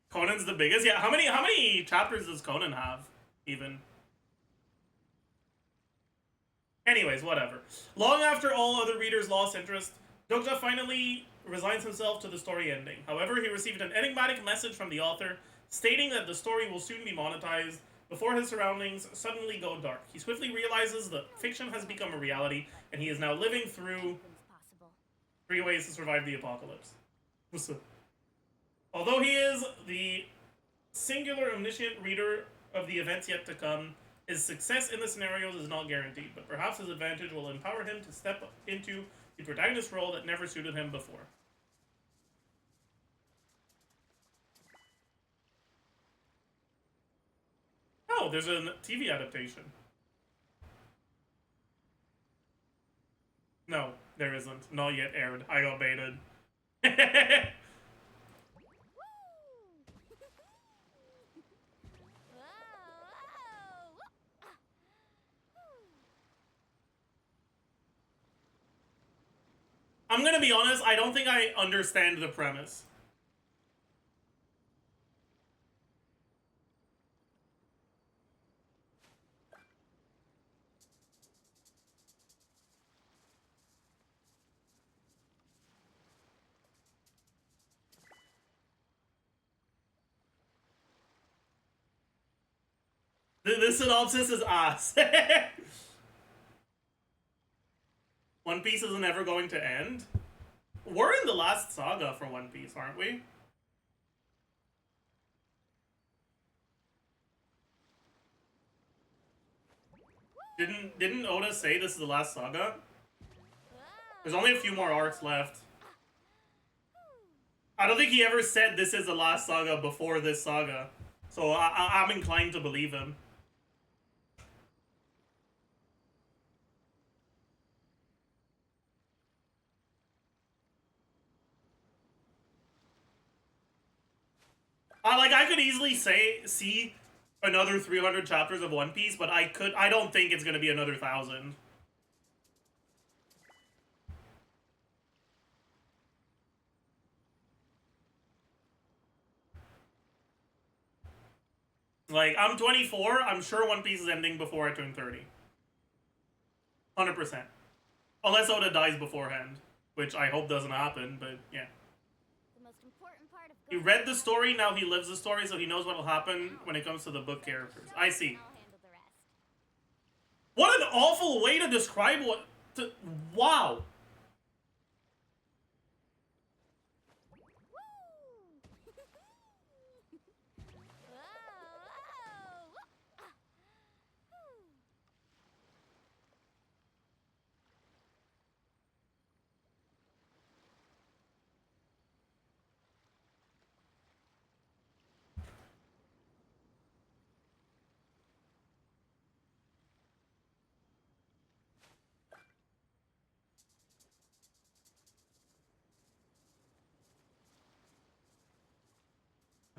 Conan's the biggest. Yeah, how many chapters does Conan have, even? Anyways, whatever. Long after all other readers lost interest, Dokja finally resigns himself to the story ending. However, he received an enigmatic message from the author stating that the story will soon be monetized before his surroundings suddenly go dark. He swiftly realizes that fiction has become a reality, and he is now living through anything's possible. 3 Ways to Survive the Apocalypse. What's up? Although he is the singular omniscient reader of the events yet to come, his success in the scenarios is not guaranteed, but perhaps his advantage will empower him to step into the protagonist role that never suited him before. Oh, there's a TV adaptation. No, there isn't. Not yet aired. I got baited. I'm gonna be honest, I don't think I understand the premise. This synopsis is ass. One Piece isn't ever going to end? We're in the last saga for One Piece, aren't we? Didn't Oda say this is the last saga? There's only a few more arcs left. I don't think he ever said this is the last saga before this saga. So I'm inclined to believe him. Like, I could easily see another 300 chapters of One Piece, but I don't think it's gonna be another 1,000. Like, I'm 24, I'm sure One Piece is ending before I turn 30. 100%. Unless Oda dies beforehand, which I hope doesn't happen, but yeah. The most important part of He read the story, now he lives the story, so he knows what will happen when it comes to the book characters. I see. I'll handle the rest. What an awful way to describe what... wow.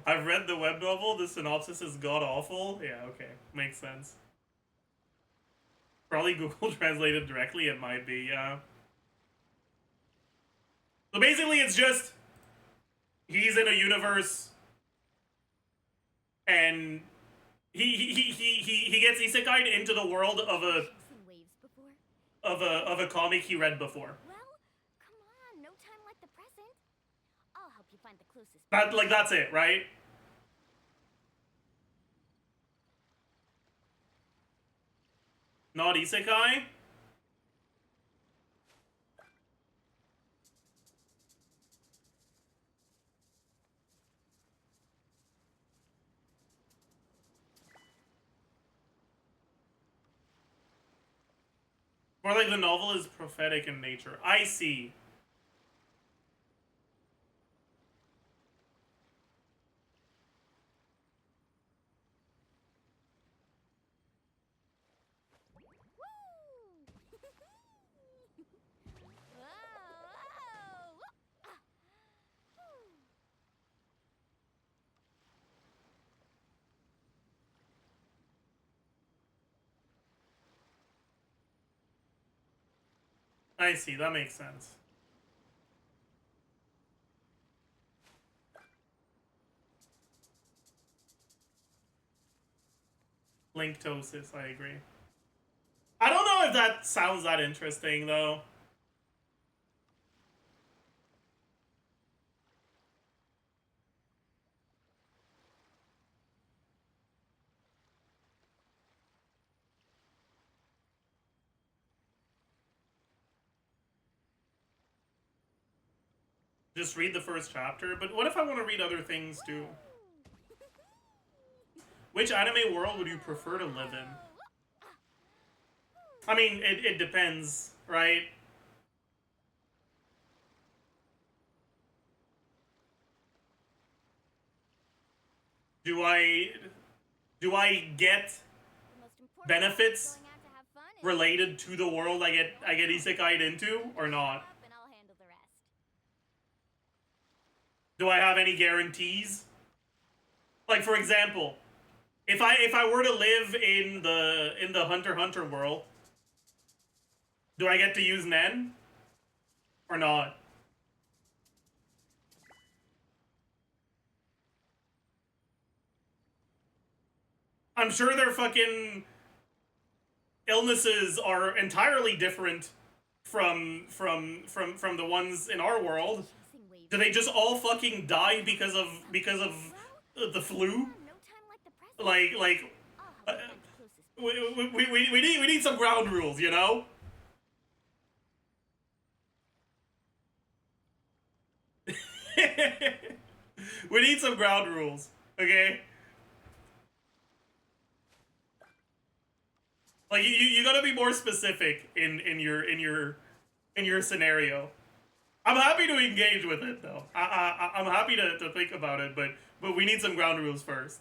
I've read the web novel. The synopsis is god awful. Yeah, okay, makes sense. Probably Google translated directly. It might be, yeah. So basically, it's just he's in a universe, and he gets isekai'd into the world of a Chasing waves before? of a comic he read before. Well, come on, no time like the present. I'll help you find the closest. That's it, right? Not isekai? More like the novel is prophetic in nature. I see. I see, that makes sense. Linktosis, I agree. I don't know if that sounds that interesting, though. Just read the first chapter, but what if I want to read other things, too? Which anime world would you prefer to live in? I mean, it depends, right? Do I get benefits related to the world I get isekai'd into, or not? Do I have any guarantees? Like, for example, if I were to live in the Hunter x Hunter world, do I get to use Nen? Or not? I'm sure their fucking illnesses are entirely different from the ones in our world. Do they just all fucking die because of the flu? Like we need some ground rules, you know? We need some ground rules, okay? Like you gotta be more specific in your scenario. I'm happy to engage with it though. I'm happy to think about it, but we need some ground rules first.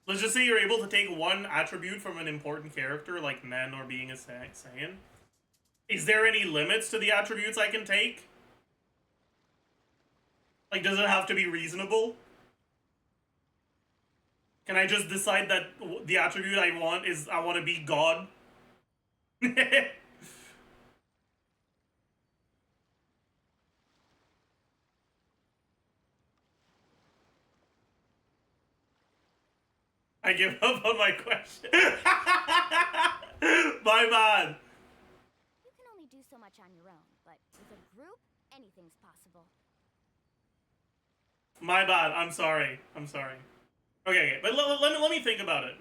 Let's just say you're able to take one attribute from an important character, like Nen or being a Saiyan. Is there any limits to the attributes I can take? Like, does it have to be reasonable? Can I just decide that the attribute I want is I want to be God? I give up on my question. My bad. You can only do so much on your own, but with a group, anything's possible. My bad. I'm sorry. I'm sorry. Okay, but let me think about it.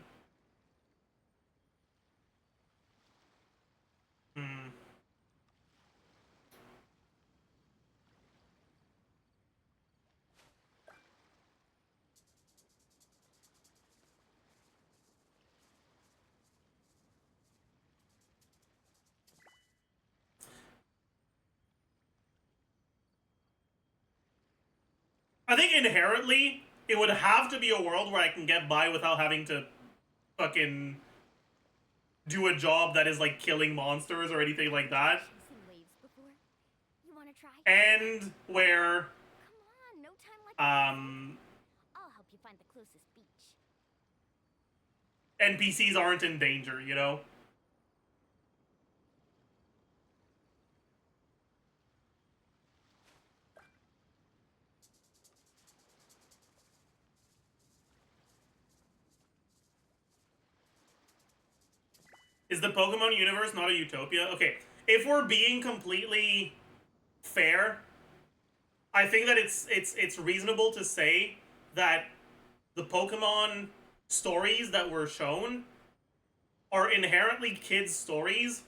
I think inherently it would have to be a world where I can get by without having to fucking do a job that is like killing monsters or anything like that. Chasing waves before? You wanna try? And where Come on, no time like the present. um I'll help you find the closest beach. NPCs aren't in danger, you know? Is the Pokemon universe not a utopia? Okay, if we're being completely fair, I think that it's reasonable to say that the Pokemon stories that were shown are inherently kids' stories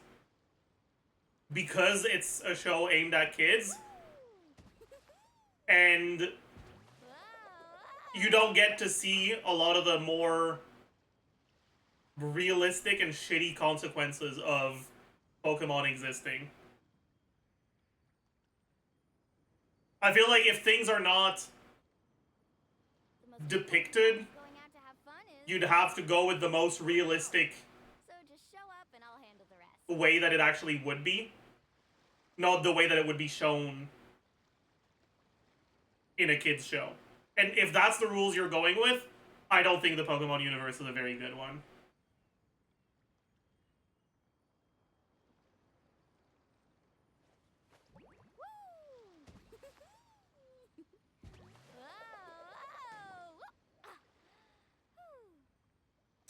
because it's a show aimed at kids, and you don't get to see a lot of the more realistic and shitty consequences of Pokemon existing. I feel like if things are not The most depicted, important part of going out to have fun is. you'd have to go with the most realistic So just show up and I'll handle the rest. way that it actually would be, not the way that it would be shown in a kid's show. And if that's the rules you're going with, I don't think the Pokemon universe is a very good one.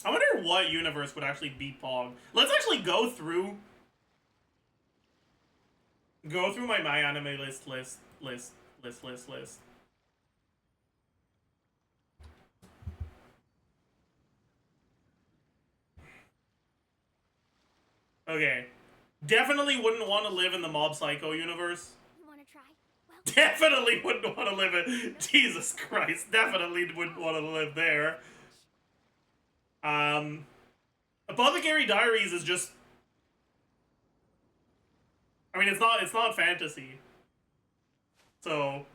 I wonder what universe would actually beat Pog. Let's actually go through my anime list. Okay. Definitely wouldn't want to live in the Mob Psycho universe. You wanna try? Well, Definitely wouldn't want to live in... Jesus Christ. Definitely wouldn't want to live there. Apothecary Diaries is just... I mean, it's not fantasy. So...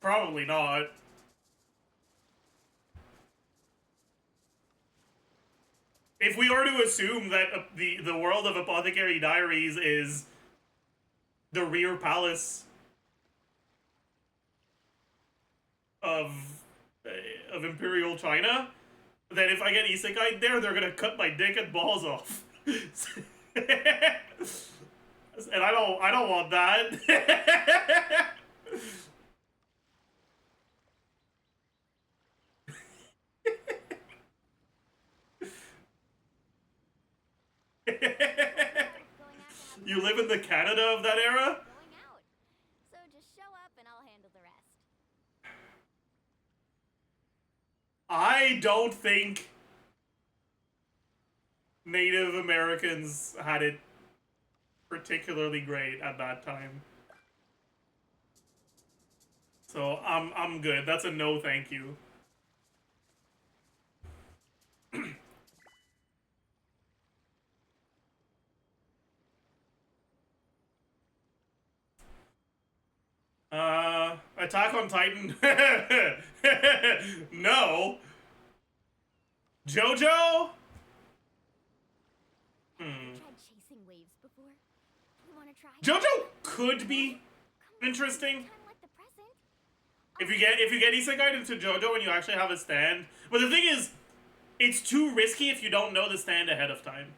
Probably not. If we are to assume that the world of Apothecary Diaries is the rear palace of Imperial China, then if I get isekai there, they're gonna cut my dick and balls off. And I don't want that. You live in the Canada of that era? going out. So just show up and I'll handle the rest. I don't think Native Americans had it particularly great at that time. So I'm good. That's a no thank you. Attack on Titan. No. JoJo? Tried chasing waves before? You wanna try? JoJo could be Come on, interesting. no time like the present. If you get isekai into JoJo and you actually have a stand. But the thing is, it's too risky if you don't know the stand ahead of time.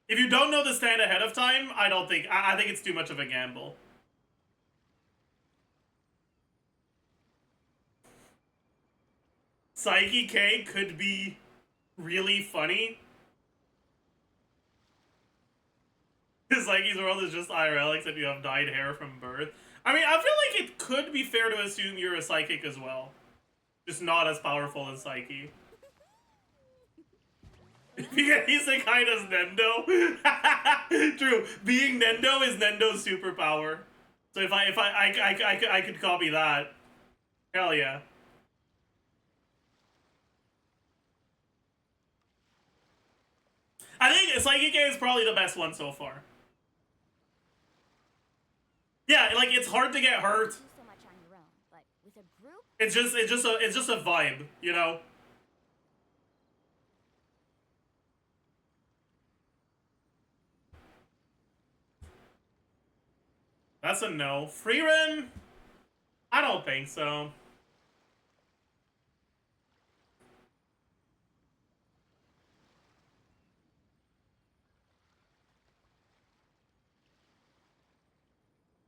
If you don't know the stand ahead of time, I think it's too much of a gamble. Psyche K could be really funny. Psyche's world is just IRL, except you have dyed hair from birth. I mean, I feel like it could be fair to assume you're a psychic as well. Just not as powerful as Psyche. Because he's kind of Nendo. True. Being Nendo is Nendo's superpower. So if I could copy that. Hell yeah. I think Psychic is probably the best one so far. Yeah, like it's hard to get hurt. Do so much on your own, but with a group, It's just a vibe, you know. That's a no. Freerun? I don't think so.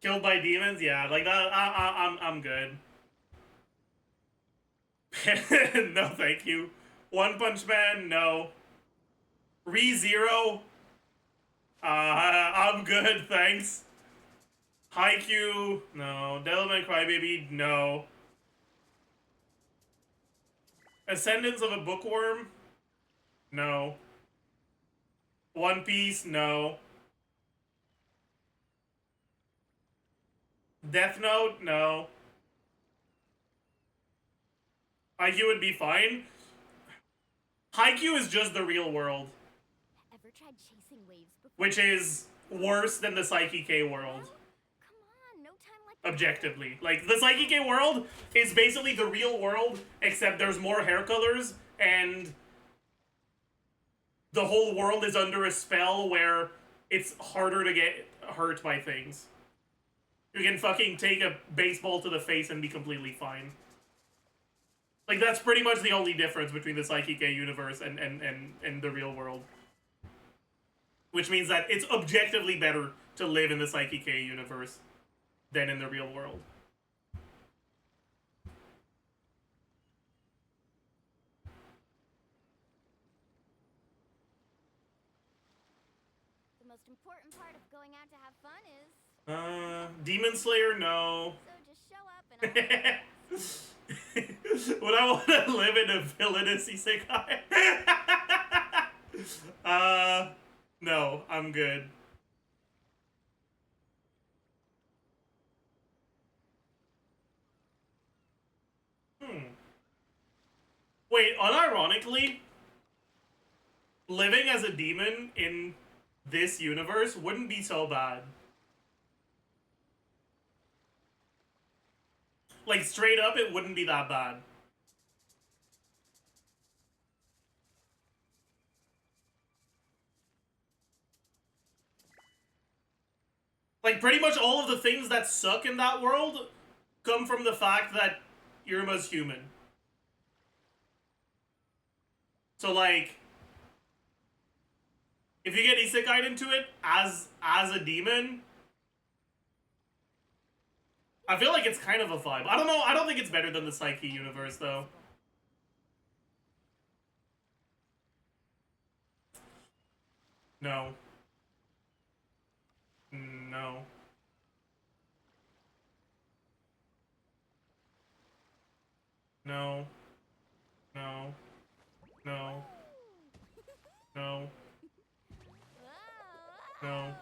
Killed by demons? Yeah, like that. I'm good. No, thank you. One Punch Man? No. ReZero? I'm good, thanks. Haikyuu? No. Devilman Crybaby? No. Ascendance of a Bookworm? No. One Piece? No. Death Note? No. Haikyuu would be fine. Haikyuu is just the real world, ever tried chasing waves before? which is worse than the Psyche K world, Come on, no time like the objectively. Like, the Psyche K world is basically the real world, except there's more hair colors, and the whole world is under a spell where it's harder to get hurt by things. You can fucking take a baseball to the face and be completely fine. Like, that's pretty much the only difference between the Psyche K universe and the real world. Which means that it's objectively better to live in the Psyche K universe than in the real world. The most important part of going out to have fun is, Demon Slayer, no. so just show up and I'll Would I want to live in a villainous isekai? No, I'm good. Wait, unironically, living as a demon in this universe wouldn't be so bad. Like, straight up, it wouldn't be that bad. Like, pretty much all of the things that suck in that world come from the fact that Irma's human. So, like, if you get isekai'd into it as a demon, I feel like it's kind of a vibe. I don't know. I don't think it's better than the Psyche universe, though. No. No. No. No. No. No. No.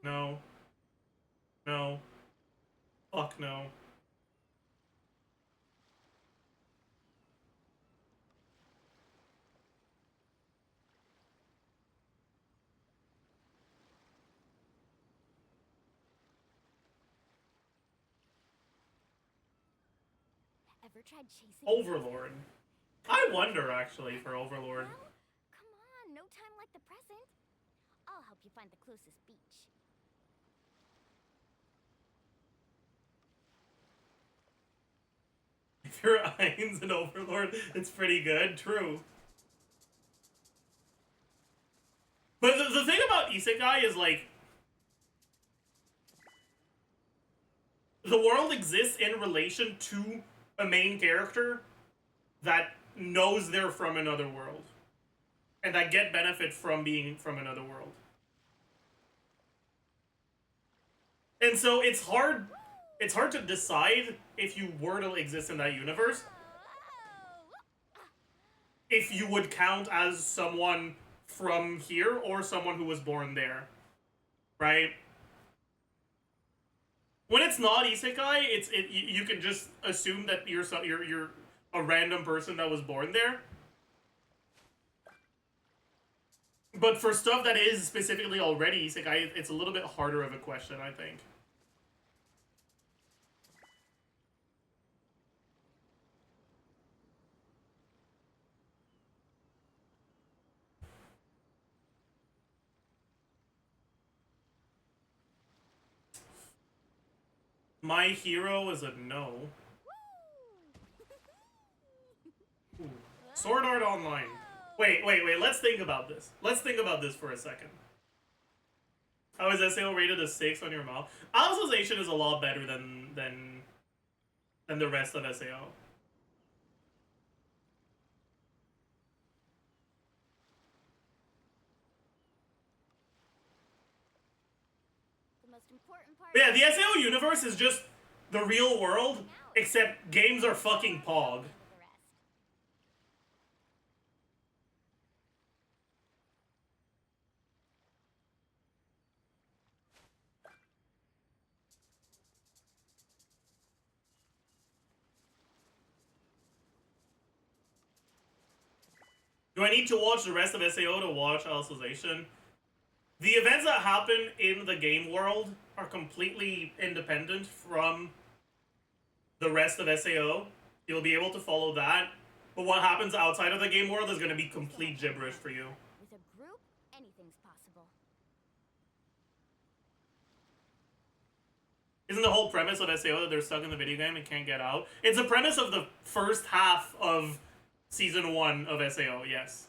No. No. Fuck no. ever tried chasing Overlord. I wonder, actually, for Overlord. Well, come on, no time like the present. I'll help you find the closest beach. If you're Ain's an Overlord, it's pretty good. True. But the thing about isekai is, like, the world exists in relation to a main character that knows they're from another world. And that get benefit from being from another world. And so it's hard to decide if you were to exist in that universe, if you would count as someone from here or someone who was born there, right? When it's not isekai, you can just assume that you're a random person that was born there. But for stuff that is specifically already isekai, it's a little bit harder of a question, I think. My Hero is a no. Ooh. Sword Art Online. Wait. Let's think about this. Let's think about this for a second. How is SAO rated a 6 on your mouth? Alicization is a lot better than the rest of SAO. The most important part. Yeah, the SAO universe is just the real world, except games are fucking Pog. Do I need to watch the rest of SAO to watch Alicization? The events that happen in the game world are completely independent from the rest of SAO. You'll be able to follow that, but what happens outside of the game world is going to be complete gibberish for you. With a group, anything's possible. Isn't the whole premise of SAO that they're stuck in the video game and can't get out? It's the premise of the first half of Season 1 of SAO, yes.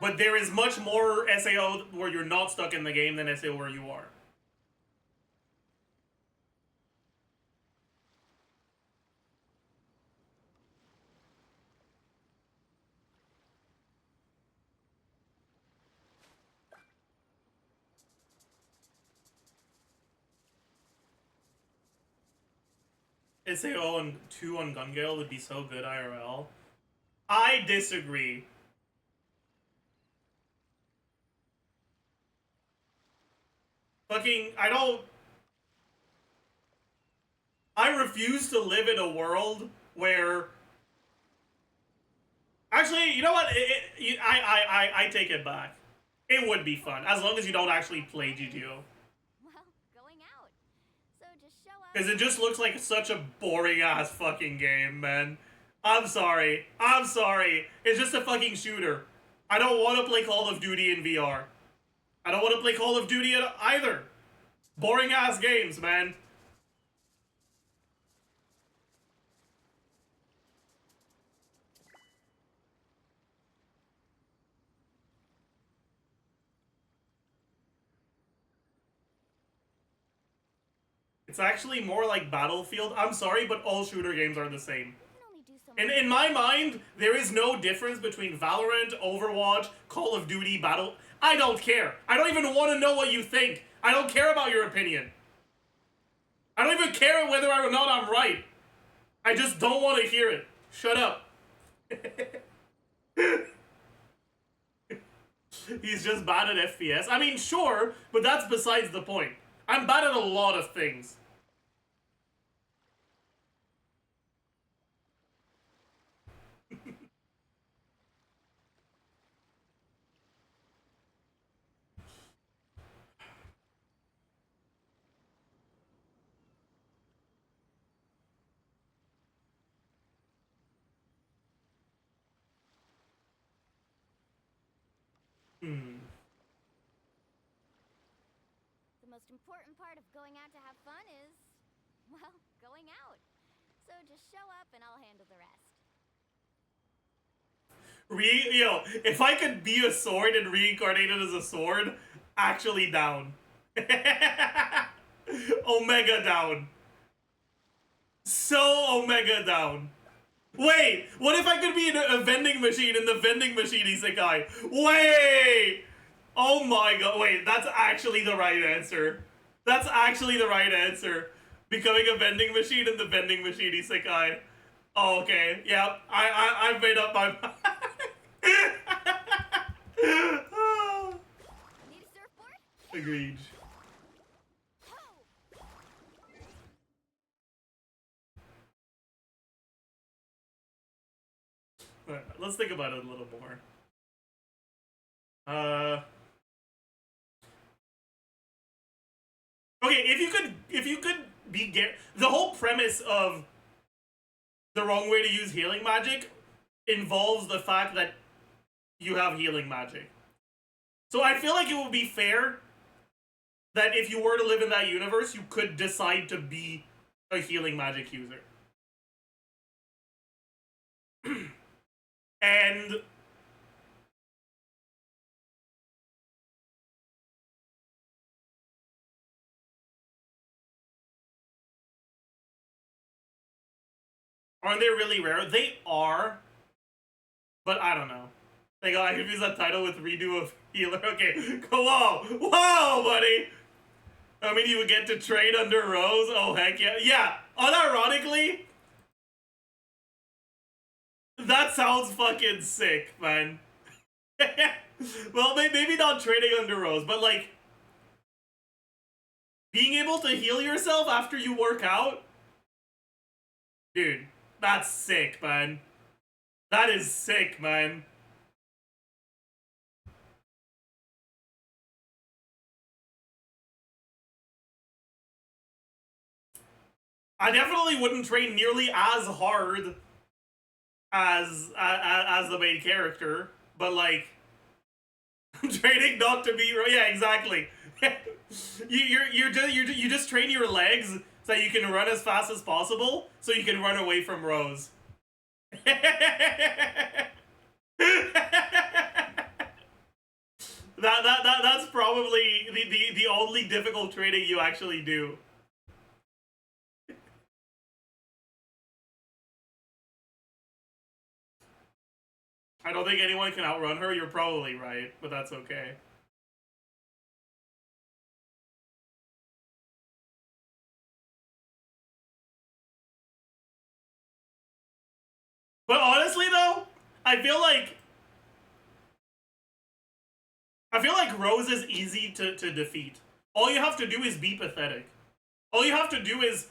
But there is much more SAO where you're not stuck in the game than SAO where you are. SAO and 2 on Gun Gale would be so good IRL. I disagree. Fucking, I refuse to live in a world where... Actually, you know what? I take it back. It would be fun, as long as you don't actually play GGO. Well, going out. So just show up. Because it just looks like such a boring-ass fucking game, man. I'm sorry. I'm sorry. It's just a fucking shooter. I don't want to play Call of Duty in VR. I don't want to play Call of Duty either. Boring-ass games, man. It's actually more like Battlefield. I'm sorry, but all shooter games are the same. In my mind, there is no difference between Valorant, Overwatch, Call of Duty, Battle... I don't care. I don't even want to know what you think. I don't care about your opinion. I don't even care whether or not I'm right. I just don't want to hear it. Shut up. He's just bad at FPS. I mean, sure, but that's besides the point. I'm bad at a lot of things. The most important part of going out to have fun is, well, going out. So just show up and I'll handle the rest. Yo, if I could be a sword and reincarnated as a sword, actually down. Omega down. So Omega down. Wait, what if I could be a vending machine in the vending machine isekai? Wait! Oh my god, wait, that's actually the right answer. That's actually the right answer. Becoming a vending machine in the vending machine isekai. Oh, okay, yeah, I've made up my mind. Need a surfboard? Agreed. Let's think about it a little more. Okay, if you could be the whole premise of the wrong way to use healing magic involves the fact that you have healing magic. So I feel like it would be fair that if you were to live in that universe, you could decide to be a healing magic user. And aren't they really rare? They are, but I don't know. Like, oh, I confused that title with redo of healer. Okay, whoa, whoa, buddy. I mean, you would get to trade under Rose. Oh heck yeah, yeah. Unironically, that sounds fucking sick, man. Well, maybe not trading under Rose, but like being able to heal yourself after you work out, dude. That's sick, man. That is sick, man. I definitely wouldn't train nearly as hard as the main character, but like I'm training not to be. Yeah, exactly. you just train your legs so you can run as fast as possible, so you can run away from Rose. That's probably the only difficult training you actually do. I don't think anyone can outrun her. You're probably right, but that's okay. But honestly, though, I feel like Rose is easy to defeat. All you have to do is be pathetic. All you have to do is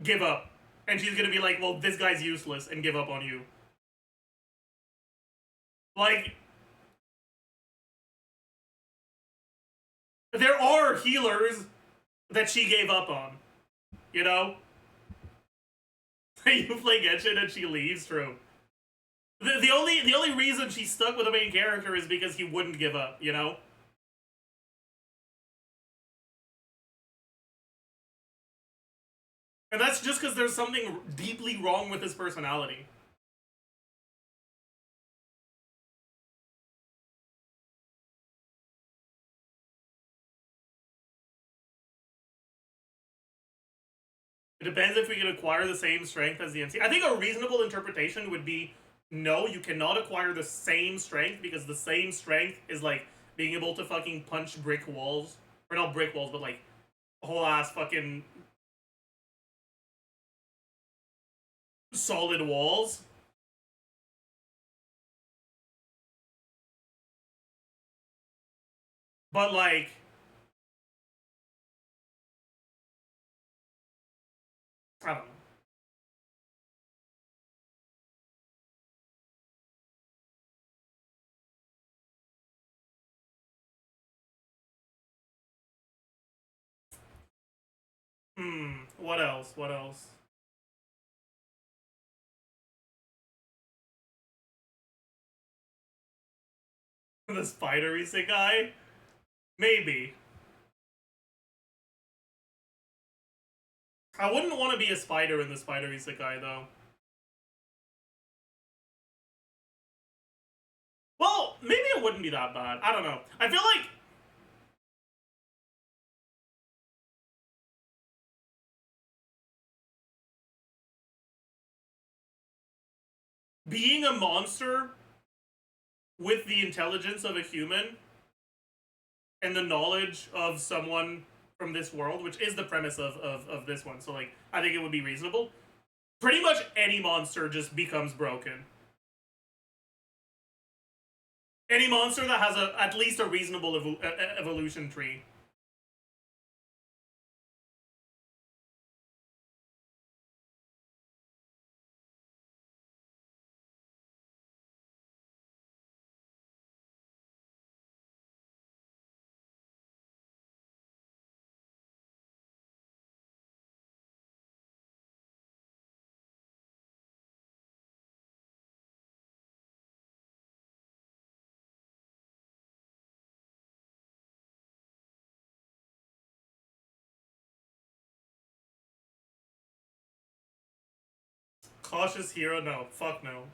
give up. And she's gonna be like, well, this guy's useless, and give up on you. Like, there are healers that she gave up on. You know? You play Genshin and she leaves, true. The only reason she's stuck with the main character is because he wouldn't give up, you know? And that's just because there's something deeply wrong with his personality. It depends if we can acquire the same strength as the MC. I think a reasonable interpretation would be, no, you cannot acquire the same strength, because the same strength is like being able to fucking punch brick walls. Or not brick walls, but like whole ass fucking solid walls. But like, I don't know. What else? What else? The spider isekai? Maybe. I wouldn't want to be a spider in the spider isekai, though. Well, maybe it wouldn't be that bad. I don't know. I feel like being a monster with the intelligence of a human and the knowledge of someone from this world, which is the premise of this one, so like, I think it would be reasonable. Pretty much any monster just becomes broken. Any monster that has at least a reasonable evolution tree. cautious hero? No, fuck no.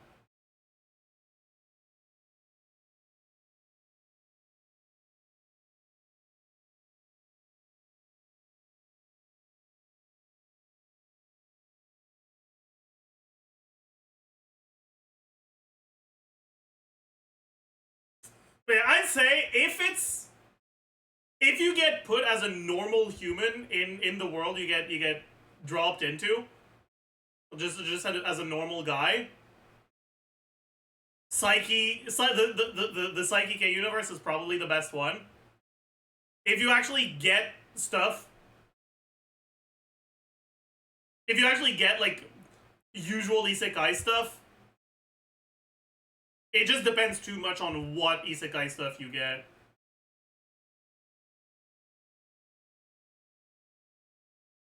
But yeah, I'd say if you get put as a normal human in the world you get dropped into, just as a normal guy, the Psyche K universe is probably the best one. If you actually get stuff, if you actually get like usual isekai stuff, it just depends too much on what isekai stuff you get.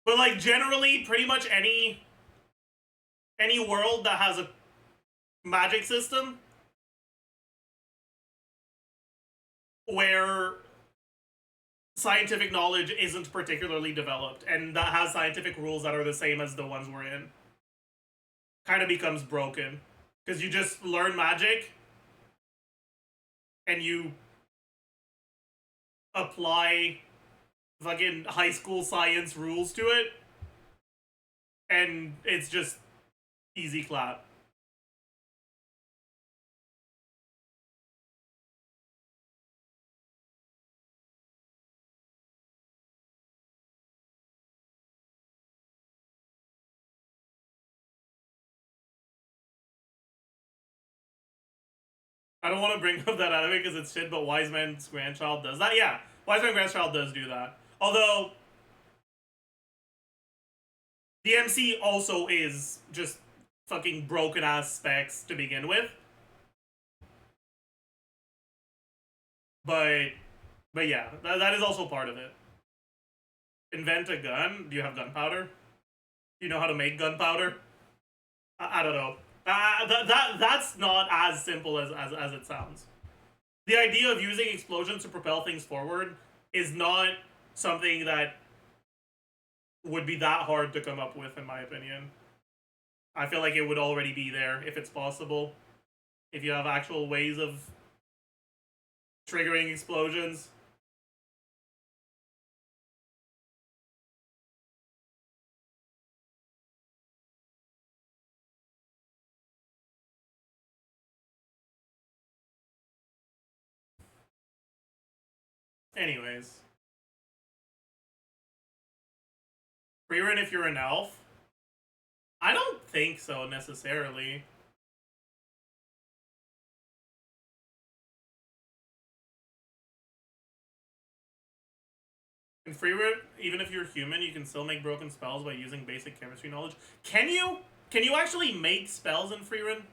But like generally, pretty much any world that has a magic system where scientific knowledge isn't particularly developed and that has scientific rules that are the same as the ones we're in, kind of becomes broken. Because you just learn magic and you apply fucking high school science rules to it, and it's just easy clap. I don't want to bring up that anime because it's shit, but Wise Man's Grandchild does that. Yeah, Wise Man's Grandchild does do that. Although, the MC also is just fucking broken ass specs to begin with. But yeah, that is also part of it. Invent a gun? Do you have gunpowder? Do you know how to make gunpowder? I don't know. That's not as simple as it sounds. The idea of using explosions to propel things forward is not something that would be that hard to come up with, in my opinion. I feel like it would already be there if it's possible. If you have actual ways of triggering explosions. Anyways. Free run if you're an elf? I don't think so, necessarily. In free run, even if you're human, you can still make broken spells by using basic chemistry knowledge. Can you? Can you actually make spells in free run?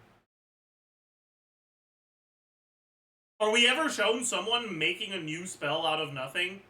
Are we ever shown someone making a new spell out of nothing?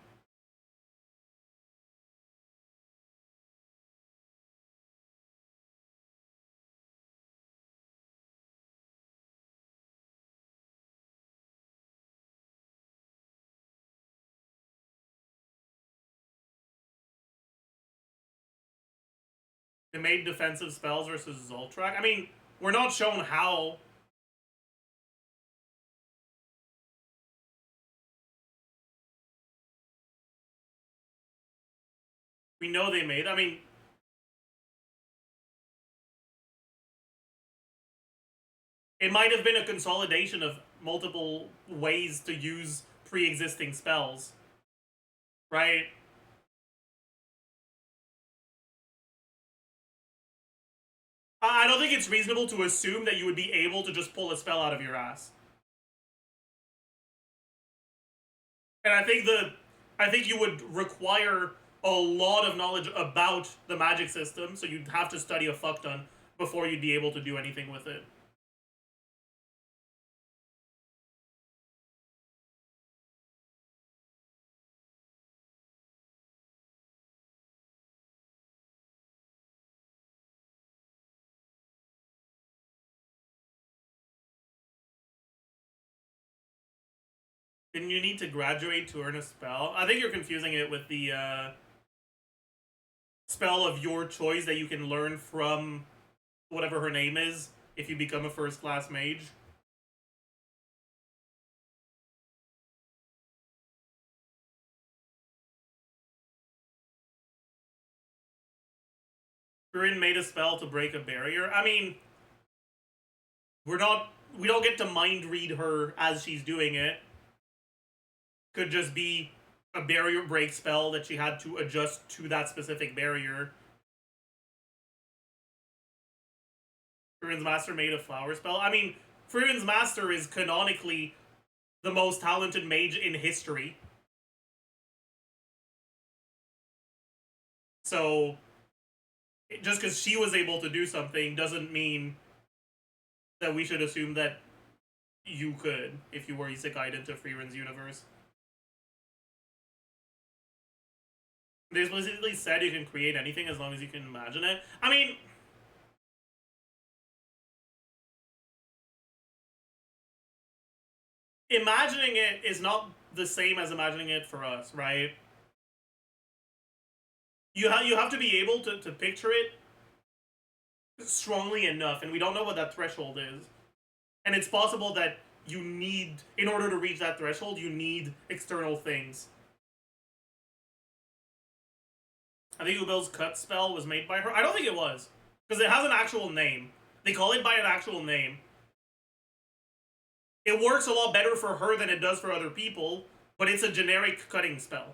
They made defensive spells versus Zoltrak. I mean, we're not shown how. We know they made. I mean, it might have been a consolidation of multiple ways to use pre-existing spells, right? I don't think it's reasonable to assume that you would be able to just pull a spell out of your ass. And I think you would require a lot of knowledge about the magic system, so you'd have to study a fuck ton before you'd be able to do anything with it. Didn't you need to graduate to earn a spell? I think you're confusing it with the spell of your choice that you can learn from whatever her name is if you become a first class mage. Frieren made a spell to break a barrier. I mean, we don't get to mind read her as she's doing it. Could just be a barrier break spell that she had to adjust to that specific barrier. Frieren's Master made a flower spell. I mean, Frieren's Master is canonically the most talented mage in history. So, just because she was able to do something doesn't mean that we should assume that you could if you were isekai'd into Frieren's universe. They explicitly said you can create anything as long as you can imagine it. I mean, imagining it is not the same as imagining it for us, right? You have to be able to picture it strongly enough, and we don't know what that threshold is. And it's possible that you need, in order to reach that threshold, you need external things. I think Ubel's cut spell was made by her. I don't think it was, because it has an actual name. They call it by an actual name. It works a lot better for her than it does for other people, but it's a generic cutting spell.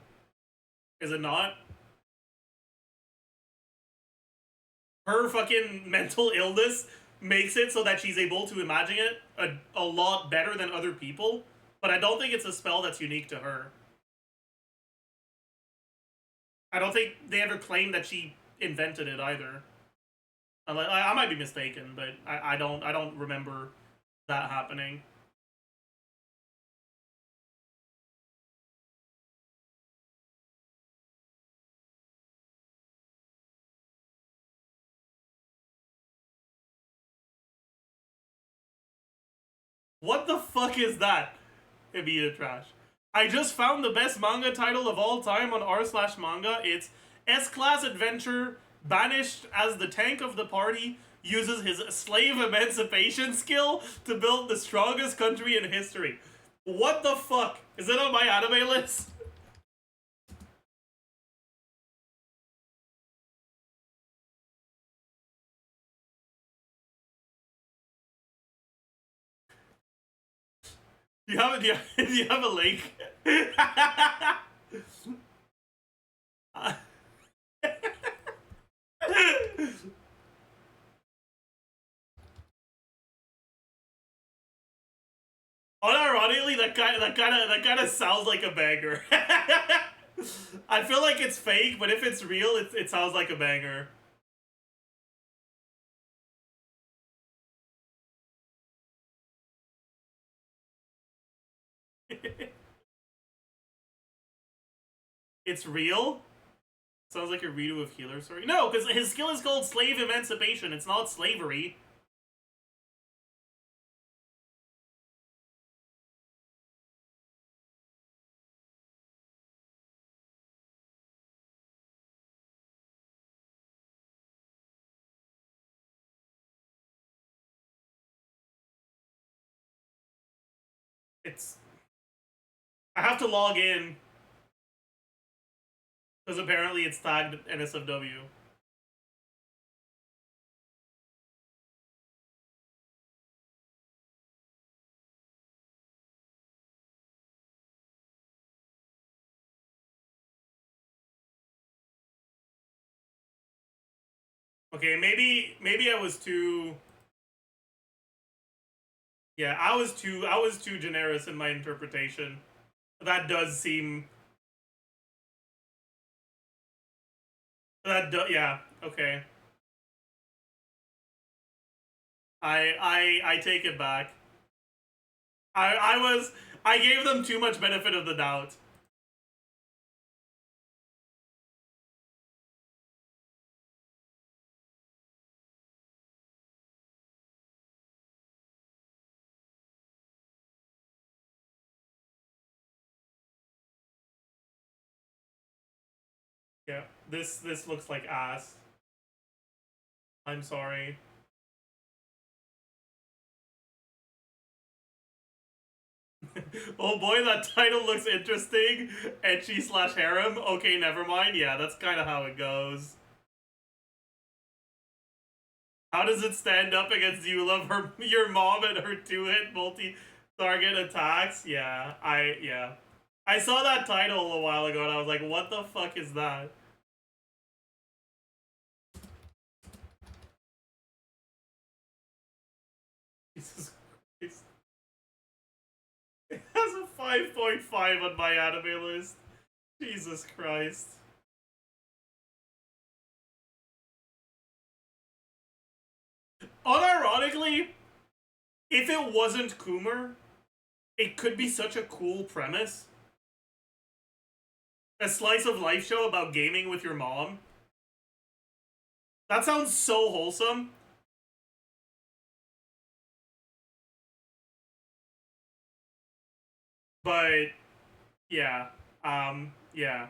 Is it not? Her fucking mental illness makes it so that she's able to imagine it a lot better than other people, but I don't think it's a spell that's unique to her. I don't think they ever claimed that she invented it either. I might be mistaken, but I don't remember that happening. What the fuck is that? Immediate trash. I just found the best manga title of all time on r/manga. It's S-Class Adventure, banished as the tank of the party, uses his slave emancipation skill to build the strongest country in history. What the fuck? Is it on my anime list? Do you have a link? Unironically, that kind of sounds like a banger. I feel like it's fake, but if it's real, it sounds like a banger. It's real? Sounds like a redo of Healer Story. No, because his skill is called Slave Emancipation. It's not slavery. I have to log in. Because apparently it's tagged NSFW. Okay, maybe I was too... Yeah, I was too generous in my interpretation. That does seem... yeah, okay. I take it back. I gave them too much benefit of the doubt. Yeah, this looks like ass. I'm sorry. Oh boy, that title looks interesting. Etchy slash harem. Okay, never mind. Yeah, that's kind of how it goes. How does it stand up against Eula, your mom and her 2-hit multi-target attacks? Yeah, I saw that title a while ago and I was like, what the fuck is that? Jesus Christ. It has a 5.5 on my anime list. Jesus Christ. Unironically, if it wasn't Coomer, it could be such a cool premise. A slice of life show about gaming with your mom. That sounds so wholesome. But, yeah. Yeah.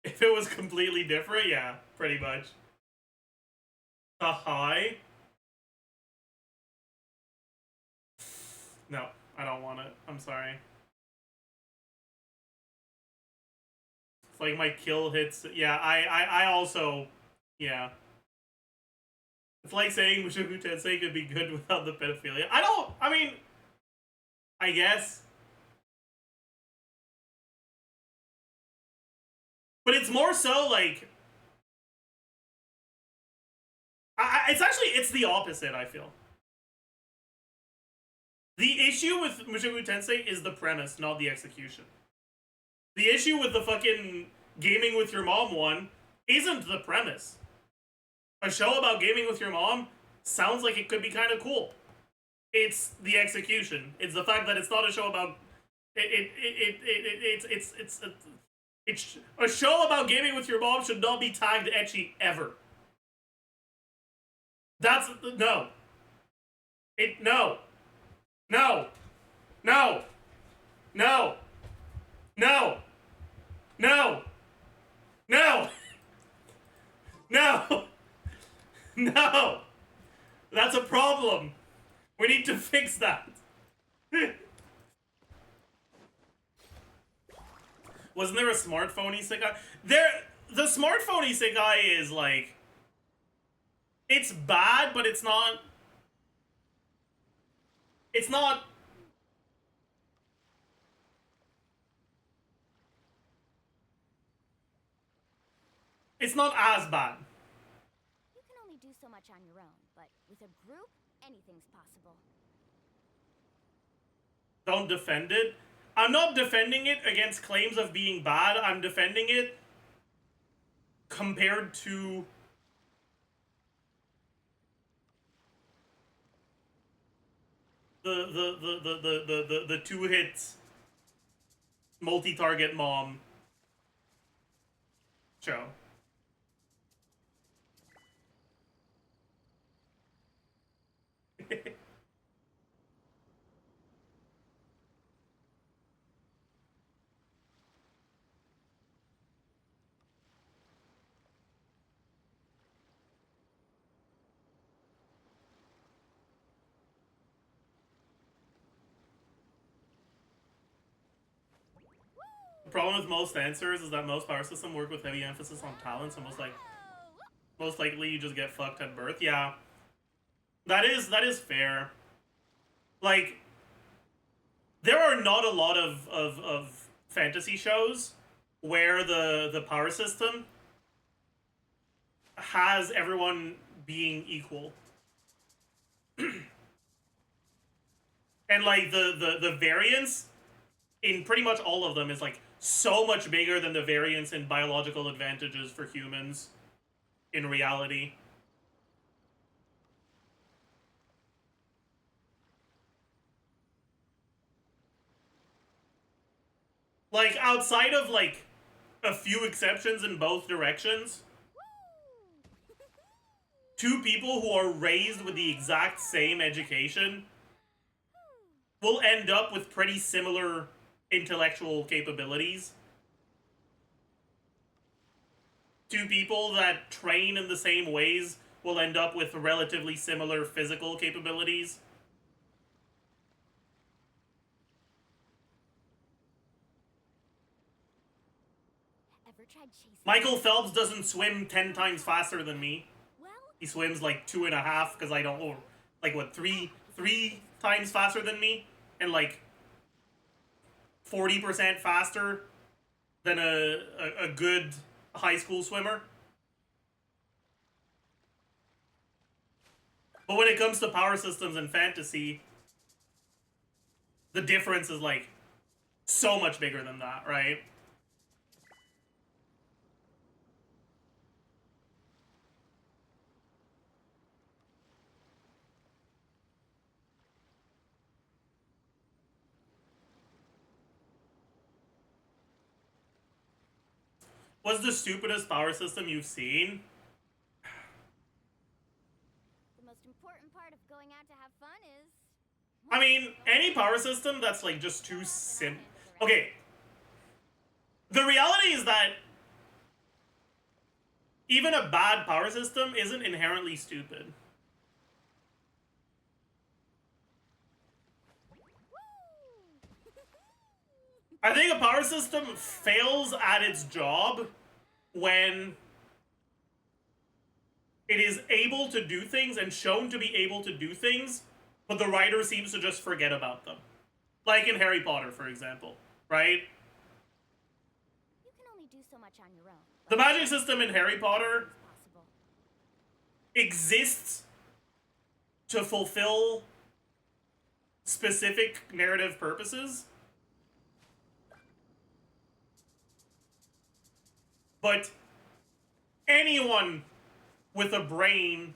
If it was completely different, yeah, pretty much. Hi. No, I don't want it. I'm sorry. It's like my kill hits. Yeah, I also, yeah. It's like saying Mushoku Tensei could be good without the pedophilia. I mean, I guess. But it's more so like, it's the opposite, I feel. The issue with Mushoku Tensei is the premise, not the execution. The issue with the fucking gaming with your mom one isn't the premise. A show about gaming with your mom sounds like it could be kind of cool. It's the execution. It's the fact that it's not a show about it's a show about gaming with your mom should not be tagged ecchi ever. That's no. No. No. No. No. No. No. No. No. No. That's a problem. We need to fix that. Wasn't there a smartphone isekai? The smartphone isekai is like, it's bad, but it's not. It's not. It's not as bad. You can only do so much on your own, but with a group, anything's possible. Don't defend it. I'm not defending it against claims of being bad. I'm defending it compared to the 2-hit multi-target mom show. The problem with most answers is that most power systems work with heavy emphasis on talent, so most likely you just get fucked at birth. Yeah. That is fair. Like, there are not a lot of fantasy shows where the power system has everyone being equal. And like the variance in pretty much all of them is like so much bigger than the variance in biological advantages for humans in reality. Like, outside of like a few exceptions in both directions, two people who are raised with the exact same education will end up with pretty similar intellectual capabilities. Two people that train in the same ways will end up with relatively similar physical capabilities. Ever tried chasing? Michael Phelps doesn't swim 10 times faster than me. Well, He swims like 2.5 because I don't, or like what, three times faster than me, and like 40% faster than a good high school swimmer. But when it comes to power systems and fantasy, the difference is like so much bigger than that, right? What's the stupidest power system you've seen? the most important part of going out to have fun is. I mean, any power system that's like just too simple. Okay. The reality is that even a bad power system isn't inherently stupid. I think a power system fails at its job when it is able to do things and shown to be able to do things, but the writer seems to just forget about them. Like in Harry Potter, for example, right? You can only do so much on your own. The magic system in Harry Potter It's possible. exists to fulfill specific narrative purposes. But anyone with a brain,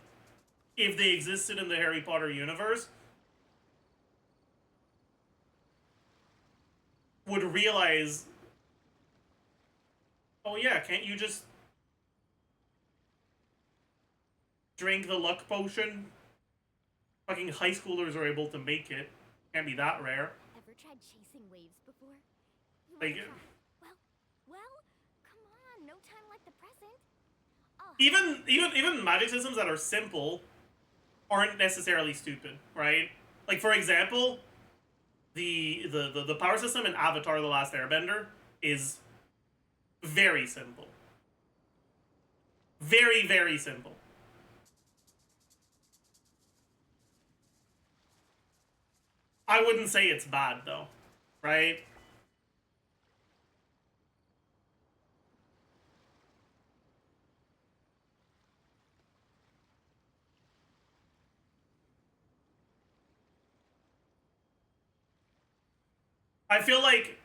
if they existed in the Harry Potter universe, would realize, oh yeah, can't you just drink the luck potion? Fucking high schoolers are able to make it. Can't be that rare. Ever tried chasing waves before? You Like, wanna try? Well, come on, no time like the present. I'll even magic systems that are simple aren't necessarily stupid, right? Like, for example, the power system in Avatar: The Last Airbender is very simple. Very, very simple. I wouldn't say it's bad, though, right? I feel like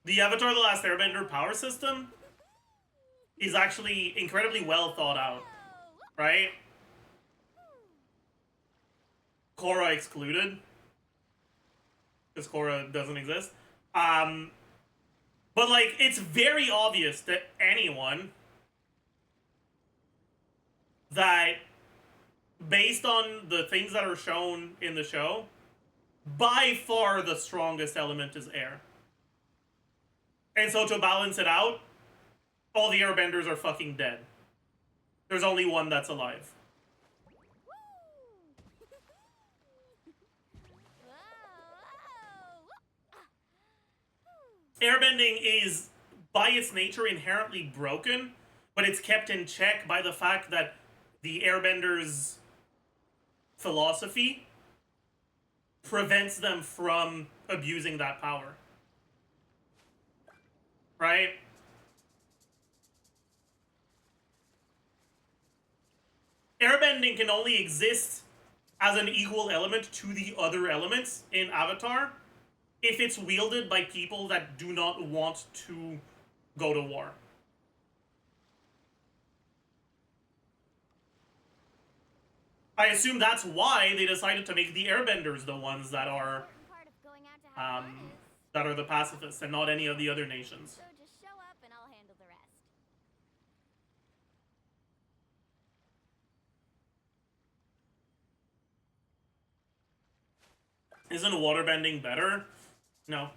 the Avatar: The Last Airbender power system is actually incredibly well thought out, right? Korra excluded, because Korra doesn't exist. But like, it's very obvious that anyone that, based on the things that are shown in the show, by far the strongest element is air. And so to balance it out, all the airbenders are fucking dead. There's only one that's alive. Airbending is, by its nature, inherently broken, but it's kept in check by the fact that the airbenders' philosophy prevents them from abusing that power. Right? Airbending can only exist as an equal element to the other elements in Avatar if it's wielded by people that do not want to go to war. I assume that's why they decided to make the airbenders the ones that are Part of going out to have fun is. that are the pacifists and not any of the other nations. So just show up and I'll handle the rest. Isn't waterbending better? No.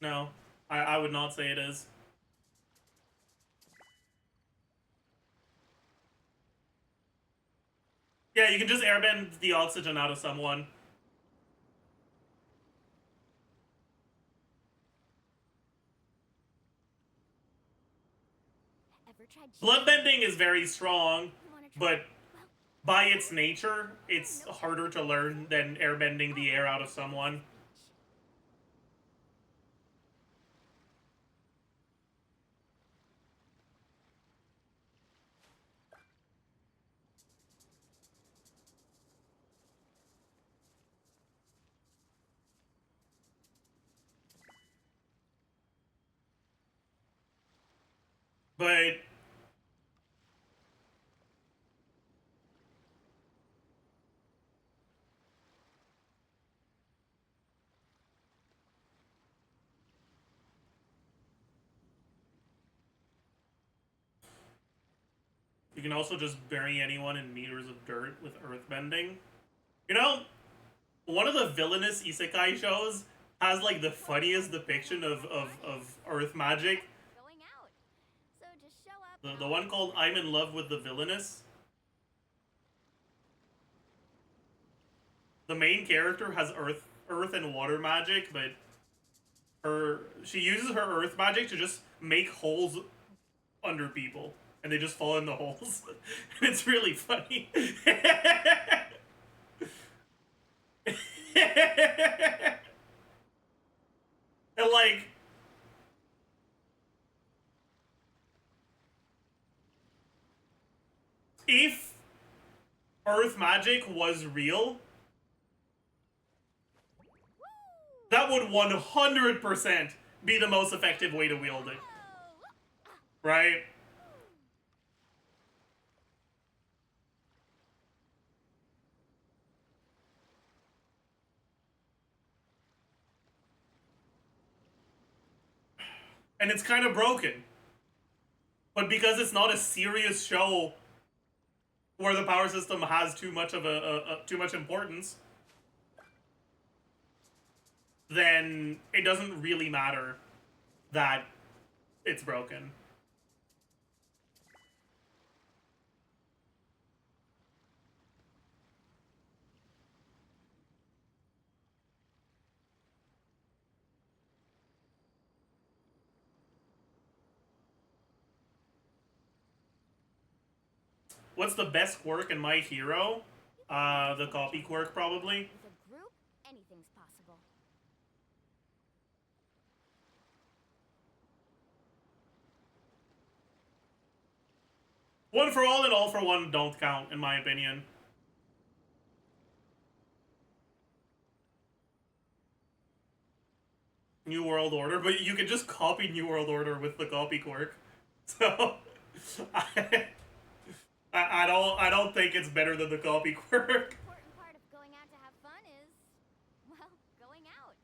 No. I would not say it is. Yeah, you can just airbend the oxygen out of someone. Ever tried Bloodbending is very strong, You wanna try? but Well, by its nature, it's harder to learn than airbending the air out of someone. But you can also just bury anyone in meters of dirt with earthbending. You know, one of the villainous isekai shows has like the funniest depiction of earth magic. going out. So just show up. The one called I'm in Love with the Villainous. The main character has earth and water magic, but she uses her earth magic to just make holes under people, and they just fall in the holes. And it's really funny. And like, if earth magic was real, that would 100% be the most effective way to wield it. Right? And it's kind of broken. But because it's not a serious show where the power system has too much of too much importance, then it doesn't really matter that it's broken. What's the best quirk in My Hero? The copy quirk, probably. With a group, anything's possible. One for all and all for one don't count, in my opinion. New World Order, but you can just copy New World Order with the copy quirk. So I don't think it's better than the copy quirk. The important part of going out to have fun is, well, going out.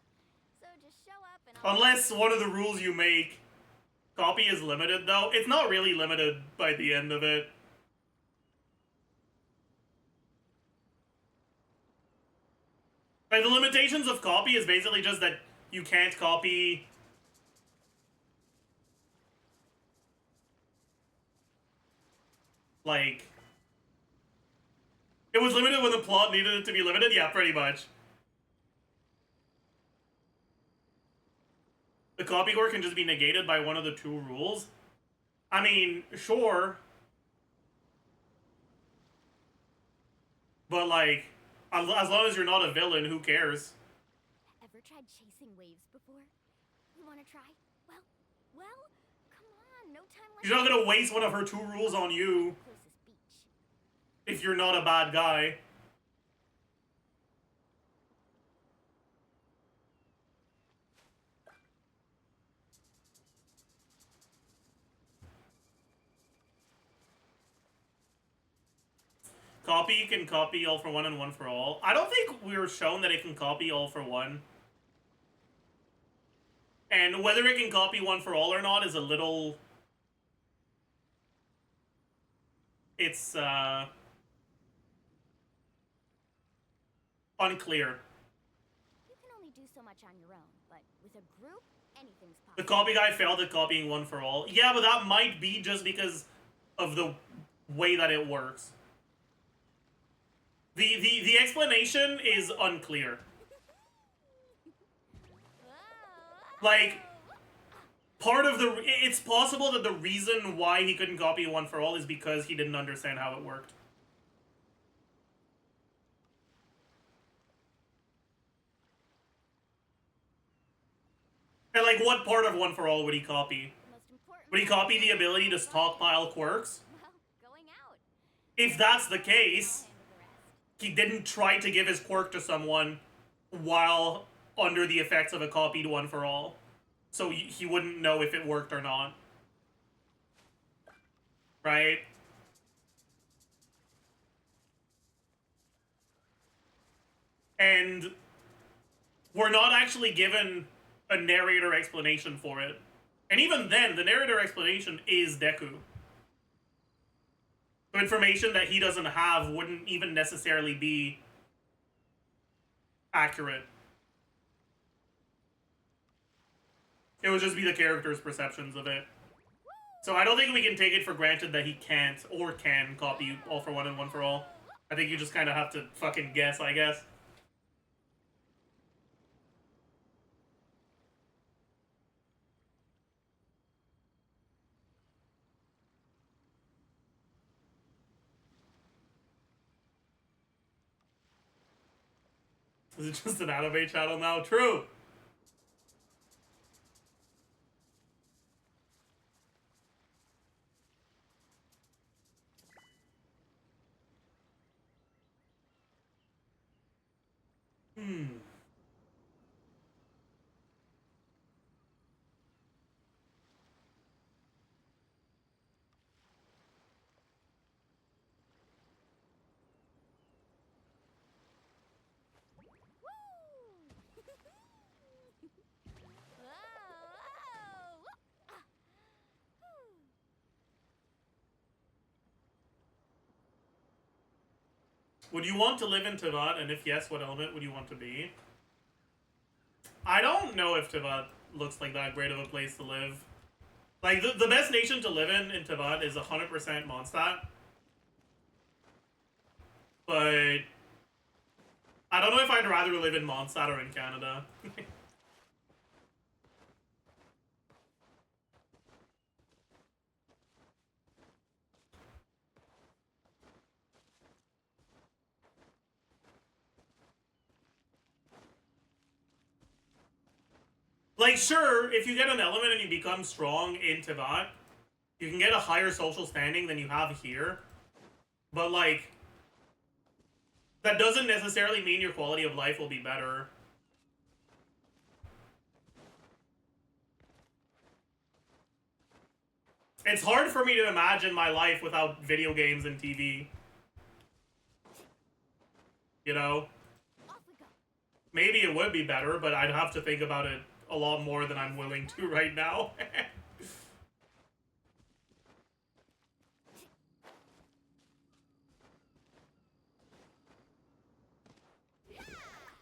So just show up and I'll... Unless one of the rules you make, copy is limited though. It's not really limited by the end of it. Like, the limitations of copy is basically just that you can't copy like, it was limited when the plot needed it to be limited? Yeah, pretty much. The copy quirk can just be negated by one of the two rules. I mean, sure. But like, as long as you're not a villain, who cares? Ever tried chasing waves before? You wanna try? Well, come on, no time like... She's not gonna waste one of her two rules on you Closest beach. if you're not a bad guy. Copy can copy all for one and one for all. I don't think we were shown that it can copy all for one. And whether it can copy one for all or not is a little... It's, Unclear. You can only do so much on your own, but with a group, anything's The possible. copy guy failed at copying One for All. Yeah, but that might be just because of the way that it works. The explanation is unclear. Like, part of the... It's possible that the reason why he couldn't copy One for All is because he didn't understand how it worked. And, like, what part of One for All would he copy? The most important Would he part copy the ability to is stockpile quirks? well, going out. If that's the case, Handle the rest. he didn't try to give his quirk to someone while under the effects of a copied One for All. So he wouldn't know if it worked or not. Right? And we're not actually given a narrator explanation for it. And even then, the narrator explanation is Deku. So information that he doesn't have wouldn't even necessarily be accurate. It would just be the character's perceptions of it. So I don't think we can take it for granted that he can't or can copy All for One and One for All. I think you just kind of have to fucking guess, I guess. Is it just an anime channel now? True! Would you want to live in Tevat, and if yes, what element would you want to be? I don't know if Tevat looks like that great of a place to live. Like, the best nation to live in Tevat is 100% Mondstadt. But I don't know if I'd rather live in Mondstadt or in Canada. Like, sure, if you get an element and you become strong in Tevat, you can get a higher social standing than you have here. But, like, that doesn't necessarily mean your quality of life will be better. It's hard for me to imagine my life without video games and TV. You know? Off we go. Maybe it would be better, but I'd have to think about it a lot more than I'm willing to right now.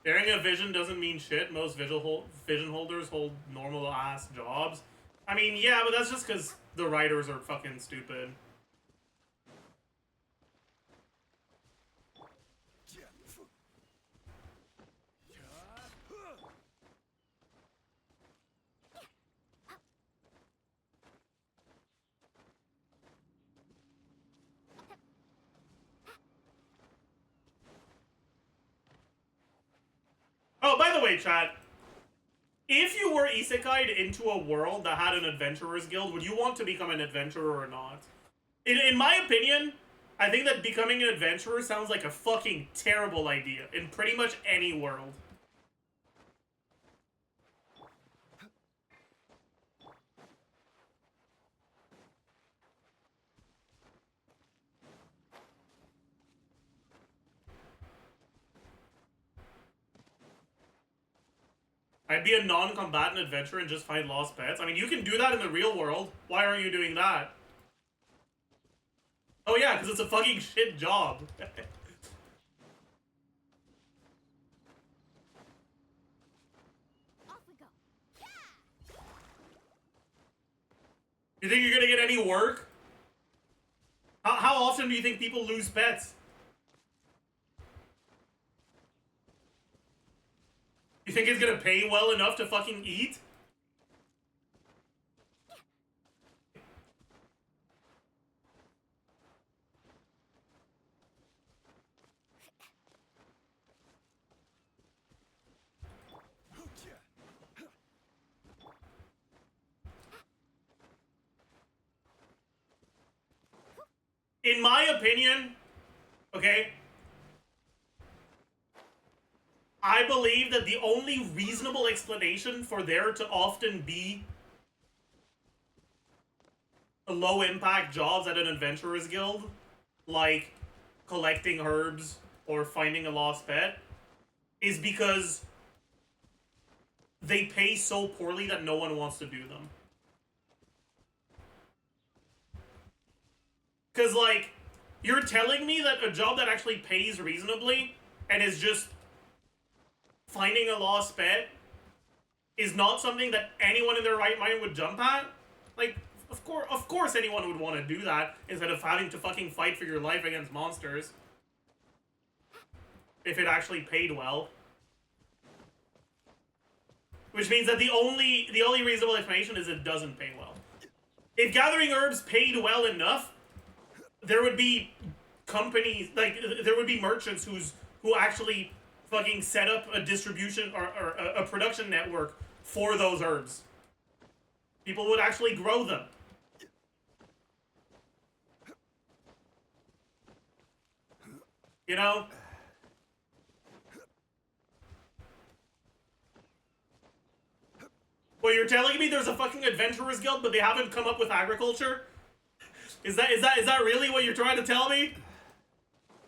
Sharing a vision doesn't mean shit. Most vision holders hold normal-ass jobs. I mean, yeah, but that's just because the writers are fucking stupid. Oh, by the way, chat, if you were isekai'd into a world that had an adventurer's guild, would you want to become an adventurer or not? In my opinion, I think that becoming an adventurer sounds like a fucking terrible idea in pretty much any world. I'd be a non-combatant adventurer and just find lost pets. I mean, you can do that in the real world. Why aren't you doing that? Oh yeah, because it's a fucking shit job. work? How often do you think people lose pets? You think it's gonna pay well enough to fucking eat? In my opinion, okay, I believe that the only reasonable explanation for there to often be low impact jobs at an adventurers guild, like collecting herbs or finding a lost pet, is because they pay so poorly that no one wants to do them. Because, like, you're telling me that a job that actually pays reasonably and is just finding a lost pet is not something that anyone in their right mind would jump at? Like, of course anyone would want to do that instead of having to fucking fight for your life against monsters. If it actually paid well. Which means that the only reasonable explanation is it doesn't pay well. If gathering herbs paid well enough, there would be companies, like, there would be merchants who actually fucking set up a distribution or a production network for those herbs. People would actually grow them. You know? Well, you're telling me there's a fucking adventurers guild, but they haven't come up with agriculture? Is that really what you're trying to tell me?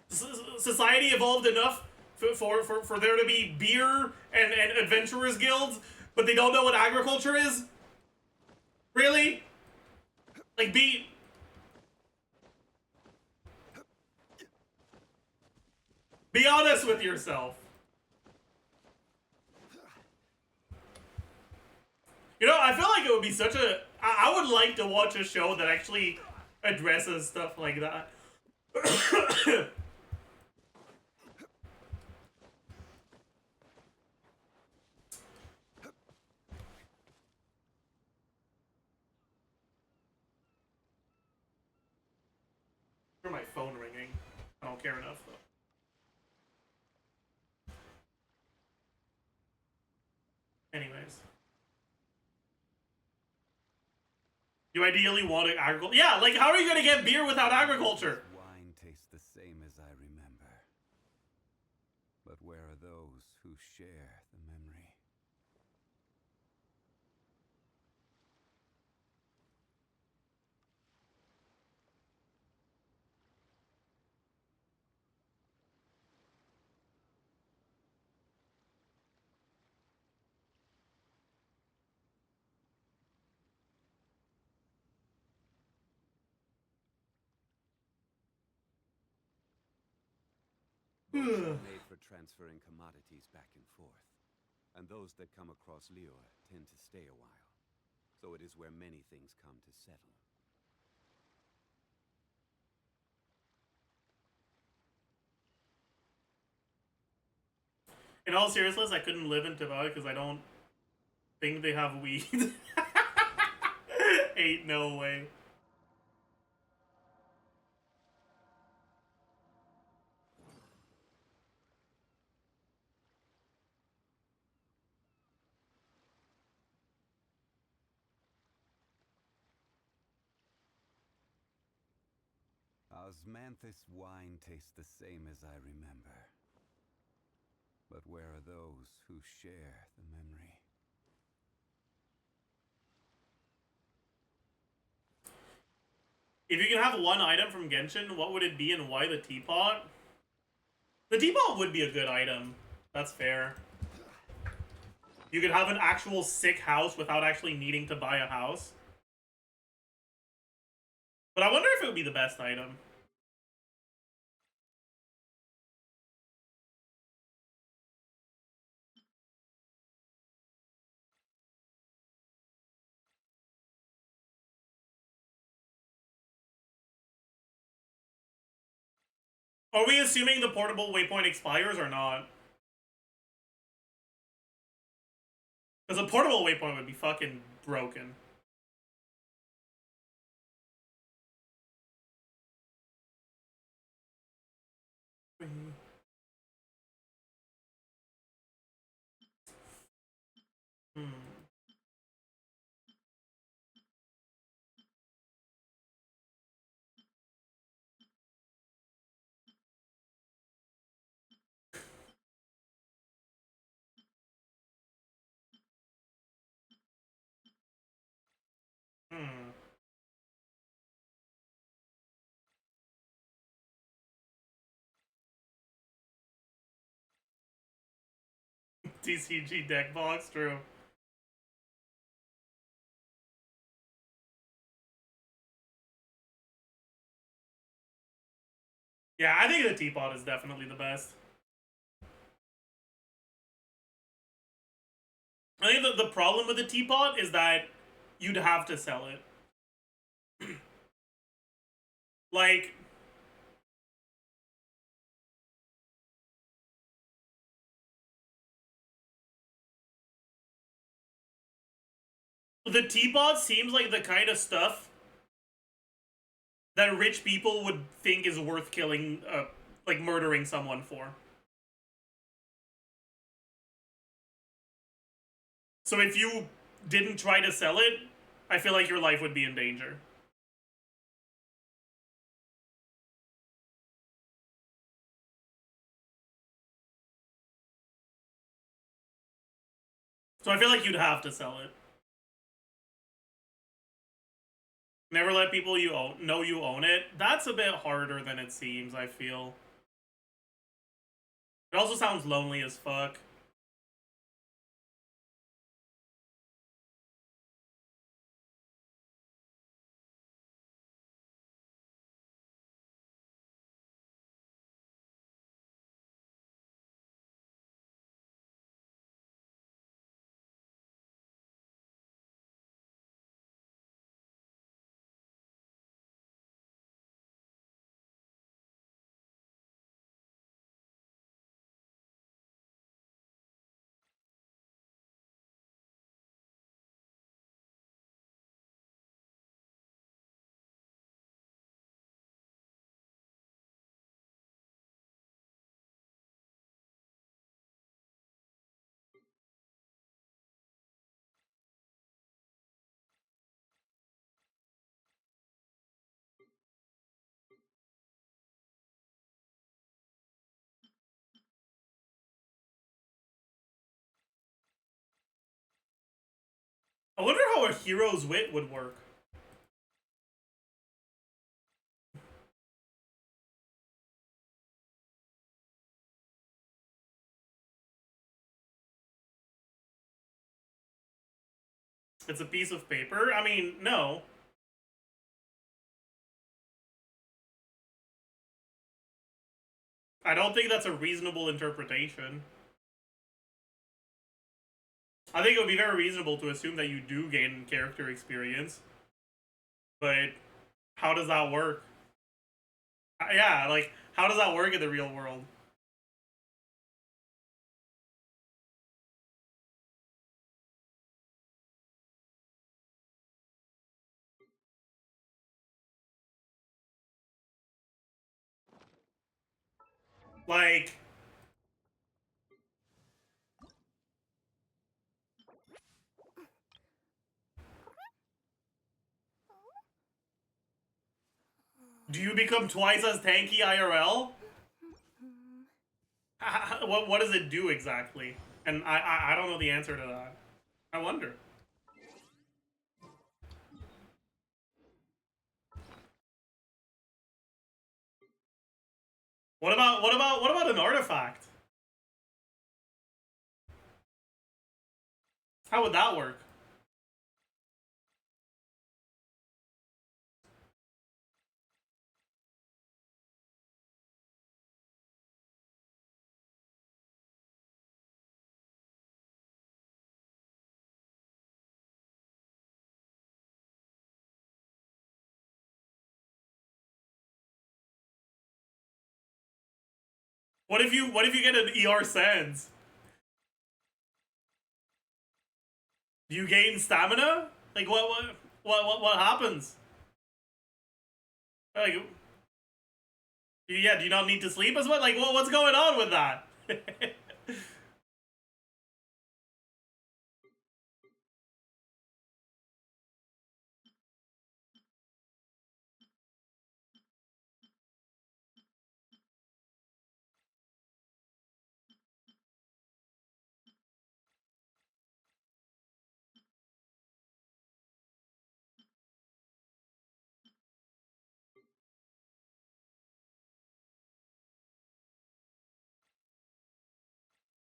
Society evolved enough for there to be beer and adventurers guilds, but they don't know what agriculture is? Really? Like, be honest with yourself. You know, I feel like it would be such a... I would like to watch a show that actually addresses stuff like that. Hear my phone ringing. I don't care enough, though. Anyways. You ideally want agriculture. Yeah, like, how are you gonna get beer without agriculture? Wine tastes the same as I remember. But where are those who share the memory? Boats are made for transferring commodities back and forth, and those that come across Lure tend to stay a while. So it is where many things come to settle. In all seriousness, I couldn't live in Tibet because I don't think they have weed. Ain't no way. Osmanthus wine tastes the same as I remember. But where are those who share the memory? If you can have one item from Genshin, what would it be and why the teapot? The teapot would be a good item. That's fair. You could have an actual sick house without actually needing to buy a house. But I wonder if it would be the best item. Are we assuming the portable waypoint expires or not? Because a portable waypoint would be fucking broken. Hmm. Hmm. TCG deck box, true. Yeah, I think the teapot is definitely the best. I think the problem with the teapot is that you'd have to sell it. Like, the teapot seems like the kind of stuff that rich people would think is worth killing, like murdering someone for. So if you didn't try to sell it, I feel like your life would be in danger. So I feel like you'd have to sell it. Never let people know you own it. That's a bit harder than it seems, I feel. It also sounds lonely as fuck. I wonder how a hero's wit would work. It's a piece of paper? I mean, no. I don't think that's a reasonable interpretation. I think it would be very reasonable to assume that you do gain character experience. But how does that work? Yeah, like, how does that work in the real world? Like, do you become twice as tanky IRL? What does it do exactly? And I don't know the answer to that. I wonder. What about an artifact? How would that work? What if you get an ER Sans? Do you gain stamina? Like what happens? Like, yeah, do you not need to sleep as well? Like, what's going on with that?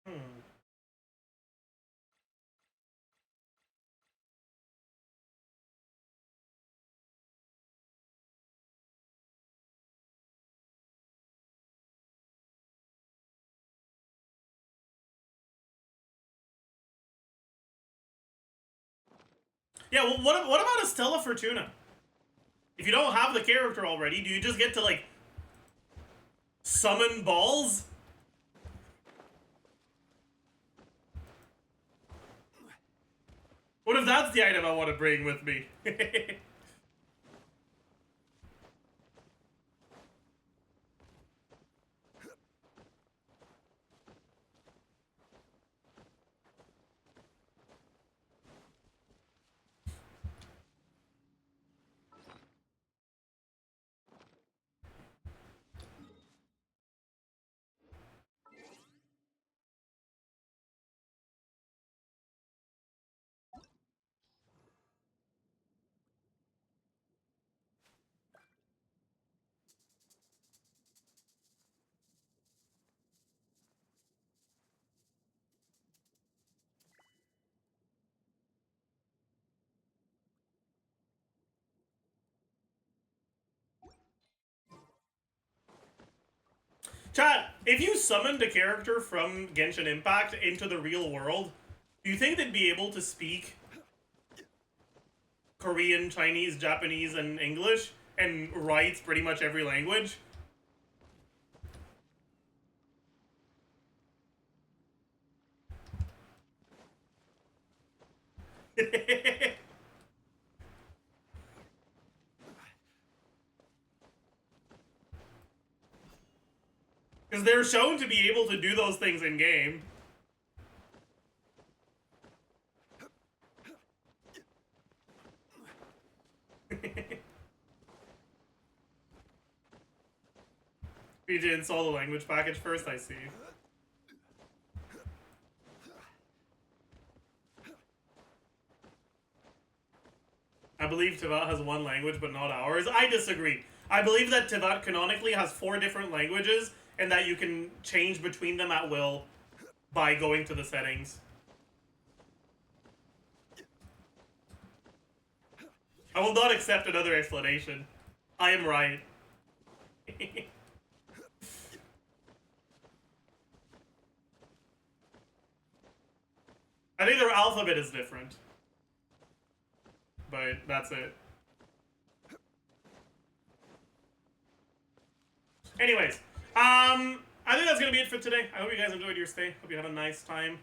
Hmm. Yeah, well, what about a Stella Fortuna? If you don't have the character already, do you just get to, like, summon balls? What if that's the item I want to bring with me? Chat, if you summoned a character from Genshin Impact into the real world, do you think they'd be able to speak Korean, Chinese, Japanese, and English, and write pretty much every language? Because they're shown to be able to do those things in game. You need to install the language package first, I see. I believe Tivat has one language, but not ours. I disagree. I believe that Tivat canonically has 4 different languages, and that you can change between them at will by going to the settings. I will not accept another explanation. I am right. I think their alphabet is different. But that's it. Anyways, I think that's gonna be it for today. I hope you guys enjoyed your stay. Hope you had a nice time.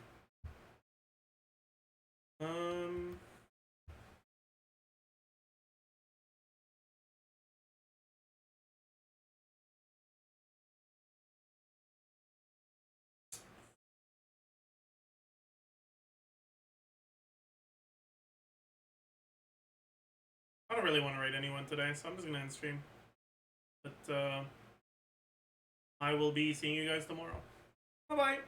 I don't really want to raid anyone today, so I'm just gonna end stream. But I will be seeing you guys tomorrow. Bye bye.